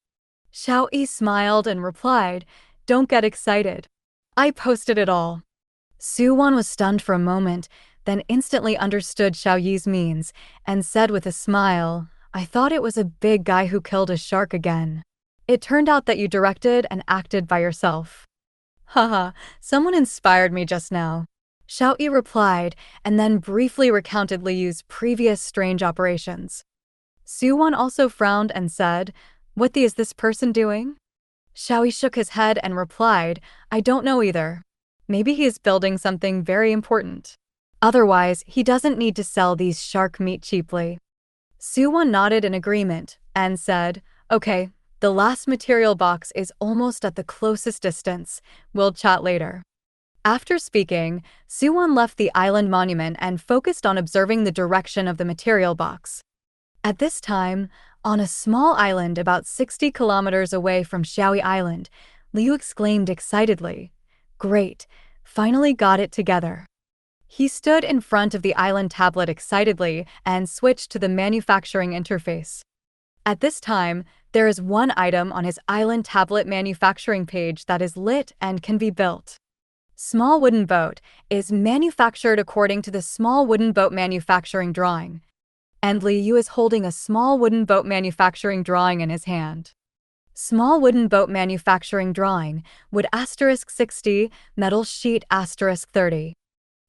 Xiao Yi smiled and replied, don't get excited. I posted it all. Suwon was stunned for a moment, then instantly understood Xiao Yi's means, and said with a smile, I thought it was a big guy who killed a shark again. It turned out that you directed and acted by yourself. Haha, someone inspired me just now. Xiao Yi replied, and then briefly recounted Liu's previous strange operations. Suwon also frowned and said, what is this person doing? Xiao Yi shook his head and replied, I don't know either. Maybe he is building something very important. Otherwise, he doesn't need to sell these shark meat cheaply. Suwon nodded in agreement and said, okay, the last material box is almost at the closest distance. We'll chat later. After speaking, Suwon left the island monument and focused on observing the direction of the material box. At this time, on a small island about 60 kilometers away from Xiao Yi Island, Liu exclaimed excitedly, great, finally got it together. He stood in front of the island tablet excitedly and switched to the manufacturing interface. At this time, there is one item on his island tablet manufacturing page that is lit and can be built. Small wooden boat is manufactured according to the small wooden boat manufacturing drawing. And Liu is holding a small wooden boat manufacturing drawing in his hand. Small wooden boat manufacturing drawing, wood *60, metal sheet *30.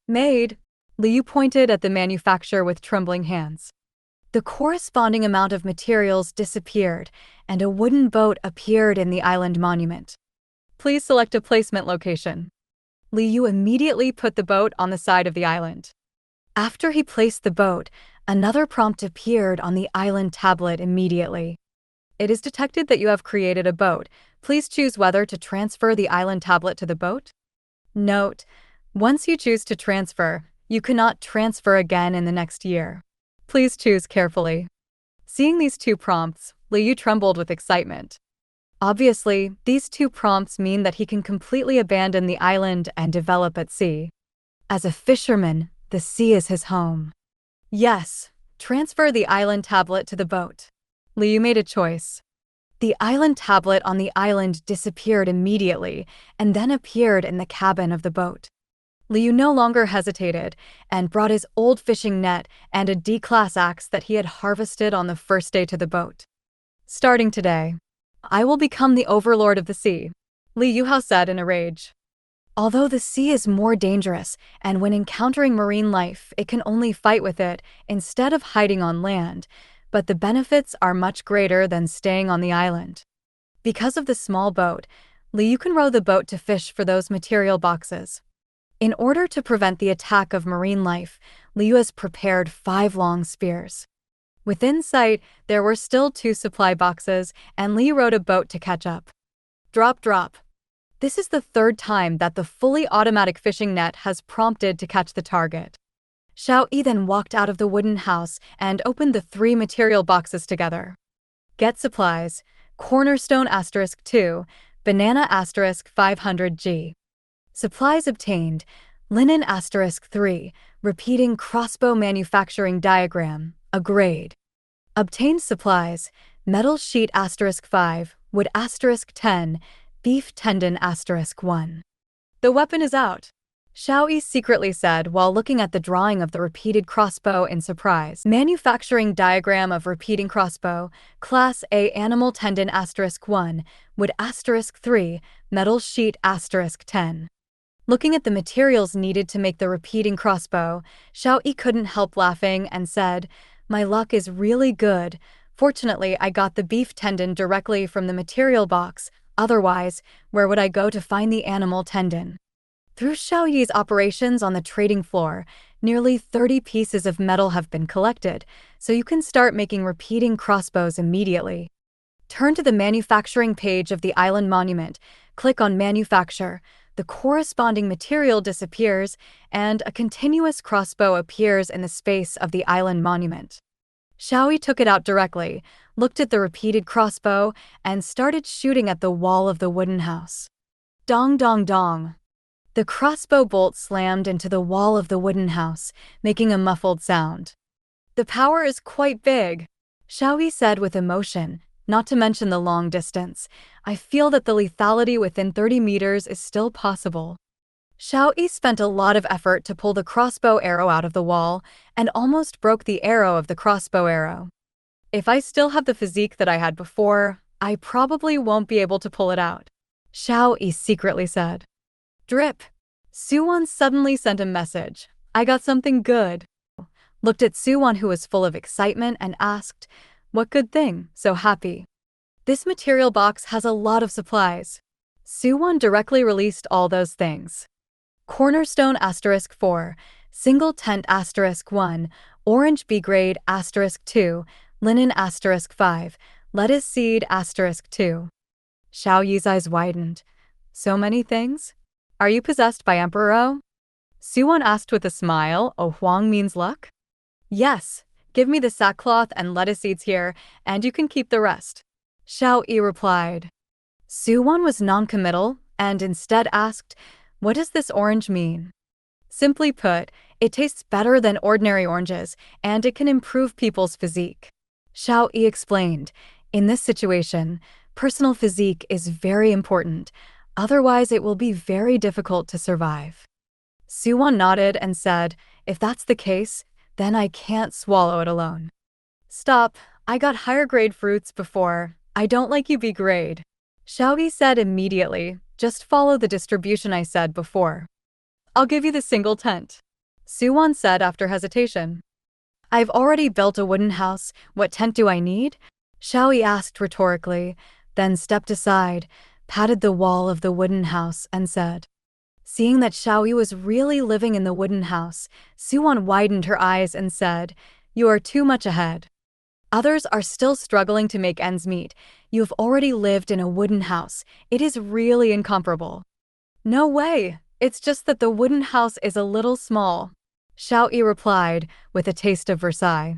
Made. Liu pointed at the manufacture with trembling hands. The corresponding amount of materials disappeared, and a wooden boat appeared in the island monument. Please select a placement location. Liu immediately put the boat on the side of the island. After he placed the boat, another prompt appeared on the island tablet immediately. It is detected that you have created a boat. Please choose whether to transfer the island tablet to the boat. Note: once you choose to transfer, you cannot transfer again in the next year. Please choose carefully. Seeing these two prompts, Liu trembled with excitement. Obviously, these two prompts mean that he can completely abandon the island and develop at sea. As a fisherman, the sea is his home. Yes, transfer the island tablet to the boat. Liu made a choice. The island tablet on the island disappeared immediately and then appeared in the cabin of the boat. Liu no longer hesitated and brought his old fishing net and a D-class axe that he had harvested on the first day to the boat. Starting today, I will become the overlord of the sea, Liu Hao said in a rage. Although the sea is more dangerous, and when encountering marine life, it can only fight with it instead of hiding on land, but the benefits are much greater than staying on the island. Because of the small boat, Liu can row the boat to fish for those material boxes. In order to prevent the attack of marine life, Liu has prepared 5 long spears. Within sight, there were still 2 supply boxes, and Li rowed a boat to catch up. Drop, drop. This is the 3rd time that the fully automatic fishing net has prompted to catch the target. Xiao Yi then walked out of the wooden house and opened the 3 material boxes together. Get supplies, cornerstone *2, banana *500G. Supplies obtained, linen *3, repeating crossbow manufacturing diagram, a grade. Obtained supplies, metal sheet *5, wood *10, beef tendon *1. The weapon is out, Xiao Yi secretly said while looking at the drawing of the repeated crossbow in surprise. Manufacturing diagram of repeating crossbow, Class A animal tendon *1, wood *3, metal sheet *10. Looking at the materials needed to make the repeating crossbow, Xiao Yi couldn't help laughing and said, "My luck is really good. Fortunately, I got the beef tendon directly from the material box, otherwise, where would I go to find the animal tendon?" Through Xiao Yi's operations on the trading floor, nearly 30 pieces of metal have been collected, so you can start making repeating crossbows immediately. Turn to the manufacturing page of the island monument, click on Manufacture, the corresponding material disappears, and a continuous crossbow appears in the space of the island monument. Xiao Yi took it out directly, looked at the repeated crossbow, and started shooting at the wall of the wooden house. Dong dong dong. The crossbow bolt slammed into the wall of the wooden house, making a muffled sound. "The power is quite big," Xiao Yi said with emotion, not to mention the long distance. "I feel that the lethality within 30 meters is still possible." Xiao Yi spent a lot of effort to pull the crossbow arrow out of the wall, and almost broke the arrow of the crossbow arrow. "If I still have the physique that I had before, I probably won't be able to pull it out," Xiao Yi secretly said. Drip. Suwon suddenly sent a message. "I got something good." Looked at Suwon, who was full of excitement, and asked, "What good thing? So happy." "This material box has a lot of supplies." Suwon directly released all those things. Cornerstone *4, single tent *1, orange B grade *2, linen *5, lettuce seed *2. Xiao Yi's eyes widened. "So many things? Are you possessed by Emperor?" Suwon asked with a smile. "Oh, Huang means luck?" "Yes, give me the sackcloth and lettuce seeds here, and you can keep the rest," Xiao Yi replied. Suwon was non-committal, and instead asked, "What does this orange mean?" "Simply put, it tastes better than ordinary oranges, and it can improve people's physique," Xiao Yi explained. "In this situation, personal physique is very important. Otherwise, it will be very difficult to survive." Suwon nodded and said, "If that's the case, then I can't swallow it alone." "Stop, I got higher grade fruits before. I don't like you B grade," Xiao Yi said immediately. "Just follow the distribution I said before." "I'll give you the single tent," Suwon said after hesitation. "I've already built a wooden house. What tent do I need?" Xiao Yi asked rhetorically, then stepped aside, patted the wall of the wooden house, and said. Seeing that Xiao Yi was really living in the wooden house, Suwon widened her eyes and said, "You are too much ahead. Others are still struggling to make ends meet. You have already lived in a wooden house. It is really incomparable." "No way, it's just that the wooden house is a little small," Xiao Yi replied, with a taste of Versailles.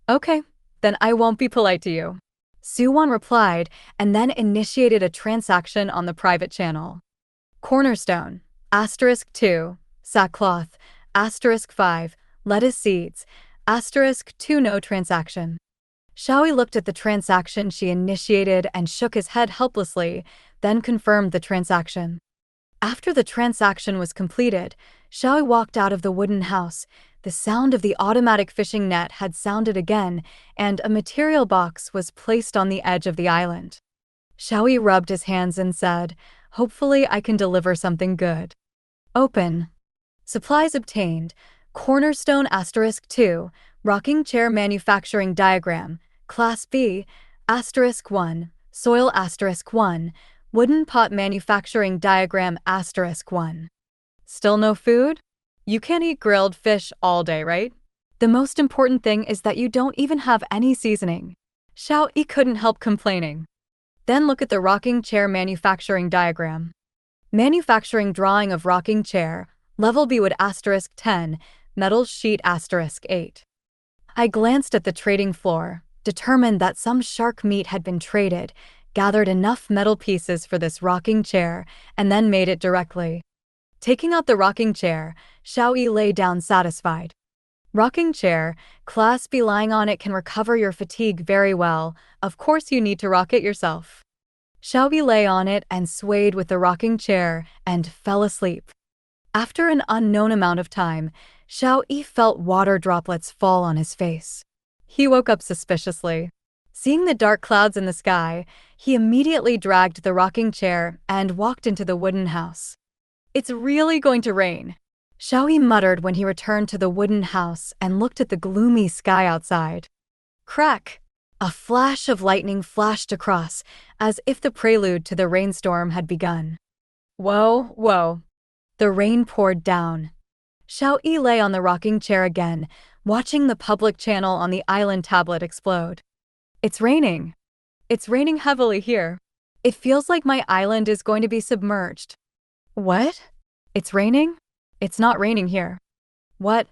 "Okay, then I won't be polite to you," Suwon replied, and then initiated a transaction on the private channel. Cornerstone, *2, sackcloth, *5, lettuce seeds, *2 no transaction. Xiao Yi looked at the transaction she initiated and shook his head helplessly, then confirmed the transaction. After the transaction was completed, Xiao Yi walked out of the wooden house. The sound of the automatic fishing net had sounded again, and a material box was placed on the edge of the island. Xiao Yi rubbed his hands and said, "Hopefully I can deliver something good." Open. Supplies obtained. Cornerstone *2, rocking chair manufacturing diagram, Class B, *1, soil *1, wooden pot manufacturing diagram *1. Still no food? You can't eat grilled fish all day, right? The most important thing is that you don't even have any seasoning. Xiao Yi couldn't help complaining. Then look at the rocking chair manufacturing diagram. Manufacturing drawing of rocking chair, level B wood *10, metal sheet *8. I glanced at the trading floor, determined that some shark meat had been traded, gathered enough metal pieces for this rocking chair, and then made it directly. Taking out the rocking chair, Xiao Yi lay down satisfied. Rocking chair, class B, lying on it can recover your fatigue very well. Of course you need to rock it yourself. Xiao Yi lay on it and swayed with the rocking chair and fell asleep. After an unknown amount of time, Xiao Yi felt water droplets fall on his face. He woke up suspiciously. Seeing the dark clouds in the sky, he immediately dragged the rocking chair and walked into the wooden house. It's really going to rain, Xiao Yi muttered when he returned to the wooden house and looked at the gloomy sky outside. Crack! A flash of lightning flashed across, as if the prelude to the rainstorm had begun. Whoa, whoa. The rain poured down. Xiao Yi lay on the rocking chair again, watching the public channel on the island tablet explode. It's raining. It's raining heavily here. It feels like my island is going to be submerged. What? It's raining? It's not raining here. What?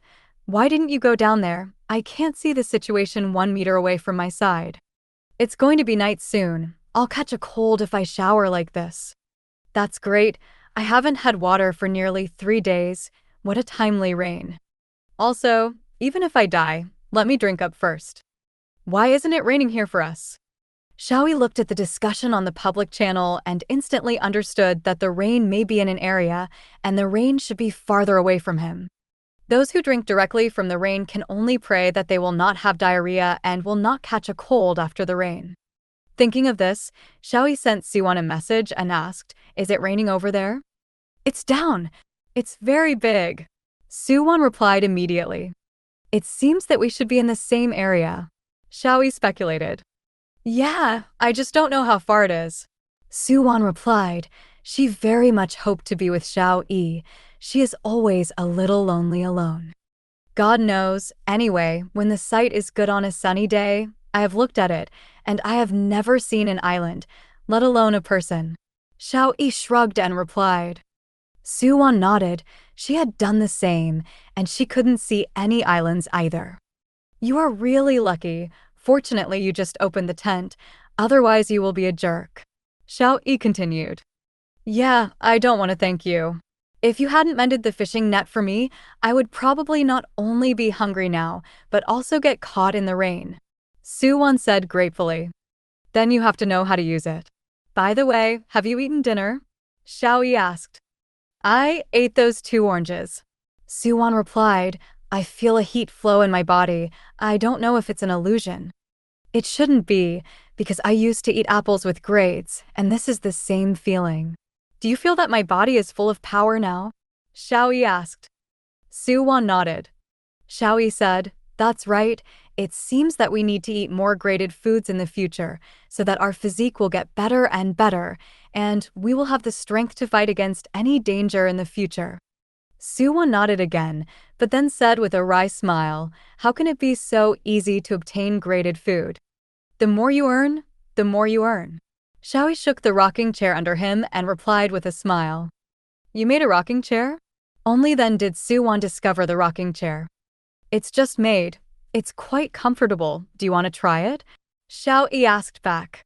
Why didn't you go down there? I can't see the situation 1 meter away from my side. It's going to be night soon. I'll catch a cold if I shower like this. That's great. I haven't had water for nearly 3 days. What a timely rain. Also, even if I die, let me drink up first. Why isn't it raining here for us? Xiao Yi looked at the discussion on the public channel and instantly understood that the rain may be in an area, and the rain should be farther away from him. Those who drink directly from the rain can only pray that they will not have diarrhea and will not catch a cold after the rain. Thinking of this, Xiao Yi sent Siwon a message and asked, "Is it raining over there?" "It's down. It's very big." Siwon replied immediately. "It seems that we should be in the same area," Xiao Yi speculated. "Yeah, I just don't know how far it is." Siwon replied. She very much hoped to be with Xiao Yi. She is always a little lonely alone. God knows, anyway, when the sight is good on a sunny day, I have looked at it, and I have never seen an island, let alone a person. Xiao Yi shrugged and replied. Siwon nodded. She had done the same, and she couldn't see any islands either. You are really lucky. Fortunately, you just opened the tent, otherwise you will be a jerk. Xiao Yi continued. Yeah, I don't want to thank you. If you hadn't mended the fishing net for me, I would probably not only be hungry now, but also get caught in the rain. Siwon said gratefully. Then you have to know how to use it. By the way, have you eaten dinner? Xiao Yi asked. I ate those 2 oranges. Siwon replied, I feel a heat flow in my body. I don't know if it's an illusion. It shouldn't be, because I used to eat apples with grades, and this is the same feeling. Do you feel that my body is full of power now? Xiao Yi asked. Siwon nodded. Xiao Yi said, that's right, it seems that we need to eat more graded foods in the future, so that our physique will get better and better, and we will have the strength to fight against any danger in the future. Siwon nodded again, but then said with a wry smile, how can it be so easy to obtain graded food? The more you earn, the more you earn. Xiao Yi shook the rocking chair under him and replied with a smile. You made a rocking chair? Only then did Siwon discover the rocking chair. It's just made. It's quite comfortable. Do you want to try it? Xiao Yi asked back.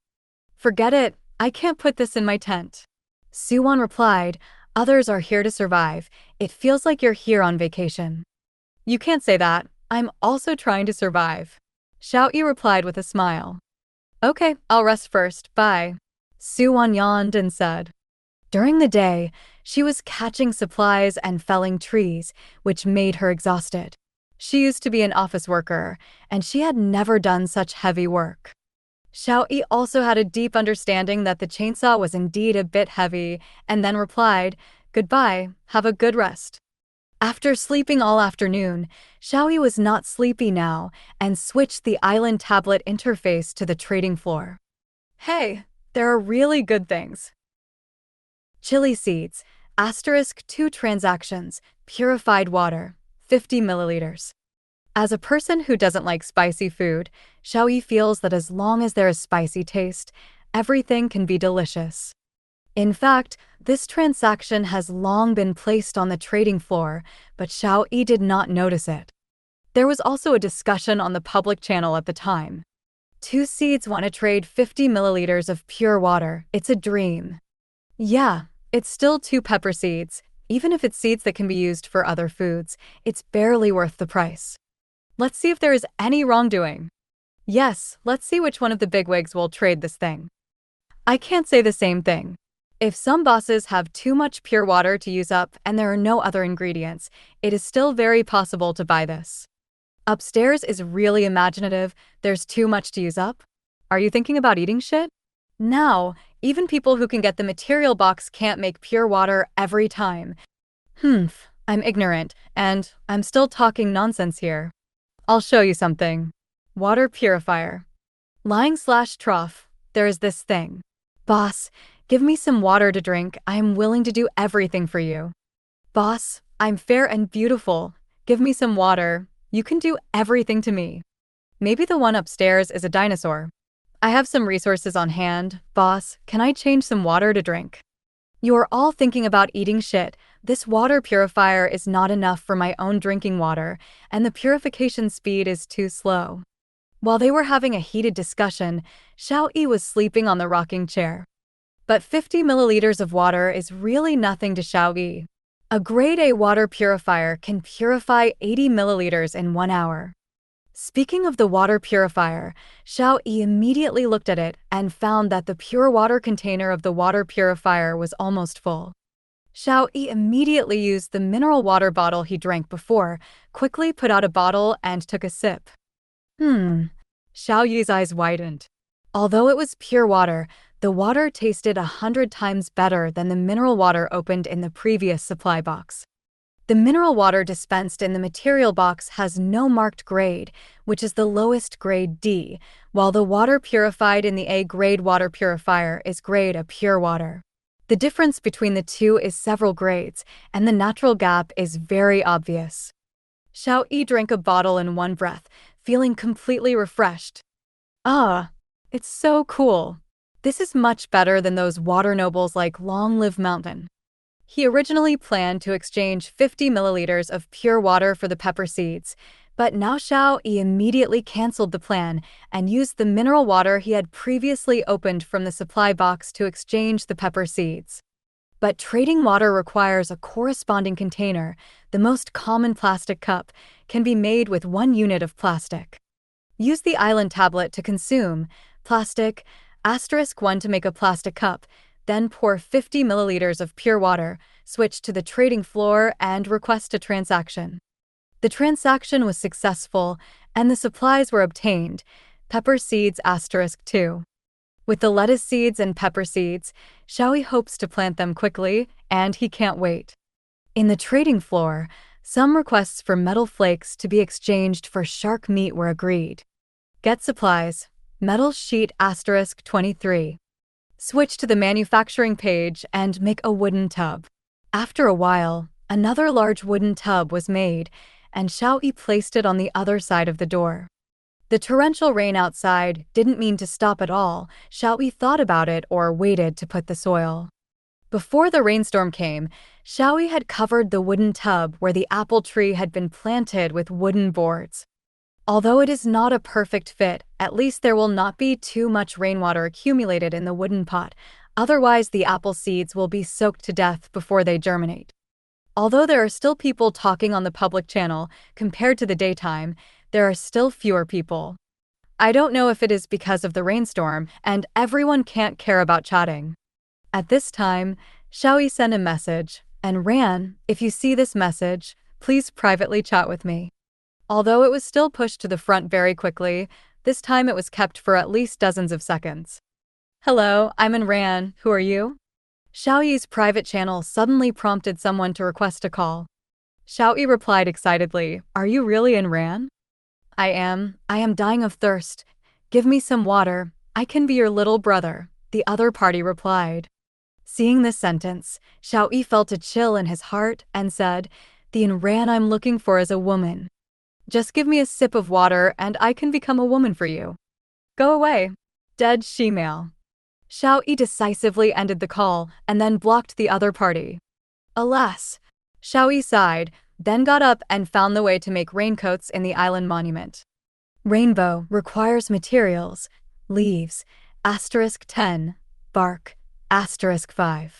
Forget it. I can't put this in my tent. Siwon replied, others are here to survive. It feels like you're here on vacation. You can't say that. I'm also trying to survive. Xiao Yi replied with a smile. Okay, I'll rest first. Bye. Siwon yawned and said. During the day, she was catching supplies and felling trees, which made her exhausted. She used to be an office worker, and she had never done such heavy work. Xiao Yi also had a deep understanding that the chainsaw was indeed a bit heavy, and then replied, Goodbye, have a good rest. After sleeping all afternoon, Xiao Yi was not sleepy now, and switched the island tablet interface to the trading floor. Hey, there are really good things. Chili seeds, *2 transactions, purified water, 50 milliliters. As a person who doesn't like spicy food, Xiao Yi feels that as long as there is spicy taste, everything can be delicious. In fact, this transaction has long been placed on the trading floor, but Xiao Yi did not notice it. There was also a discussion on the public channel at the time. 2 seeds want to trade 50 milliliters of pure water. It's a dream. Yeah, it's still 2 pepper seeds. Even if it's seeds that can be used for other foods, it's barely worth the price. Let's see if there is any wrongdoing. Yes, let's see which one of the bigwigs will trade this thing. I can't say the same thing. If some bosses have too much pure water to use up and there are no other ingredients, it is still very possible to buy this. Upstairs is really imaginative. There's too much to use up. Are you thinking about eating shit? Now, even people who can get the material box can't make pure water every time. I'm ignorant, and I'm still talking nonsense here. I'll show you something. Water purifier. Lying/trough, there is this thing. Boss, give me some water to drink. I am willing to do everything for you. Boss, I'm fair and beautiful. Give me some water. You can do everything to me. Maybe the one upstairs is a dinosaur. I have some resources on hand. Boss, can I change some water to drink? You are all thinking about eating shit. This water purifier is not enough for my own drinking water, and the purification speed is too slow. While they were having a heated discussion, Xiao Yi was sleeping on the rocking chair. But 50 milliliters of water is really nothing to Xiao Yi. A grade A water purifier can purify 80 milliliters in 1 hour. Speaking of the water purifier, Xiao Yi immediately looked at it and found that the pure water container of the water purifier was almost full. Xiao Yi immediately used the mineral water bottle he drank before, quickly put out a bottle and took a sip. Xiao Yi's eyes widened. Although it was pure water, the water tasted 100 times better than the mineral water opened in the previous supply box. The mineral water dispensed in the material box has no marked grade, which is the lowest grade D, while the water purified in the A-grade water purifier is grade A pure water. The difference between the two is several grades, and the natural gap is very obvious. Xiao Yi drank a bottle in one breath, feeling completely refreshed. It's so cool. This is much better than those water nobles like Long Live Mountain. He originally planned to exchange 50 milliliters of pure water for the pepper seeds, but now Xiao Yi immediately canceled the plan and used the mineral water he had previously opened from the supply box to exchange the pepper seeds. But trading water requires a corresponding container. The most common plastic cup can be made with 1 unit of plastic. Use the island tablet to consume plastic, *1 to make a plastic cup, then pour 50 milliliters of pure water, switch to the trading floor and request a transaction. The transaction was successful and the supplies were obtained. Pepper seeds *2. With the lettuce seeds and pepper seeds, Xiao Yi hopes to plant them quickly, and he can't wait. In the trading floor, some requests for metal flakes to be exchanged for shark meat were agreed. Get supplies, metal sheet *23. Switch to the manufacturing page and make a wooden tub. After a while, another large wooden tub was made, and Xiao Yi placed it on the other side of the door. The torrential rain outside didn't mean to stop at all. Xiao Yi thought about it or waited to put the soil. Before the rainstorm came, Xiao Yi had covered the wooden tub where the apple tree had been planted with wooden boards. Although it is not a perfect fit, at least there will not be too much rainwater accumulated in the wooden pot, otherwise the apple seeds will be soaked to death before they germinate. Although there are still people talking on the public channel, compared to the daytime, there are still fewer people. I don't know if it is because of the rainstorm and everyone can't care about chatting. At this time, Xiao Yi sent a message and ran, "If you see this message, please privately chat with me." Although it was still pushed to the front very quickly, this time it was kept for at least dozens of seconds. "Hello, I'm in Ran. Who are you?" Xiao Yi's private channel suddenly prompted someone to request a call. Xiao Yi replied excitedly, "Are you really in Ran?" I am dying of thirst. Give me some water. I can be your little brother," the other party replied. Seeing this sentence, Xiao Yi felt a chill in his heart and said, "The Ran I'm looking for is a woman. Just give me a sip of water and I can become a woman for you. Go away, dead she-male." Xiao Yi decisively ended the call and then blocked the other party. Alas, Xiao Yi sighed, then got up and found the way to make raincoats in the island monument. Rainbow requires materials, leaves, *10, bark, *5.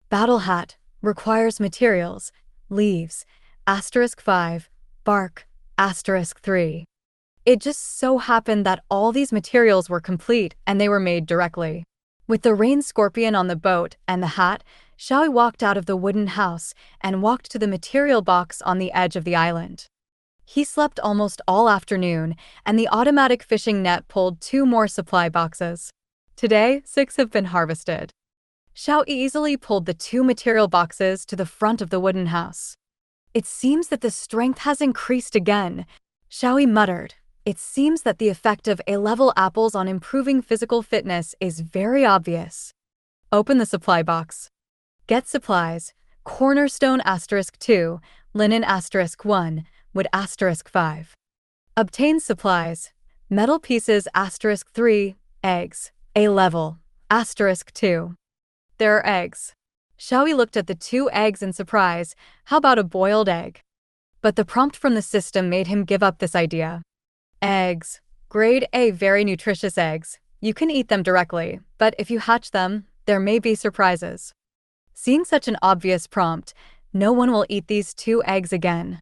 Battle hat requires materials, leaves, *5, bark, *3. It just so happened that all these materials were complete and they were made directly. With the rain scorpion on the boat and the hat, Xiao Yi walked out of the wooden house and walked to the material box on the edge of the island. He slept almost all afternoon, and the automatic fishing net pulled 2 more supply boxes. Today, 6 have been harvested. Xiao Yi easily pulled the 2 material boxes to the front of the wooden house. "It seems that the strength has increased again," Xiao Yi muttered. It seems that the effect of A-level apples on improving physical fitness is very obvious. Open the supply box. Get supplies, cornerstone *2, linen *1, wood *5. Obtain supplies, metal pieces *3, eggs, A-level, *2. There are eggs. Xiao Yi looked at the 2 eggs in surprise. How about a boiled egg? But the prompt from the system made him give up this idea. Eggs. Grade A, very nutritious eggs. You can eat them directly, but if you hatch them, there may be surprises. Seeing such an obvious prompt, no one will eat these 2 eggs again.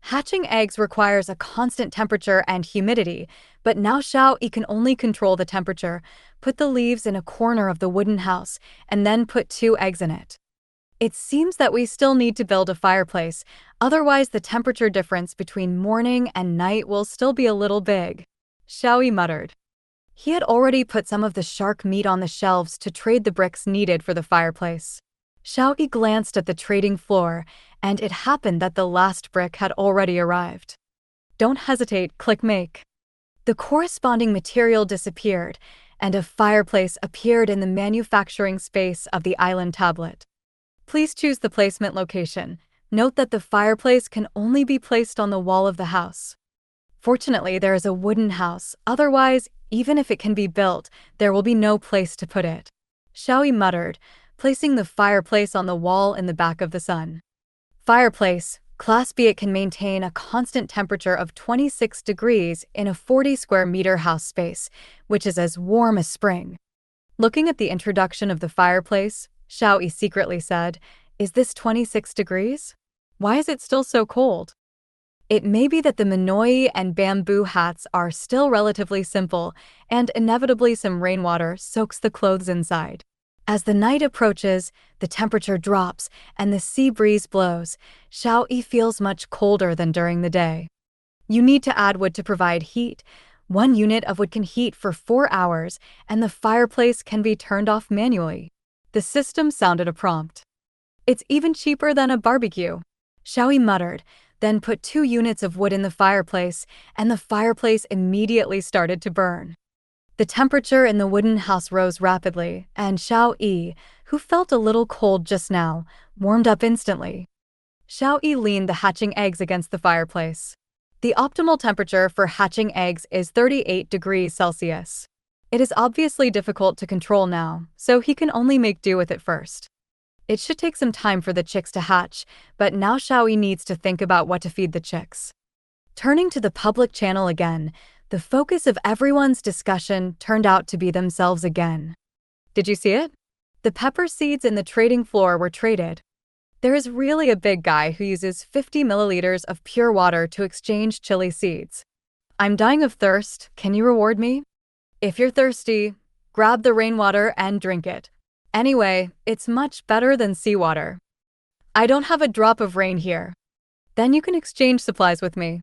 Hatching eggs requires a constant temperature and humidity, but now Xiao Yi can only control the temperature. Put the leaves in a corner of the wooden house, and then put 2 eggs in it. It seems that we still need to build a fireplace, otherwise the temperature difference between morning and night will still be a little big, Xiao Yi muttered. He had already put some of the shark meat on the shelves to trade the bricks needed for the fireplace. Xiao Yi glanced at the trading floor, and it happened that the last brick had already arrived. Don't hesitate, click make. The corresponding material disappeared, and a fireplace appeared in the manufacturing space of the island tablet. Please choose the placement location. Note that the fireplace can only be placed on the wall of the house. Fortunately, there is a wooden house, otherwise, even if it can be built, there will be no place to put it, Xiao Yi muttered, placing the fireplace on the wall in the back of the sun. Fireplace, Class B. It can maintain a constant temperature of 26 degrees in a 40 square meter house space, which is as warm as spring. Looking at the introduction of the fireplace, Xiao Yi secretly said, "Is this 26 degrees? Why is it still so cold?" It may be that the manhwa and bamboo hats are still relatively simple, and inevitably some rainwater soaks the clothes inside. As the night approaches, the temperature drops, and the sea breeze blows. Xiao Yi feels much colder than during the day. You need to add wood to provide heat. 1 unit of wood can heat for 4 hours, and the fireplace can be turned off manually. The system sounded a prompt. It's even cheaper than a barbecue, Xiao Yi muttered, then put 2 units of wood in the fireplace, and the fireplace immediately started to burn. The temperature in the wooden house rose rapidly, and Xiao Yi, who felt a little cold just now, warmed up instantly. Xiao Yi leaned the hatching eggs against the fireplace. The optimal temperature for hatching eggs is 38 degrees Celsius. It is obviously difficult to control now, so he can only make do with it first. It should take some time for the chicks to hatch, but now Xiao Yi needs to think about what to feed the chicks. Turning to the public channel again, the focus of everyone's discussion turned out to be themselves again. Did you see it? The pepper seeds in the trading floor were traded. There is really a big guy who uses 50 milliliters of pure water to exchange chili seeds. I'm dying of thirst, can you reward me? If you're thirsty, grab the rainwater and drink it. Anyway, it's much better than seawater. I don't have a drop of rain here. Then you can exchange supplies with me.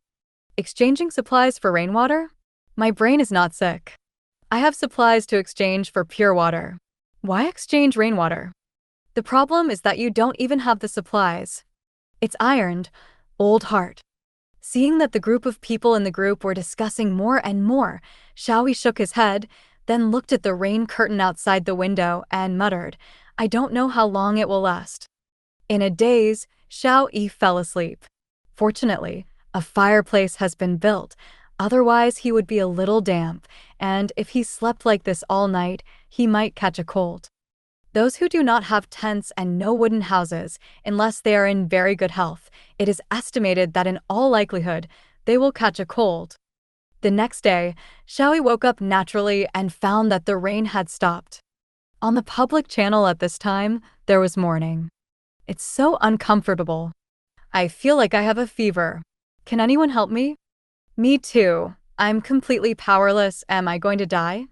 Exchanging supplies for rainwater? My brain is not sick. I have supplies to exchange for pure water. Why exchange rainwater? The problem is that you don't even have the supplies. It's ironed, old heart. Seeing that the group of people in the group were discussing more and more, Xiao Yi shook his head, then looked at the rain curtain outside the window and muttered, I don't know how long it will last. In a daze, Xiao Yi fell asleep. Fortunately, a fireplace has been built, otherwise he would be a little damp, and if he slept like this all night, he might catch a cold. Those who do not have tents and no wooden houses, unless they are in very good health, it is estimated that in all likelihood, they will catch a cold. The next day, Xiao Yi woke up naturally and found that the rain had stopped. On the public channel at this time, there was mourning. It's so uncomfortable. I feel like I have a fever. Can anyone help me? Me too. I'm completely powerless. Am I going to die?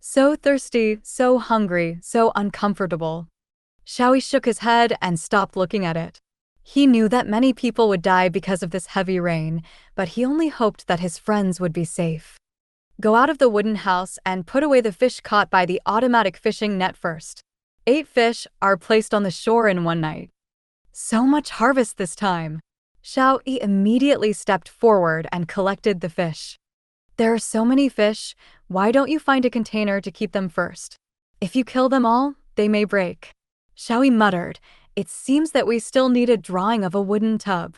So thirsty, so hungry, so uncomfortable. Xiao Yi shook his head and stopped looking at it. He knew that many people would die because of this heavy rain, but he only hoped that his friends would be safe. Go out of the wooden house and put away the fish caught by the automatic fishing net first. 8 fish are placed on the shore in one night. So much harvest this time. Xiao Yi immediately stepped forward and collected the fish. There are so many fish, why don't you find a container to keep them first? If you kill them all, they may break. Xiao Yi muttered, it seems that we still need a drawing of a wooden tub.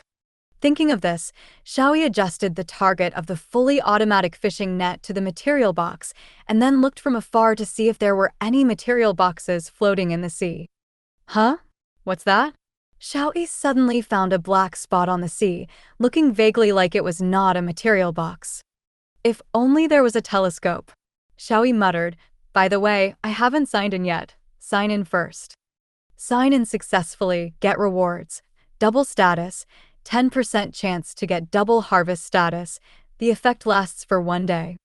Thinking of this, Xiao Yi adjusted the target of the fully automatic fishing net to the material box and then looked from afar to see if there were any material boxes floating in the sea. Huh? What's that? Xiao Yi suddenly found a black spot on the sea, looking vaguely like it was not a material box. If only there was a telescope. Xiao Yi muttered, by the way, I haven't signed in yet. Sign in first. Sign in successfully, get rewards. Double status, 10% chance to get double harvest status. The effect lasts for 1 day.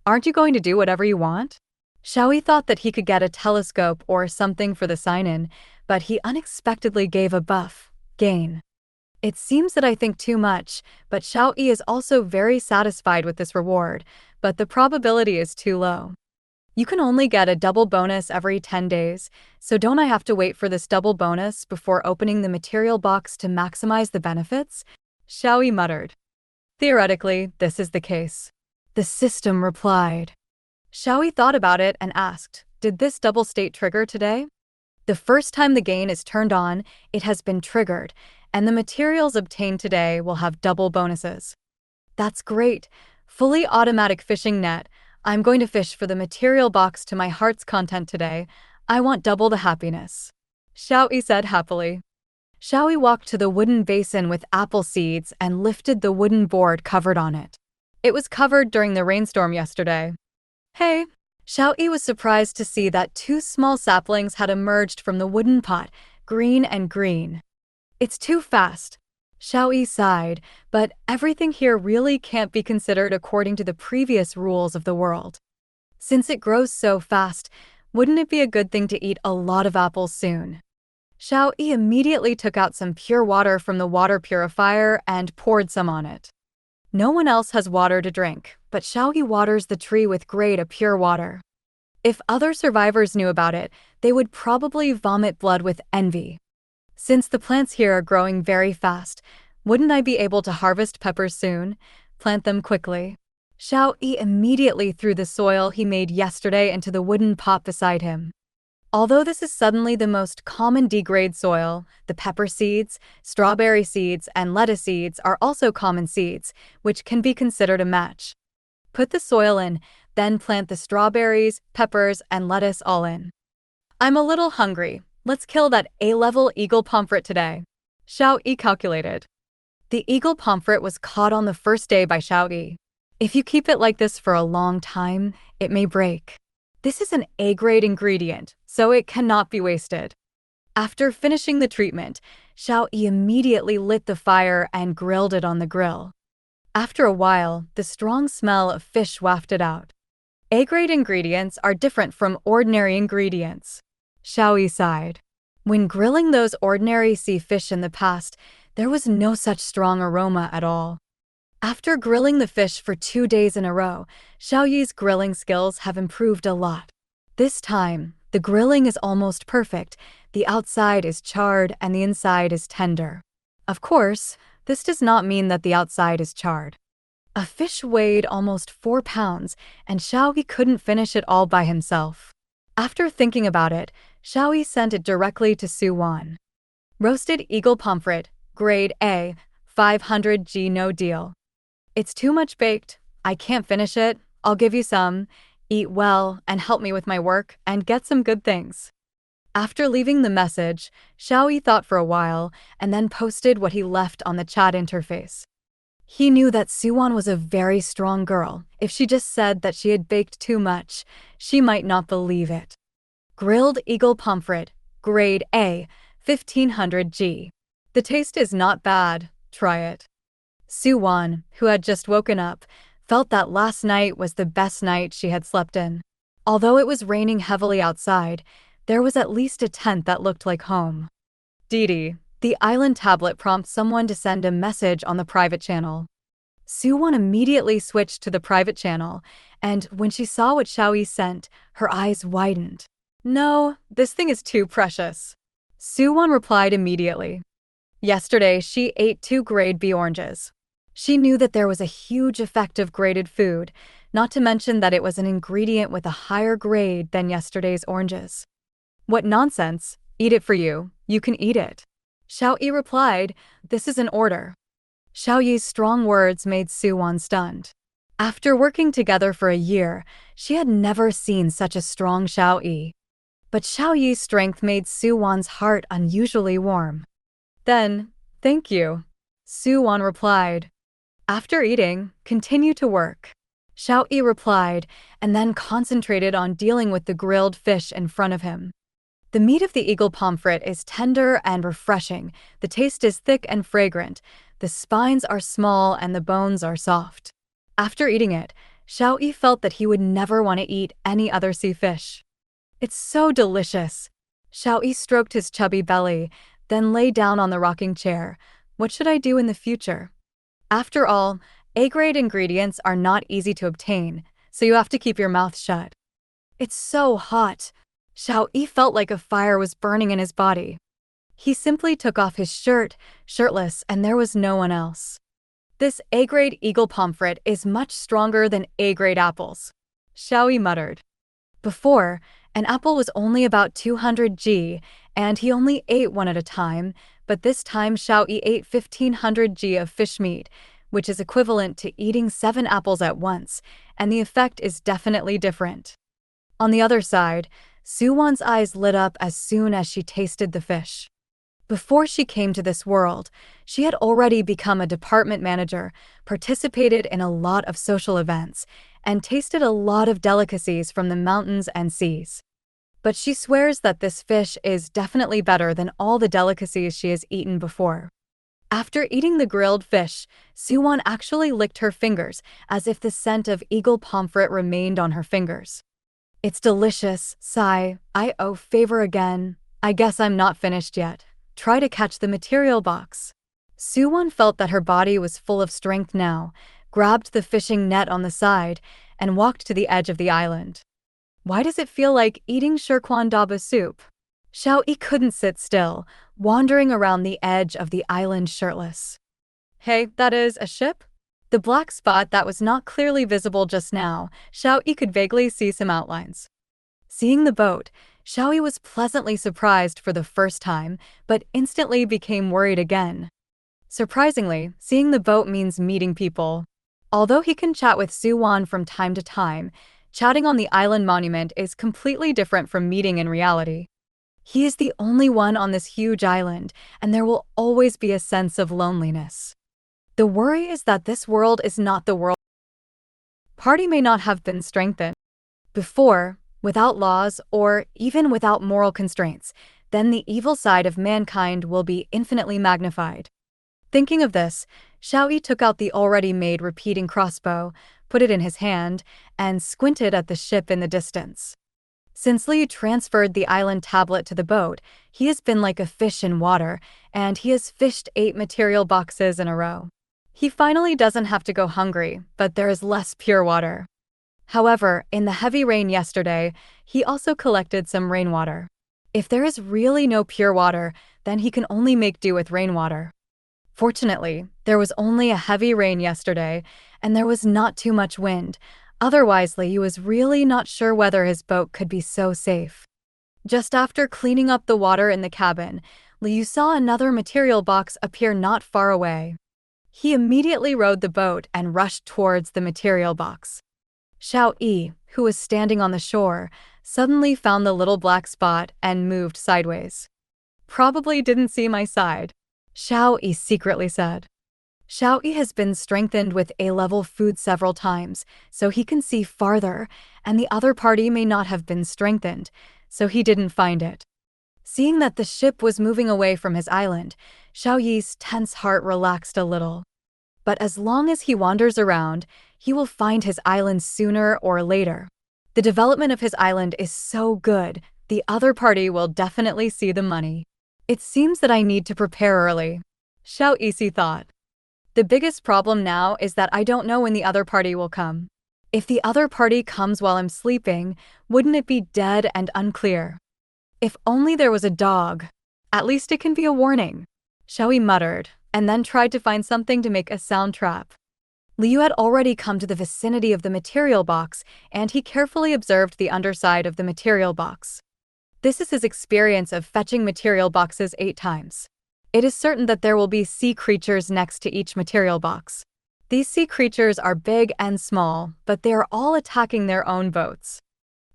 Aren't you going to do whatever you want? Xiao Yi thought that he could get a telescope or something for the sign-in, but he unexpectedly gave a buff, gain. It seems that I think too much, but Xiao Yi is also very satisfied with this reward, but the probability is too low. You can only get a double bonus every 10 days, so don't I have to wait for this double bonus before opening the material box to maximize the benefits? Xiao Yi muttered. Theoretically, this is the case. The system replied. Xiao Yi thought about it and asked, did this double state trigger today? The first time the gain is turned on, it has been triggered, and the materials obtained today will have double bonuses. That's great. Fully automatic fishing net. I'm going to fish for the material box to my heart's content today. I want double the happiness. Xiao Yi said happily. Xiao Yi walked to the wooden basin with apple seeds and lifted the wooden board covered on it. It was covered during the rainstorm yesterday. Hey! Xiao Yi was surprised to see that 2 small saplings had emerged from the wooden pot, green and green. It's too fast. Xiao Yi sighed, but everything here really can't be considered according to the previous rules of the world. Since it grows so fast, wouldn't it be a good thing to eat a lot of apples soon? Xiao Yi immediately took out some pure water from the water purifier and poured some on it. No one else has water to drink, but Xiao Yi waters the tree with grade pure water. If other survivors knew about it, they would probably vomit blood with envy. Since the plants here are growing very fast, wouldn't I be able to harvest peppers soon? Plant them quickly. Xiao Yi immediately threw the soil he made yesterday into the wooden pot beside him. Although this is suddenly the most common D-grade soil, the pepper seeds, strawberry seeds, and lettuce seeds are also common seeds, which can be considered a match. Put the soil in, then plant the strawberries, peppers, and lettuce all in. I'm a little hungry. Let's kill that A-level eagle pomfret today. Xiao Yi calculated. The eagle pomfret was caught on the first day by Xiao Yi. If you keep it like this for a long time, it may break. This is an A-grade ingredient, so it cannot be wasted. After finishing the treatment, Xiao Yi immediately lit the fire and grilled it on the grill. After a while, the strong smell of fish wafted out. A-grade ingredients are different from ordinary ingredients. Xiao Yi sighed. When grilling those ordinary sea fish in the past, there was no such strong aroma at all. After grilling the fish for 2 days in a row, Xiao Yi's grilling skills have improved a lot. This time, the grilling is almost perfect. The outside is charred and the inside is tender. Of course, this does not mean that the outside is charred. A fish weighed almost 4 pounds, and Xiao Yi couldn't finish it all by himself. After thinking about it, Xiao Yi sent it directly to Su-won. Roasted eagle pomfret, grade A, 500g, no deal. It's too much baked. I can't finish it. I'll give you some. Eat well and help me with my work and get some good things. After leaving the message, Xiao Yi thought for a while and then posted what he left on the chat interface. He knew that Su-won was a very strong girl. If she just said that she had baked too much, she might not believe it. Grilled eagle pomfret, grade A, 1500g. The taste is not bad. Try it. Su-won, who had just woken up, felt that last night was the best night she had slept in. Although it was raining heavily outside, there was at least a tent that looked like home. Didi, the island tablet prompts someone to send a message on the private channel. Su-won immediately switched to the private channel, and when she saw what Xiao Yi sent, her eyes widened. No, this thing is too precious. Su-won replied immediately. Yesterday, she ate 2 grade B oranges. She knew that there was a huge effect of graded food, not to mention that it was an ingredient with a higher grade than yesterday's oranges. What nonsense! Eat it for you. You can eat it. Xiao Yi replied, this is an order. Xiao Yi's strong words made Su-won stunned. After working together for a year, she had never seen such a strong Xiao Yi. But Xiao Yi's strength made Su-won's heart unusually warm. Then, thank you. Su-won replied. After eating, continue to work. Xiao Yi replied, and then concentrated on dealing with the grilled fish in front of him. The meat of the eagle pomfret is tender and refreshing, the taste is thick and fragrant, the spines are small and the bones are soft. After eating it, Xiao Yi felt that he would never want to eat any other sea fish. It's so delicious. Xiao Yi stroked his chubby belly, then lay down on the rocking chair. What should I do in the future? After all, A-grade ingredients are not easy to obtain, so you have to keep your mouth shut. It's so hot. Xiao Yi felt like a fire was burning in his body. He simply took off his shirt, shirtless, and there was no one else. This A-grade eagle pomfret is much stronger than A-grade apples, Xiao Yi muttered. Before, an apple was only about 200g, and he only ate one at a time, but this time Xiao Yi ate 1500g of fish meat, which is equivalent to eating 7 apples at once, and the effect is definitely different. On the other side, Su-won's eyes lit up as soon as she tasted the fish. Before she came to this world, she had already become a department manager, participated in a lot of social events, and tasted a lot of delicacies from the mountains and seas. But she swears that this fish is definitely better than all the delicacies she has eaten before. After eating the grilled fish, Su-won actually licked her fingers as if the scent of eagle pomfret remained on her fingers. It's delicious, sigh. I owe favor again. I guess I'm not finished yet. Try to catch the material box. Su-won felt that her body was full of strength now, grabbed the fishing net on the side, and walked to the edge of the island. Why does it feel like eating ch.1-20 soup? Xiao Yi couldn't sit still, wandering around the edge of the island shirtless. Hey, that is a ship? The black spot that was not clearly visible just now, Xiao Yi could vaguely see some outlines. Seeing the boat, Xiao Yi was pleasantly surprised for the first time, but instantly became worried again. Surprisingly, seeing the boat means meeting people. Although he can chat with Su-won from time to time, chatting on the island monument is completely different from meeting in reality. He is the only one on this huge island, and there will always be a sense of loneliness. The worry is that this world is not the world. Party may not have been strengthened before, without laws or even without moral constraints, then the evil side of mankind will be infinitely magnified. Thinking of this, Xiao Yi took out the already made repeating crossbow, put it in his hand, and squinted at the ship in the distance. Since Liu transferred the island tablet to the boat, he has been like a fish in water, and he has fished 8 material boxes in a row. He finally doesn't have to go hungry, but there is less pure water. However, in the heavy rain yesterday, he also collected some rainwater. If there is really no pure water, then he can only make do with rainwater. Fortunately, there was only a heavy rain yesterday, and there was not too much wind. Otherwise, Liu was really not sure whether his boat could be so safe. Just after cleaning up the water in the cabin, Liu saw another material box appear not far away. He immediately rowed the boat and rushed towards the material box. Xiao Yi, who was standing on the shore, suddenly found the little black spot and moved sideways. "Probably didn't see my side," Xiao Yi secretly said. Xiao Yi has been strengthened with A-level food several times, so he can see farther, and the other party may not have been strengthened, so he didn't find it. Seeing that the ship was moving away from his island, Xiao Yi's tense heart relaxed a little. But as long as he wanders around, he will find his island sooner or later. The development of his island is so good, the other party will definitely see the money. It seems that I need to prepare early, Xiao Yi thought. The biggest problem now is that I don't know when the other party will come. If the other party comes while I'm sleeping, wouldn't it be dead and unclear? If only there was a dog. At least it can be a warning, Xiao Yi muttered, and then tried to find something to make a sound trap. Liu had already come to the vicinity of the material box, and he carefully observed the underside of the material box. This is his experience of fetching material boxes 8 times. It is certain that there will be sea creatures next to each material box. These sea creatures are big and small, but they are all attacking their own boats.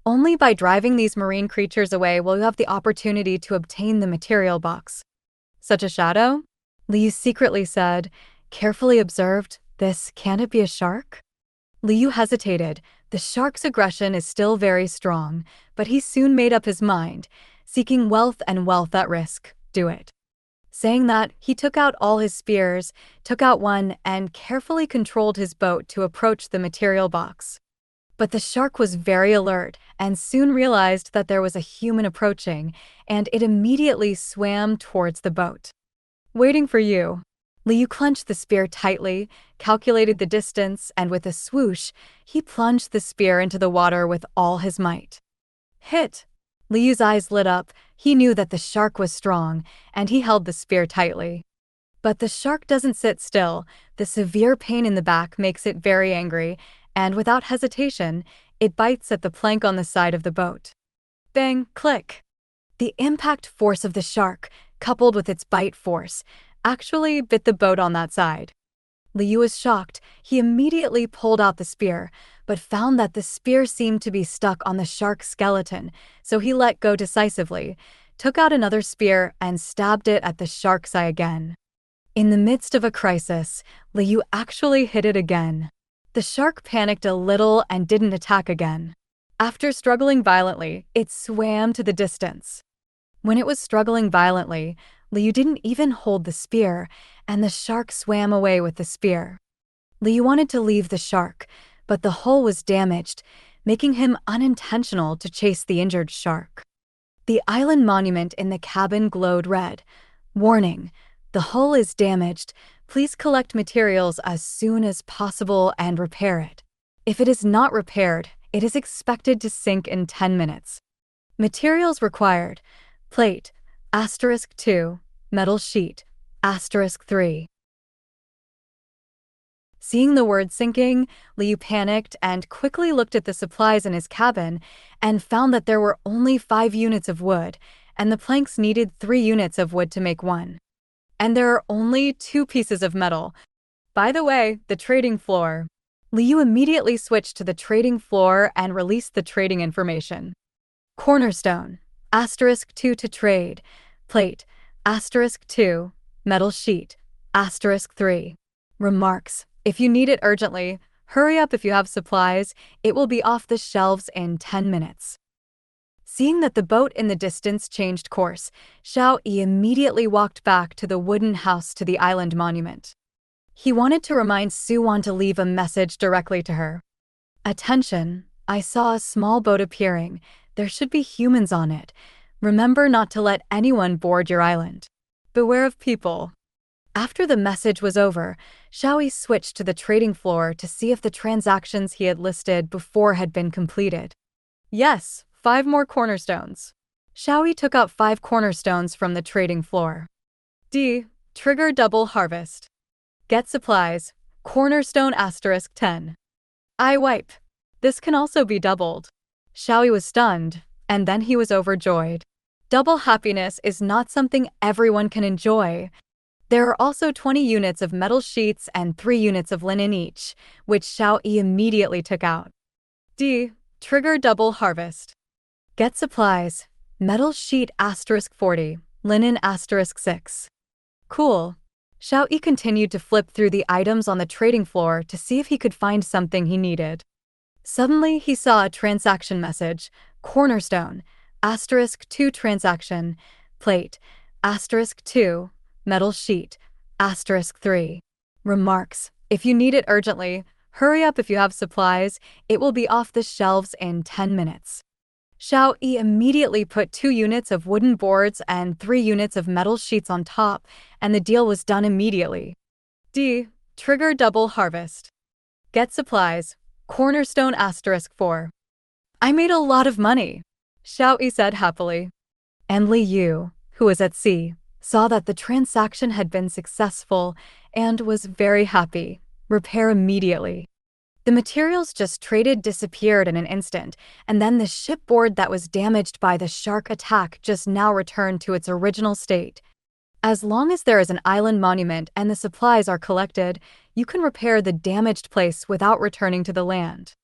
Only by driving these marine creatures away will you have the opportunity to obtain the material box. Such a shadow? Liu secretly said, carefully observed, this, can it be a shark? Liu hesitated. The shark's aggression is still very strong, but he soon made up his mind. Seeking wealth and wealth at risk, do it. Saying that, he took out all his spears, took out one, and carefully controlled his boat to approach the material box. But the shark was very alert and soon realized that there was a human approaching, and it immediately swam towards the boat. Waiting for you. Liu clenched the spear tightly, calculated the distance, and with a swoosh, he plunged the spear into the water with all his might. Hit! Liu's eyes lit up. He knew that the shark was strong, and he held the spear tightly. But the shark doesn't sit still. The severe pain in the back makes it very angry, and without hesitation, it bites at the plank on the side of the boat. Bang! Click! The impact force of the shark, coupled with its bite force, actually bit the boat on that side. Liu was shocked. He immediately pulled out the spear, but found that the spear seemed to be stuck on the shark's skeleton, so he let go decisively, took out another spear, and stabbed it at the shark's eye again. In the midst of a crisis, Liu actually hit it again. The shark panicked a little and didn't attack again. After struggling violently, it swam to the distance. When it was struggling violently, Liu didn't even hold the spear, and the shark swam away with the spear. Liu wanted to leave the shark, but the hull was damaged, making him unintentional to chase the injured shark. The island monument in the cabin glowed red. Warning: the hull is damaged. Please collect materials as soon as possible and repair it. If it is not repaired, it is expected to sink in 10 minutes. Materials required: plate, *2, metal sheet, *3. Seeing the word sinking, Liu panicked and quickly looked at the supplies in his cabin and found that there were only 5 units of wood, and the planks needed 3 units of wood to make one. And there are only 2 pieces of metal. By the way, the trading floor. Liu immediately switched to the trading floor and released the trading information. Cornerstone, *2 to trade, plate, *2, metal sheet, *3. Remarks: if you need it urgently, hurry up. If you have supplies, it will be off the shelves in 10 minutes. Seeing that the boat in the distance changed course, Xiao Yi immediately walked back to the wooden house to the island monument. He wanted to remind Su-won to leave a message directly to her. Attention, I saw a small boat appearing. There should be humans on it. Remember not to let anyone board your island. Beware of people. After the message was over, Xiao Yi switched to the trading floor to see if the transactions he had listed before had been completed. Yes, 5 more cornerstones. Xiao Yi took out 5 cornerstones from the trading floor. D. Trigger double harvest. Get supplies. Cornerstone *10. I wipe. This can also be doubled. Xiao Yi was stunned. And then he was overjoyed. Double happiness is not something everyone can enjoy. There are also 20 units of metal sheets and 3 units of linen each, which Xiao Yi immediately took out. D. Trigger double harvest. Get supplies. Metal sheet *40, linen *6. Cool. Xiao Yi continued to flip through the items on the trading floor to see if he could find something he needed. Suddenly, he saw a transaction message, cornerstone, *2 transaction, plate, *2, metal sheet, *3. Remarks: if you need it urgently, hurry up if you have supplies, it will be off the shelves in 10 minutes. Xiao Yi immediately put 2 units of wooden boards and 3 units of metal sheets on top, and the deal was done immediately. D. Trigger double harvest. Get supplies. Cornerstone *4. I made a lot of money, Xiao Yi said happily. And Li Yu, who was at sea, saw that the transaction had been successful and was very happy. Repair immediately. The materials just traded disappeared in an instant, and then the shipboard that was damaged by the shark attack just now returned to its original state. As long as there is an island monument and the supplies are collected, you can repair the damaged place without returning to the land.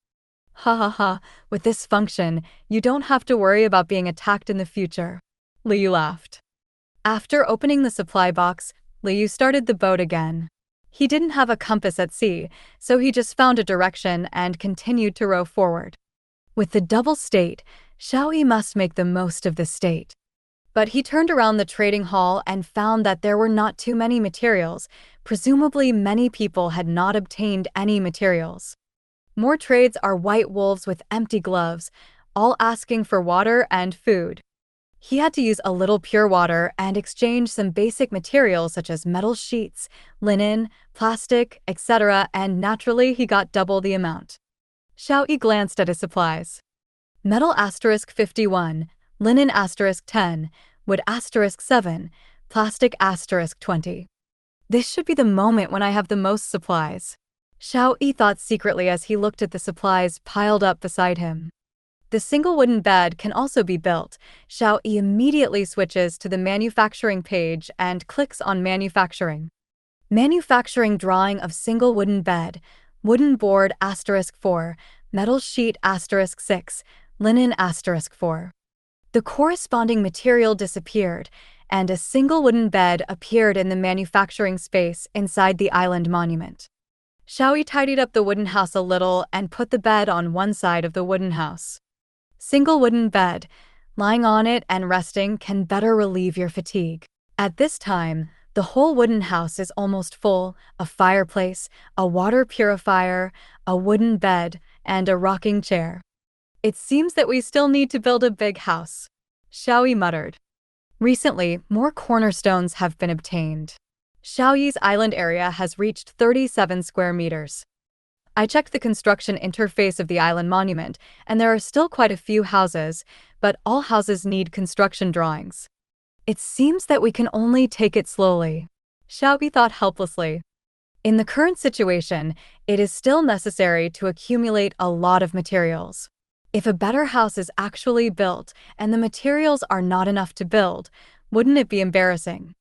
Ha ha ha, with this function, you don't have to worry about being attacked in the future. Liu laughed. After opening the supply box, Liu started the boat again. He didn't have a compass at sea, so he just found a direction and continued to row forward. With the double state, Xiao Yi must make the most of this state. But he turned around the trading hall and found that there were not too many materials. Presumably, many people had not obtained any materials. More trades are white wolves with empty gloves, all asking for water and food. He had to use a little pure water and exchange some basic materials such as metal sheets, linen, plastic, etc., and naturally he got double the amount. Xiao Yi glanced at his supplies. Metal *51, linen *10, wood *7, plastic *20. This should be the moment when I have the most supplies, Xiao Yi thought secretly as he looked at the supplies piled up beside him. The single wooden bed can also be built. Xiao Yi immediately switches to the manufacturing page and clicks on manufacturing. Manufacturing drawing of single wooden bed, wooden board *4, metal sheet *6, linen *4. The corresponding material disappeared, and a single wooden bed appeared in the manufacturing space inside the island monument. Xiao Yi tidied up the wooden house a little and put the bed on one side of the wooden house. Single wooden bed, lying on it and resting can better relieve your fatigue. At this time, the whole wooden house is almost full: a fireplace, a water purifier, a wooden bed, and a rocking chair. It seems that we still need to build a big house, Xiao Yi muttered. Recently, more cornerstones have been obtained. Xiao Yi's island area has reached 37 square meters. I checked the construction interface of the island monument, and there are still quite a few houses, but all houses need construction drawings. It seems that we can only take it slowly, Xiao Yi thought helplessly. In the current situation, it is still necessary to accumulate a lot of materials. If a better house is actually built and the materials are not enough to build, wouldn't it be embarrassing?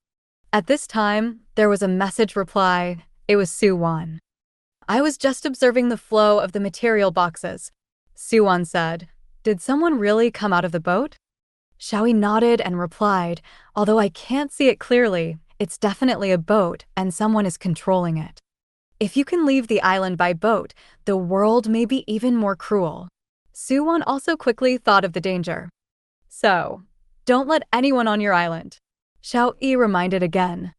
At this time, there was a message reply. It was Su-won. I was just observing the flow of the material boxes, Su-won said. Did someone really come out of the boat? Xiao Yi nodded and replied, although I can't see it clearly, it's definitely a boat and someone is controlling it. If you can leave the island by boat, the world may be even more cruel. Su-won also quickly thought of the danger. So, don't let anyone on your island, Xiao Yi reminded again.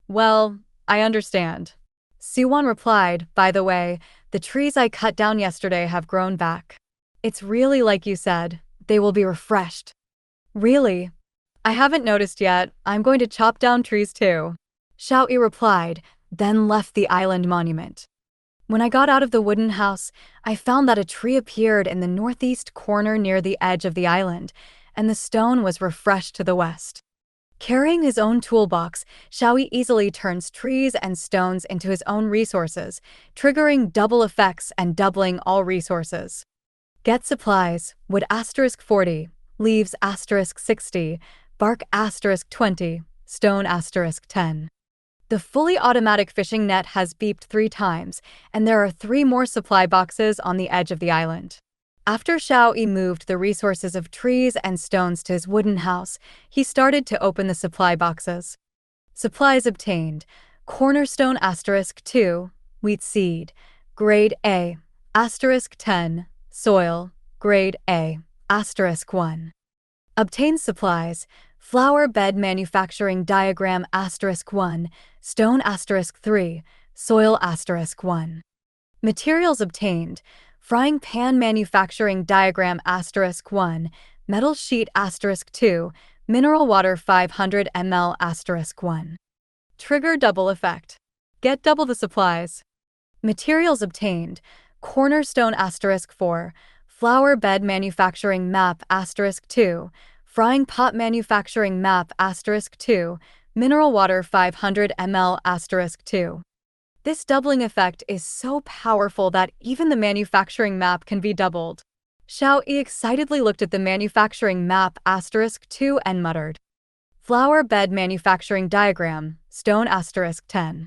Well, I understand. Su-won replied, by the way, the trees I cut down yesterday have grown back. It's really like you said, they will be refreshed. Really? I haven't noticed yet, I'm going to chop down trees too, Xiao Yi replied, then left the island monument. When I got out of the wooden house, I found that a tree appeared in the northeast corner near the edge of the island, and the stone was refreshed to the west. Carrying his own toolbox, Xiao Yi easily turns trees and stones into his own resources, triggering double effects and doubling all resources. Get supplies, wood *40, leaves *60, bark *20, stone *10. The fully automatic fishing net has beeped 3 times, and there are 3 more supply boxes on the edge of the island. After Xiao Yi moved the resources of trees and stones to his wooden house, he started to open the supply boxes. Supplies obtained: cornerstone *2, wheat seed, grade A, *10, soil, grade A, *1. Obtained supplies: flower bed manufacturing diagram *1, stone *3, soil *1. Materials obtained: frying pan manufacturing diagram *1, metal sheet *2, mineral water 500 ml *1. Trigger double effect. Get double the supplies. Materials obtained: cornerstone *4, flower bed manufacturing map *2, frying pot manufacturing map *2, mineral water 500 ml *2. This doubling effect is so powerful that even the manufacturing map can be doubled. Xiao Yi excitedly looked at the manufacturing map *2 and muttered. Flower bed manufacturing diagram, stone *10.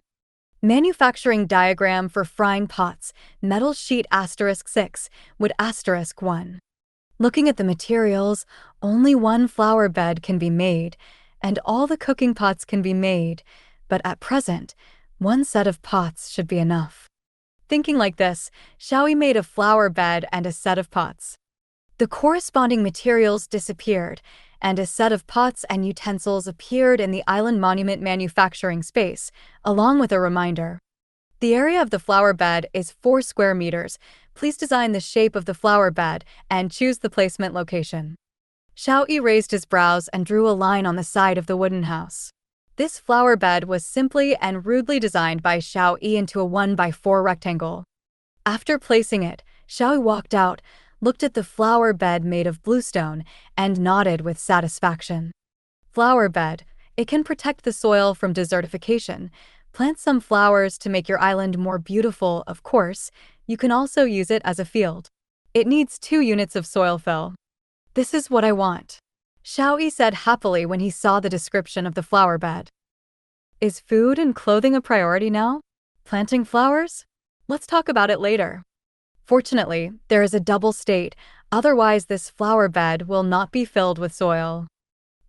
Manufacturing diagram for frying pots, metal sheet *6, wood *1. Looking at the materials, only 1 flower bed can be made, and all the cooking pots can be made, but at present, 1 set of pots should be enough. Thinking like this, Xiao Yi made a flower bed and a set of pots. The corresponding materials disappeared, and a set of pots and utensils appeared in the island monument manufacturing space, along with a reminder. The area of the flower bed is 4 square meters. Please design the shape of the flower bed and choose the placement location. Xiao Yi raised his brows and drew a line on the side of the wooden house. This flower bed was simply and rudely designed by Xiao Yi into a 1x4 rectangle. After placing it, Xiao Yi walked out, looked at the flower bed made of bluestone, and nodded with satisfaction. Flower bed. It can protect the soil from desertification. Plant some flowers to make your island more beautiful, of course. You can also use it as a field. It needs 2 units of soil fill. This is what I want, Xiao Yi said happily when he saw the description of the flower bed. Is food and clothing a priority now? Planting flowers? Let's talk about it later. Fortunately, there is a double state, otherwise this flower bed will not be filled with soil.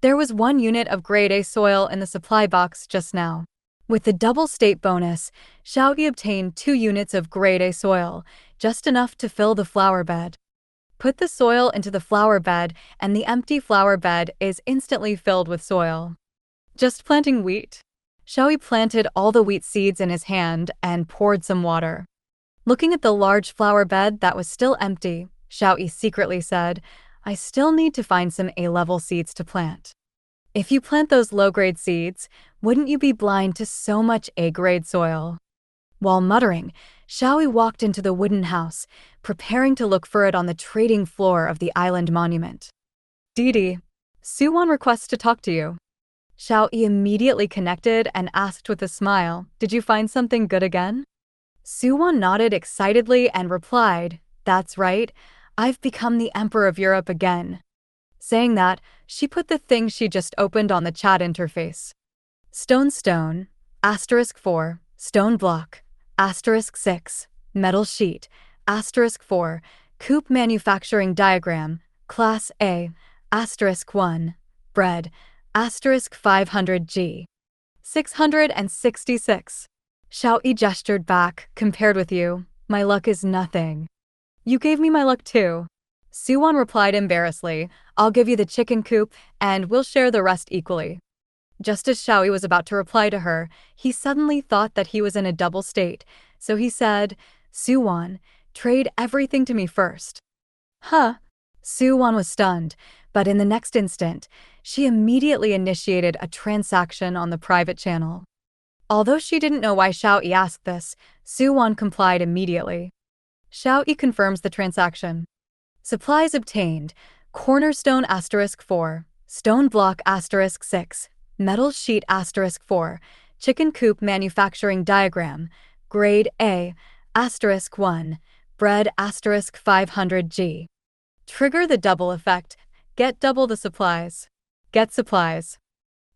There was 1 unit of grade A soil in the supply box just now. With the double state bonus, Xiao Yi obtained 2 units of grade A soil, just enough to fill the flower bed. Put the soil into the flower bed and the empty flower bed is instantly filled with soil. Just planting wheat? Xiao Yi planted all the wheat seeds in his hand and poured some water. Looking at the large flower bed that was still empty, Xiao Yi secretly said, I still need to find some A-level seeds to plant. If you plant those low-grade seeds, wouldn't you be blind to so much A-grade soil? While muttering, Xiao Yi walked into the wooden house, preparing to look for it on the trading floor of the island monument. Didi, Suwon requests to talk to you. Xiao Yi immediately connected and asked with a smile, did you find something good again? Suwon nodded excitedly and replied, that's right, I've become the Emperor of Europe again. Saying that, she put the thing she just opened on the chat interface. Stone, *4, stone block, *6, metal sheet, *4, coupe manufacturing diagram, class A, *1, bread, *500G. 666. Xiao Yi gestured back, compared with you, my luck is nothing. You gave me my luck too. Suwon replied embarrassedly, I'll give you the chicken coop, and we'll share the rest equally. Just as Xiao Yi was about to reply to her, he suddenly thought that he was in a double state, so he said, Suwon, trade everything to me first. Huh? Suwon was stunned, but in the next instant, she immediately initiated a transaction on the private channel. Although she didn't know why Xiao Yi asked this, Suwon complied immediately. Xiao Yi confirms the transaction. Supplies obtained: cornerstone *4, stone block *6, metal sheet *4, chicken coop manufacturing diagram, grade A, *1, bread *500G. Trigger the double effect. Get double the supplies. Get supplies.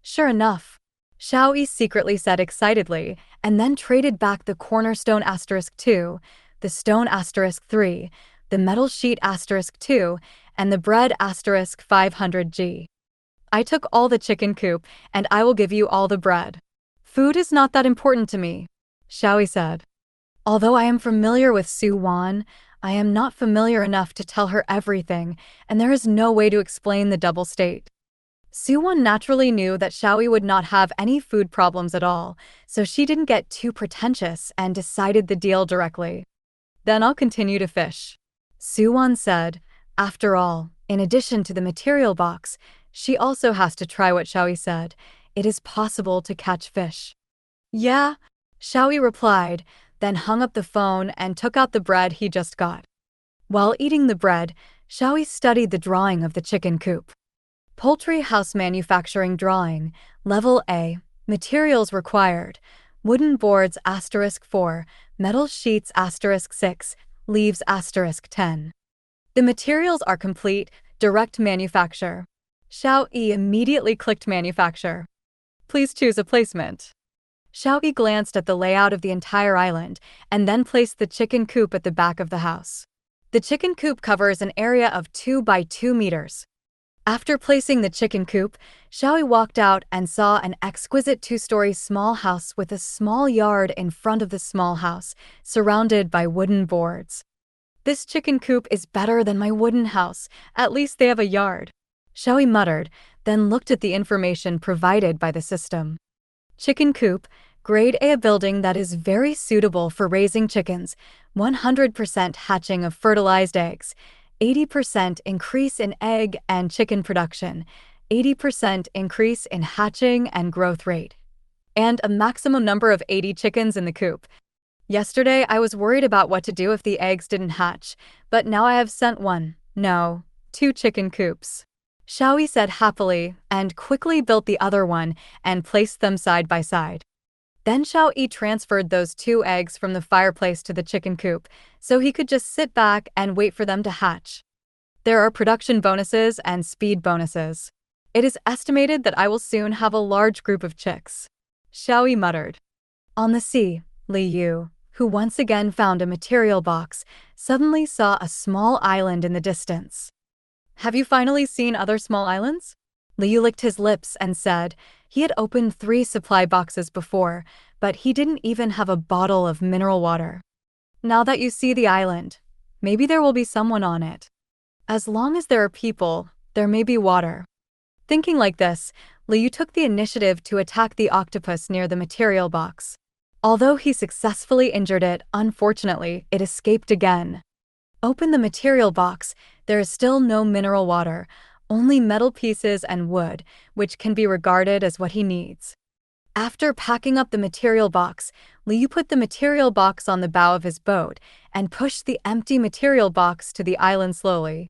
Sure enough, Xiao Yi secretly said excitedly, and then traded back the cornerstone *2, the stone *3, the metal sheet *2, and the bread *500G. I took all the chicken coop, and I will give you all the bread. Food is not that important to me, Xiao Yi said. Although I am familiar with Su Wan, I am not familiar enough to tell her everything, and there is no way to explain the double state. Su Wan naturally knew that Xiao Yi would not have any food problems at all, so she didn't get too pretentious and decided the deal directly. Then I'll continue to fish, Su Wan said. After all, in addition to the material box, she also has to try what Xiao Yi said. It is possible to catch fish. Yeah, Xiao Yi replied, then hung up the phone and took out the bread he just got. While eating the bread, Xiao Yi studied the drawing of the chicken coop. Poultry house manufacturing drawing, level A, materials required, wooden boards *4, metal sheets *6, leaves *10. The materials are complete, direct manufacture. Xiao Yi immediately clicked manufacture. Please choose a placement. Xiao Yi glanced at the layout of the entire island and then placed the chicken coop at the back of the house. The chicken coop covers an area of 2 by 2 meters. After placing the chicken coop, Xiao Yi walked out and saw an exquisite 2-story small house with a small yard in front of the small house, surrounded by wooden boards. This chicken coop is better than my wooden house, at least they have a yard, Xiao Yi muttered, then looked at the information provided by the system. Chicken coop, grade A, a building that is very suitable for raising chickens, 100% hatching of fertilized eggs, 80% increase in egg and chicken production, 80% increase in hatching and growth rate, and a maximum number of 80 chickens in the coop. Yesterday, I was worried about what to do if the eggs didn't hatch, but now I have sent 2 chicken coops, Xiao Yi said happily, and quickly built the other one and placed them side by side. Then Xiao Yi transferred those 2 eggs from the fireplace to the chicken coop, so he could just sit back and wait for them to hatch. There are production bonuses and speed bonuses. It is estimated that I will soon have a large group of chicks, Xiao Yi muttered. On the sea, Li Yu, who once again found a material box, suddenly saw a small island in the distance. Have you finally seen other small islands? Li Yu licked his lips and said he had opened 3 supply boxes before, but he didn't even have a bottle of mineral water. Now that you see the island, maybe there will be someone on it. As long as there are people, there may be water. Thinking like this, Li Yu took the initiative to attack the octopus near the material box. Although he successfully injured it, unfortunately, it escaped again. Open the material box, there is still no mineral water, only metal pieces and wood, which can be regarded as what he needs. After packing up the material box, Li Yu put the material box on the bow of his boat and pushed the empty material box to the island slowly.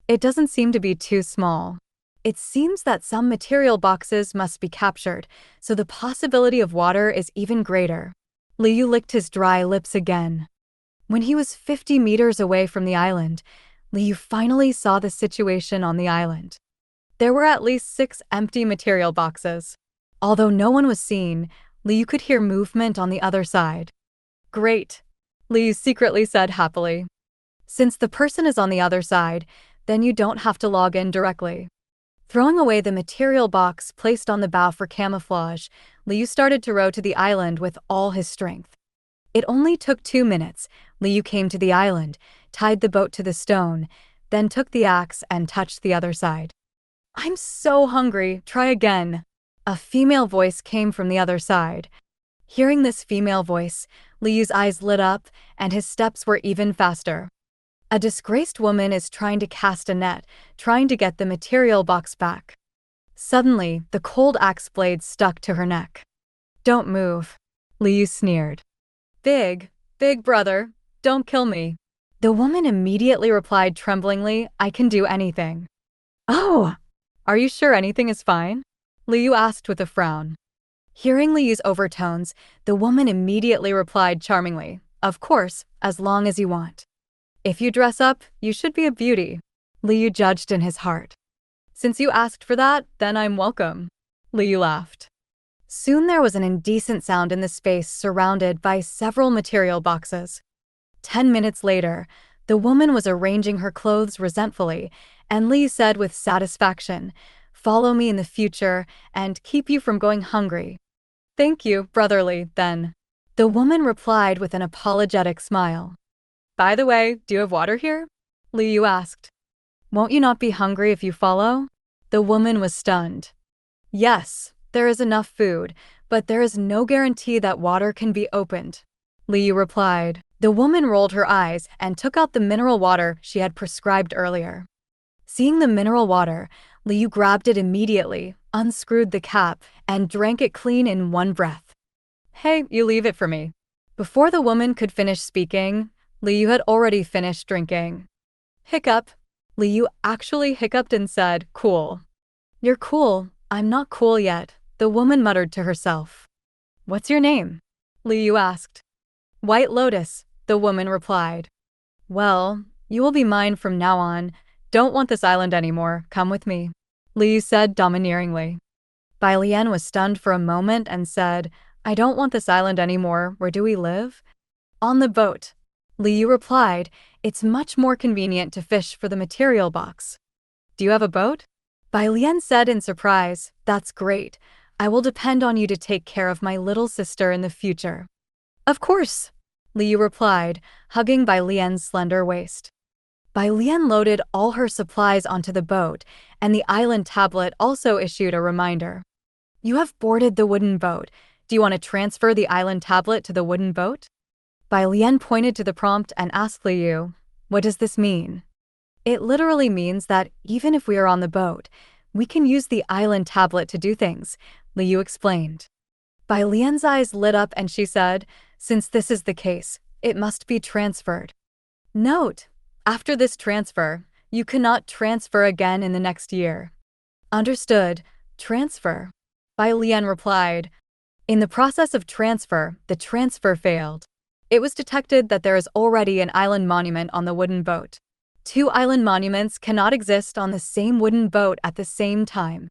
It doesn't seem to be too small. It seems that some material boxes must be captured, so the possibility of water is even greater. Li Yu licked his dry lips again. When he was 50 meters away from the island, Li Yu finally saw the situation on the island. There were at least 6 empty material boxes. Although no one was seen, Li Yu could hear movement on the other side. Great, Li Yu secretly said happily. Since the person is on the other side, then you don't have to log in directly. Throwing away the material box placed on the bow for camouflage, Li Yu started to row to the island with all his strength. It only took 2 minutes. Li Yu came to the island, tied the boat to the stone, then took the axe and touched the other side. I'm so hungry, try again. A female voice came from the other side. Hearing this female voice, Li Yu's eyes lit up and his steps were even faster. A disgraced woman is trying to cast a net, trying to get the material box back. Suddenly, the cold axe blade stuck to her neck. Don't move, Li Yu sneered. Big brother, don't kill me. The woman immediately replied tremblingly, I can do anything. Oh, are you sure anything is fine? Li Yu asked with a frown. Hearing Li Yu's overtones, the woman immediately replied charmingly, of course, as long as you want. If you dress up, you should be a beauty, Li Yu judged in his heart. Since you asked for that, then I'm welcome. Liu laughed. Soon there was an indecent sound in the space surrounded by several material boxes. 10 minutes later, the woman was arranging her clothes resentfully, and Li said with satisfaction, "Follow me in the future and keep you from going hungry." "Thank you, brotherly, then." The woman replied with an apologetic smile. "By the way, do you have water here?" Liu asked. "Won't you not be hungry if you follow?" The woman was stunned. "Yes, there is enough food, but there is no guarantee that water can be opened," Liu replied. The woman rolled her eyes and took out the mineral water she had prescribed earlier. Seeing the mineral water, Liu grabbed it immediately, unscrewed the cap, and drank it clean in one breath. "Hey, you leave it for me." Before the woman could finish speaking, Liu had already finished drinking. Hiccup. Liu actually hiccuped and said, "Cool." "You're cool, I'm not cool yet," the woman muttered to herself. "What's your name?" Liu asked. "White Lotus," the woman replied. "Well, you will be mine from now on. Don't want this island anymore, come with me," Liu said domineeringly. Bai Lian was stunned for a moment and said, "I don't want this island anymore, where do we live?" "On the boat," Liu replied. "It's much more convenient to fish for the material box." "Do you have a boat?" Bai Lian said in surprise. "That's great. I will depend on you to take care of my little sister in the future." "Of course," Liu replied, hugging Bai Lian's slender waist. Bai Lian loaded all her supplies onto the boat, and the island tablet also issued a reminder. "You have boarded the wooden boat. Do you want to transfer the island tablet to the wooden boat?" Bai Lian pointed to the prompt and asked Liu, "What does this mean?" "It literally means that even if we are on the boat, we can use the island tablet to do things," Liu explained. Bai Lian's eyes lit up and she said, "Since this is the case, it must be transferred." Note: after this transfer, you cannot transfer again in the next year. "Understood. Transfer," Bai Lian replied. In the process of transfer, the transfer failed. It was detected that there is already an island monument on the wooden boat. Two island monuments cannot exist on the same wooden boat at the same time.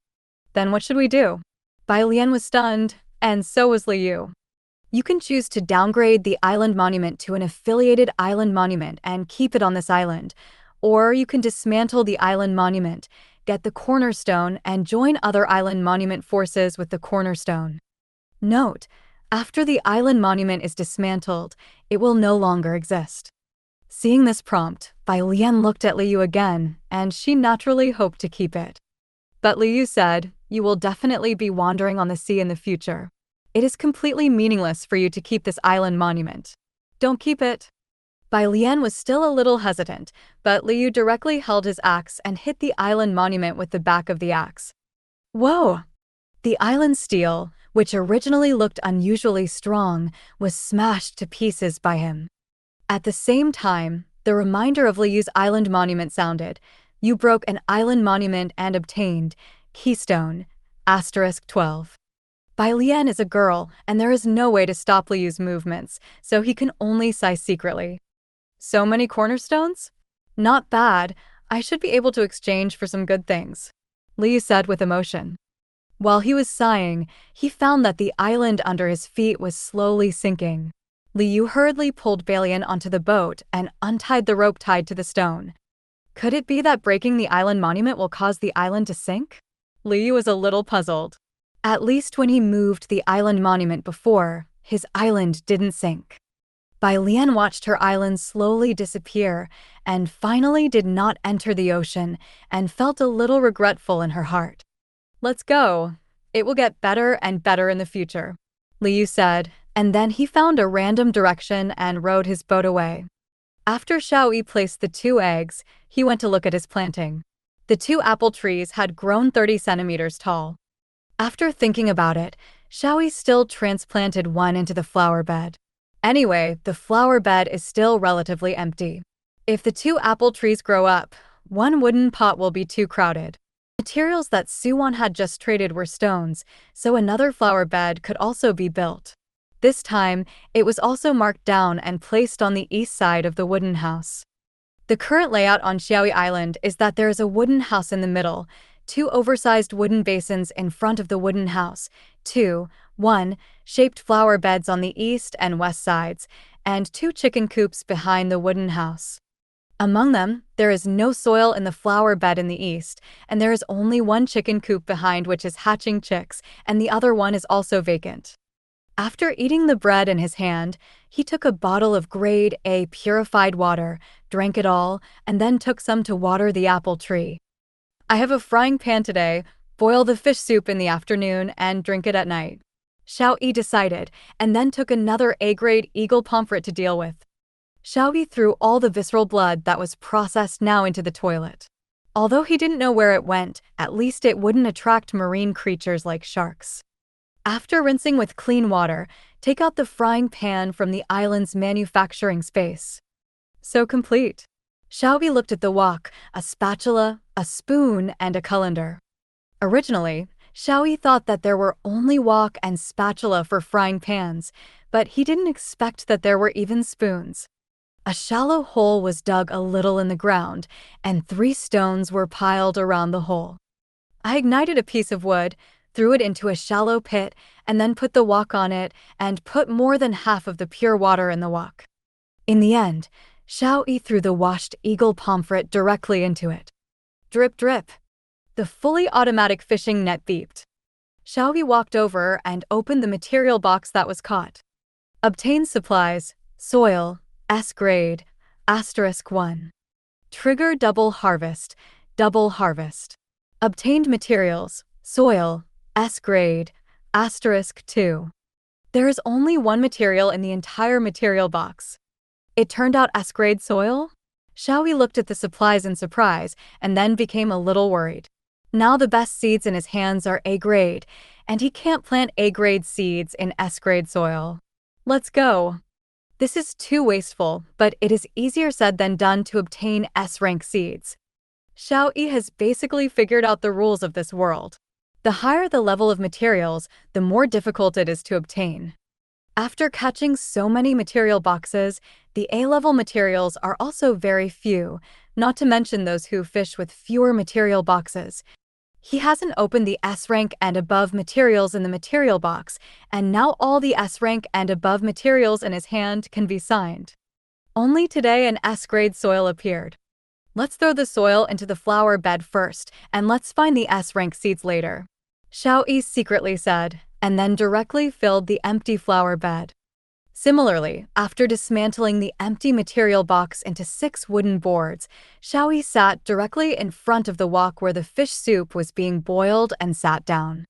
Then what should we do? Bai Lian was stunned, and so was Liu. You can choose to downgrade the island monument to an affiliated island monument and keep it on this island, or you can dismantle the island monument, get the cornerstone, and join other island monument forces with the cornerstone. Note: after the island monument is dismantled, it will no longer exist. Seeing this prompt, Bai Lian looked at Liu again, and she naturally hoped to keep it. But Liu said, "You will definitely be wandering on the sea in the future. It is completely meaningless for you to keep this island monument. Don't keep it." Bai Lian was still a little hesitant, but Liu directly held his axe and hit the island monument with the back of the axe. Whoa! The island steel, which originally looked unusually strong, was smashed to pieces by him. At the same time, the reminder of Liu's island monument sounded. "You broke an island monument and obtained Keystone, *12. Bai Lian is a girl, and there is no way to stop Liu's movements, so he can only sigh secretly. "So many cornerstones? Not bad. I should be able to exchange for some good things," Liu said with emotion. While he was sighing, he found that the island under his feet was slowly sinking. Liu hurriedly pulled Bai Lian onto the boat and untied the rope tied to the stone. Could it be that breaking the island monument will cause the island to sink? Liu was a little puzzled. At least when he moved the island monument before, his island didn't sink. Bai Lian watched her island slowly disappear and finally did not enter the ocean and felt a little regretful in her heart. "Let's go. It will get better and better in the future," Liu said, and then he found a random direction and rowed his boat away. After Xiao Yi placed the 2 eggs, he went to look at his planting. The 2 apple trees had grown 30 centimeters tall. After thinking about it, Xiao Yi still transplanted one into the flower bed. Anyway, the flower bed is still relatively empty. If the 2 apple trees grow up, one wooden pot will be too crowded. Materials that Suwon had just traded were stones, so another flower bed could also be built. This time, it was also marked down and placed on the east side of the wooden house. The current layout on Xiao Yi Island is that there is a wooden house in the middle, 2 oversized wooden basins in front of the wooden house, 2, 1, shaped flower beds on the east and west sides, and 2 chicken coops behind the wooden house. Among them, there is no soil in the flower bed in the east, and there is only 1 chicken coop behind which is hatching chicks, and the other one is also vacant. After eating the bread in his hand, he took a bottle of grade A purified water, drank it all, and then took some to water the apple tree. I have a frying pan today, boil the fish soup in the afternoon and drink it at night. Xiao Yi decided, and then took another A-grade eagle pomfret to deal with. Xiao Yi threw all the visceral blood that was processed now into the toilet. Although he didn't know where it went, at least it wouldn't attract marine creatures like sharks. After rinsing with clean water, take out the frying pan from the island's manufacturing space. So complete. Xiao Yi looked at the wok, a spatula, a spoon, and a colander. Originally, Xiao Yi thought that there were only wok and spatula for frying pans, but he didn't expect that there were even spoons. A shallow hole was dug a little in the ground, and 3 stones were piled around the hole. I ignited a piece of wood, threw it into a shallow pit, and then put the wok on it and put more than half of the pure water in the wok. In the end, Xiao Yi threw the washed eagle pomfret directly into it. Drip drip. The fully automatic fishing net beeped. Xiao Yi walked over and opened the material box that was caught. Obtain supplies, soil, S-grade, *1. Trigger double harvest, double harvest. Obtained materials, soil, S-grade, *2. There is only 1 material in the entire material box. It turned out S-grade soil? Xiao Yi looked at the supplies in surprise and then became a little worried. Now the best seeds in his hands are A-grade, and he can't plant A-grade seeds in S-grade soil. Let's go. This is too wasteful, but it is easier said than done to obtain S-rank seeds. Xiao Yi has basically figured out the rules of this world. The higher the level of materials, the more difficult it is to obtain. After catching so many material boxes, the A-level materials are also very few, not to mention those who fish with fewer material boxes. He hasn't opened the S-rank and above materials in the material box, and now all the S-rank and above materials in his hand can be signed. Only today an S-grade soil appeared. Let's throw the soil into the flower bed first, and let's find the S-rank seeds later, Xiao Yi secretly said, and then directly filled the empty flower bed. Similarly, after dismantling the empty material box into 6 wooden boards, Xiao Yi sat directly in front of the wok where the fish soup was being boiled and sat down.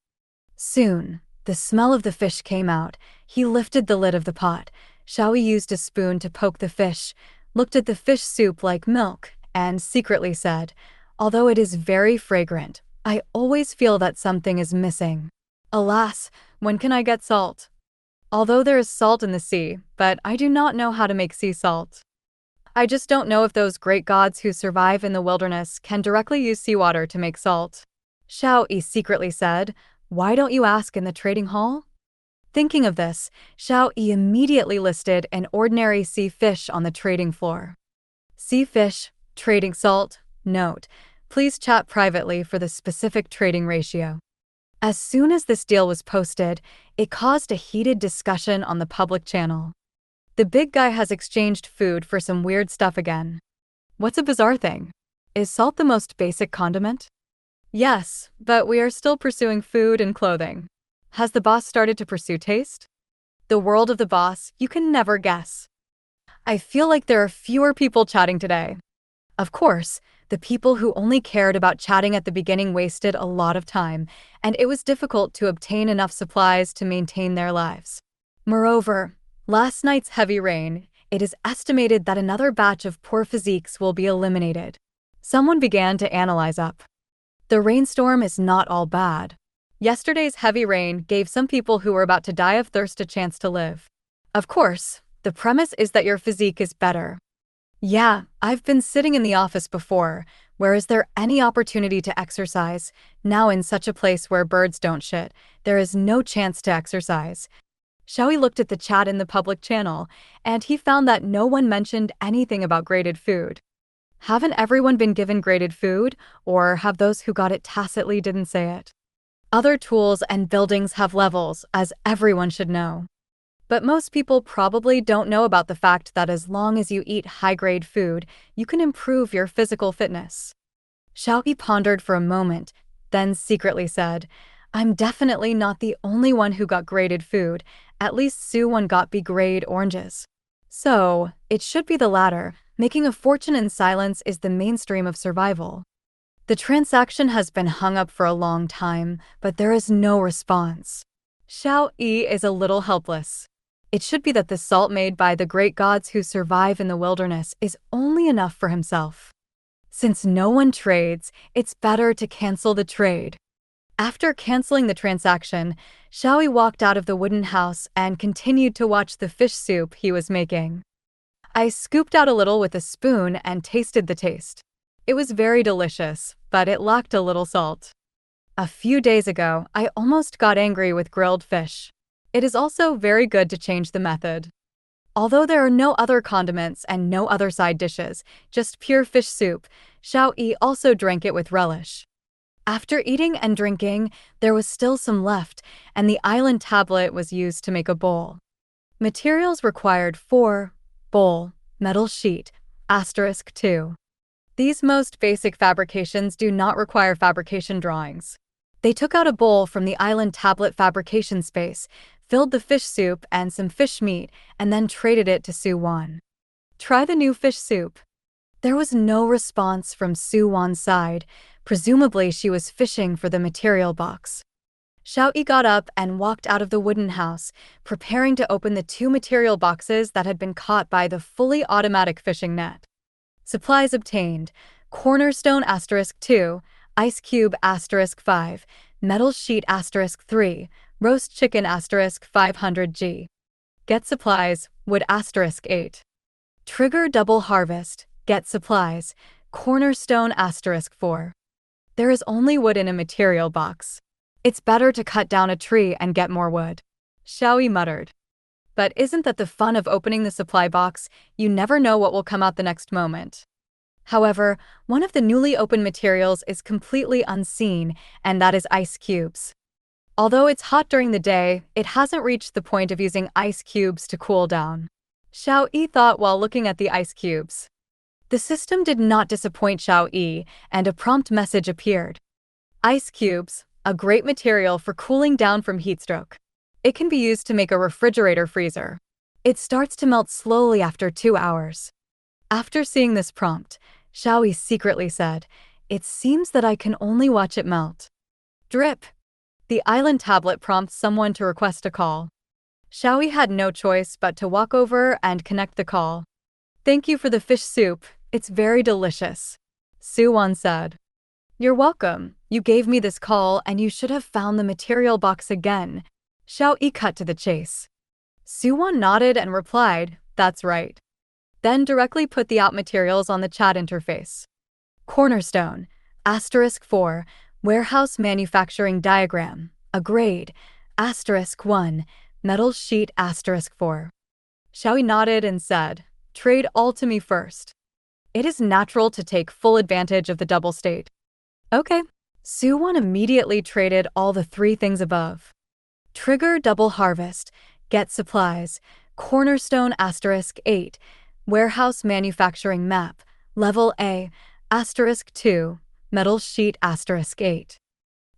Soon, the smell of the fish came out. He lifted the lid of the pot. Xiao Yi used a spoon to poke the fish, looked at the fish soup like milk, and secretly said, "Although it is very fragrant, I always feel that something is missing. Alas, when can I get salt? Although there is salt in the sea, but I do not know how to make sea salt. I just don't know if those great gods who survive in the wilderness can directly use seawater to make salt." Xiao Yi secretly said, "Why don't you ask in the trading hall?" Thinking of this, Xiao Yi immediately listed an ordinary sea fish on the trading floor. Sea fish, trading salt, note, please chat privately for the specific trading ratio. As soon as this deal was posted, it caused a heated discussion on the public channel. The big guy has exchanged food for some weird stuff again. What's a bizarre thing? Is salt the most basic condiment? Yes, but we are still pursuing food and clothing. Has the boss started to pursue taste? The world of the boss, you can never guess. I feel like there are fewer people chatting today. Of course, the people who only cared about chatting at the beginning wasted a lot of time, and it was difficult to obtain enough supplies to maintain their lives. Moreover, last night's heavy rain, it is estimated that another batch of poor physiques will be eliminated. Someone began to analyze up. The rainstorm is not all bad. Yesterday's heavy rain gave some people who were about to die of thirst a chance to live. Of course, the premise is that your physique is better. Yeah, I've been sitting in the office before. Where is there any opportunity to exercise? Now in such a place where birds don't shit, there is no chance to exercise. Xiao Yi looked at the chat in the public channel, and he found that no one mentioned anything about graded food. Haven't everyone been given graded food, or have those who got it tacitly didn't say it? Other tools and buildings have levels, as everyone should know. But most people probably don't know about the fact that as long as you eat high-grade food, you can improve your physical fitness. Xiao Yi pondered for a moment, then secretly said, I'm definitely not the only one who got graded food, at least Su-1 got B-grade oranges. So, it should be the latter. Making a fortune in silence is the mainstream of survival. The transaction has been hung up for a long time, but there is no response. Xiao Yi is a little helpless. It should be that the salt made by the great gods who survive in the wilderness is only enough for himself. Since no one trades, it's better to cancel the trade. After canceling the transaction, Xiao Yi walked out of the wooden house and continued to watch the fish soup he was making. I scooped out a little with a spoon and tasted the taste. It was very delicious, but it lacked a little salt. A few days ago, I almost got angry with grilled fish. It is also very good to change the method. Although there are no other condiments and no other side dishes, just pure fish soup, Xiao Yi also drank it with relish. After eating and drinking, there was still some left, and the island tablet was used to make a bowl. Materials required for bowl, metal sheet, *2. These most basic fabrications do not require fabrication drawings. They took out a bowl from the island tablet fabrication space, filled the fish soup and some fish meat, and then traded it to Su-1. Try the new fish soup. There was no response from Su-1's side. Presumably she was fishing for the material box. Xiao Yi got up and walked out of the wooden house, preparing to open the 2 material boxes that had been caught by the fully automatic fishing net. Supplies obtained: cornerstone *2, ice cube *5, metal sheet *3, roast chicken *500g. Get supplies, wood *8. Trigger double harvest, get supplies, cornerstone *4. There is only wood in a material box. It's better to cut down a tree and get more wood. Xiao Yi muttered. But isn't that the fun of opening the supply box? You never know what will come out the next moment. However, one of the newly opened materials is completely unseen, and that is ice cubes. Although it's hot during the day, it hasn't reached the point of using ice cubes to cool down. Xiao Yi thought while looking at the ice cubes. The system did not disappoint Xiao Yi, and a prompt message appeared. Ice cubes, a great material for cooling down from heatstroke. It can be used to make a refrigerator freezer. It starts to melt slowly after 2 hours. After seeing this prompt, Xiao Yi secretly said, It seems that I can only watch it melt. Drip. The island tablet prompts someone to request a call. Xiao Yi had no choice but to walk over and connect the call. Thank you for the fish soup, it's very delicious, Su-1 said. You're welcome, you gave me this call and you should have found the material box again. Xiao Yi cut to the chase. Su-1 nodded and replied, That's right. Then directly put the out materials on the chat interface. Cornerstone, *4, warehouse manufacturing diagram, a grade, *1, metal sheet *4. Xiao Yi nodded and said, Trade all to me first. It is natural to take full advantage of the double state. Okay. Su-1 immediately traded all the 3 things above. Trigger double harvest, get supplies, cornerstone *8, warehouse manufacturing map, level A, *2, metal sheet *8.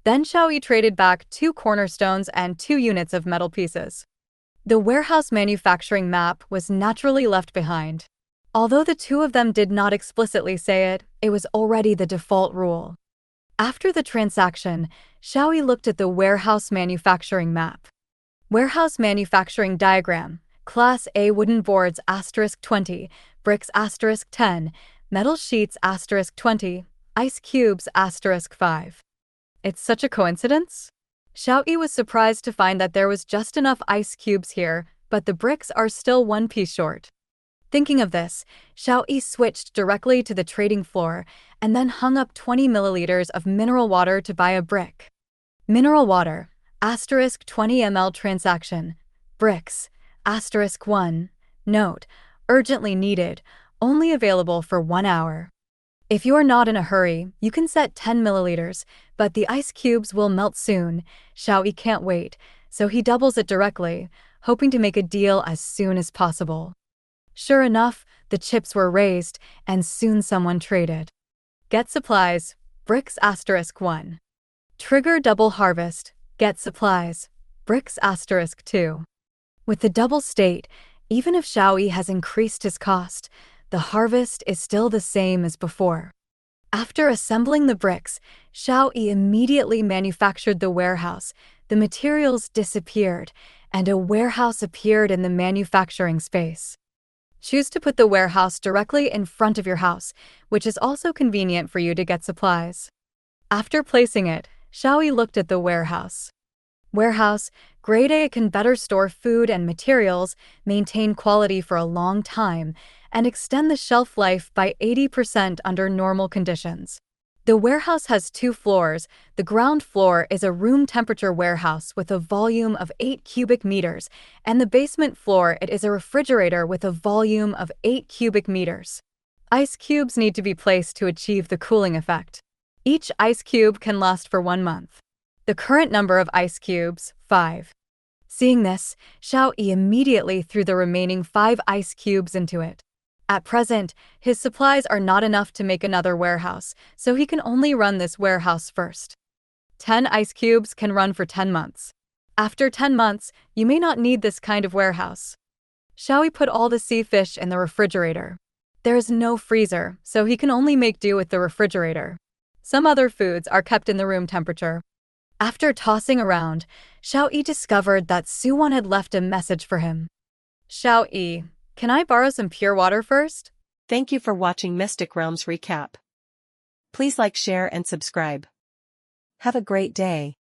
Then Xiao Yi traded back 2 cornerstones and 2 units of metal pieces. The warehouse manufacturing map was naturally left behind. Although the 2 of them did not explicitly say it, it was already the default rule. After the transaction, Xiao Yi looked at the warehouse manufacturing map. Warehouse manufacturing diagram, Class A wooden boards *20, bricks *10, metal sheets *20, ice cubes *5. It's such a coincidence? Xiao Yi was surprised to find that there was just enough ice cubes here, but the bricks are still 1 piece short. Thinking of this, Xiao Yi switched directly to the trading floor and then hung up 20 milliliters of mineral water to buy a brick. Mineral water, *20 ml transaction, bricks, *1, note, urgently needed, only available for 1 hour. If you are not in a hurry, you can set 10 milliliters, but the ice cubes will melt soon. Xiao Yi can't wait, so he doubles it directly, hoping to make a deal as soon as possible. Sure enough, the chips were raised, and soon someone traded. Get supplies, bricks *1. Trigger double harvest, get supplies, bricks *2. With the double state, even if Xiao Yi has increased his cost, the harvest is still the same as before. After assembling the bricks, Xiao Yi immediately manufactured the warehouse. The materials disappeared, and a warehouse appeared in the manufacturing space. Choose to put the warehouse directly in front of your house, which is also convenient for you to get supplies. After placing it, Xiao Yi looked at the warehouse. Warehouse, grade A can better store food and materials, maintain quality for a long time, and extend the shelf life by 80% under normal conditions. The warehouse has 2 floors. The ground floor is a room temperature warehouse with a volume of 8 cubic meters, and the basement floor it is a refrigerator with a volume of 8 cubic meters. Ice cubes need to be placed to achieve the cooling effect. Each ice cube can last for 1 month. The current number of ice cubes, 5. Seeing this, Xiao Yi immediately threw the remaining 5 ice cubes into it. At present, his supplies are not enough to make another warehouse, so he can only run this warehouse first. 10 ice cubes can run for 10 months. After 10 months, you may not need this kind of warehouse. Xiao Yi put all the sea fish in the refrigerator. There is no freezer, so he can only make do with the refrigerator. Some other foods are kept in the room temperature. After tossing around, Xiao Yi discovered that Suwon had left a message for him. Xiao Yi, can I borrow some pure water first? Thank you for watching Mystic Realms Recap. Please like, share, and subscribe. Have a great day.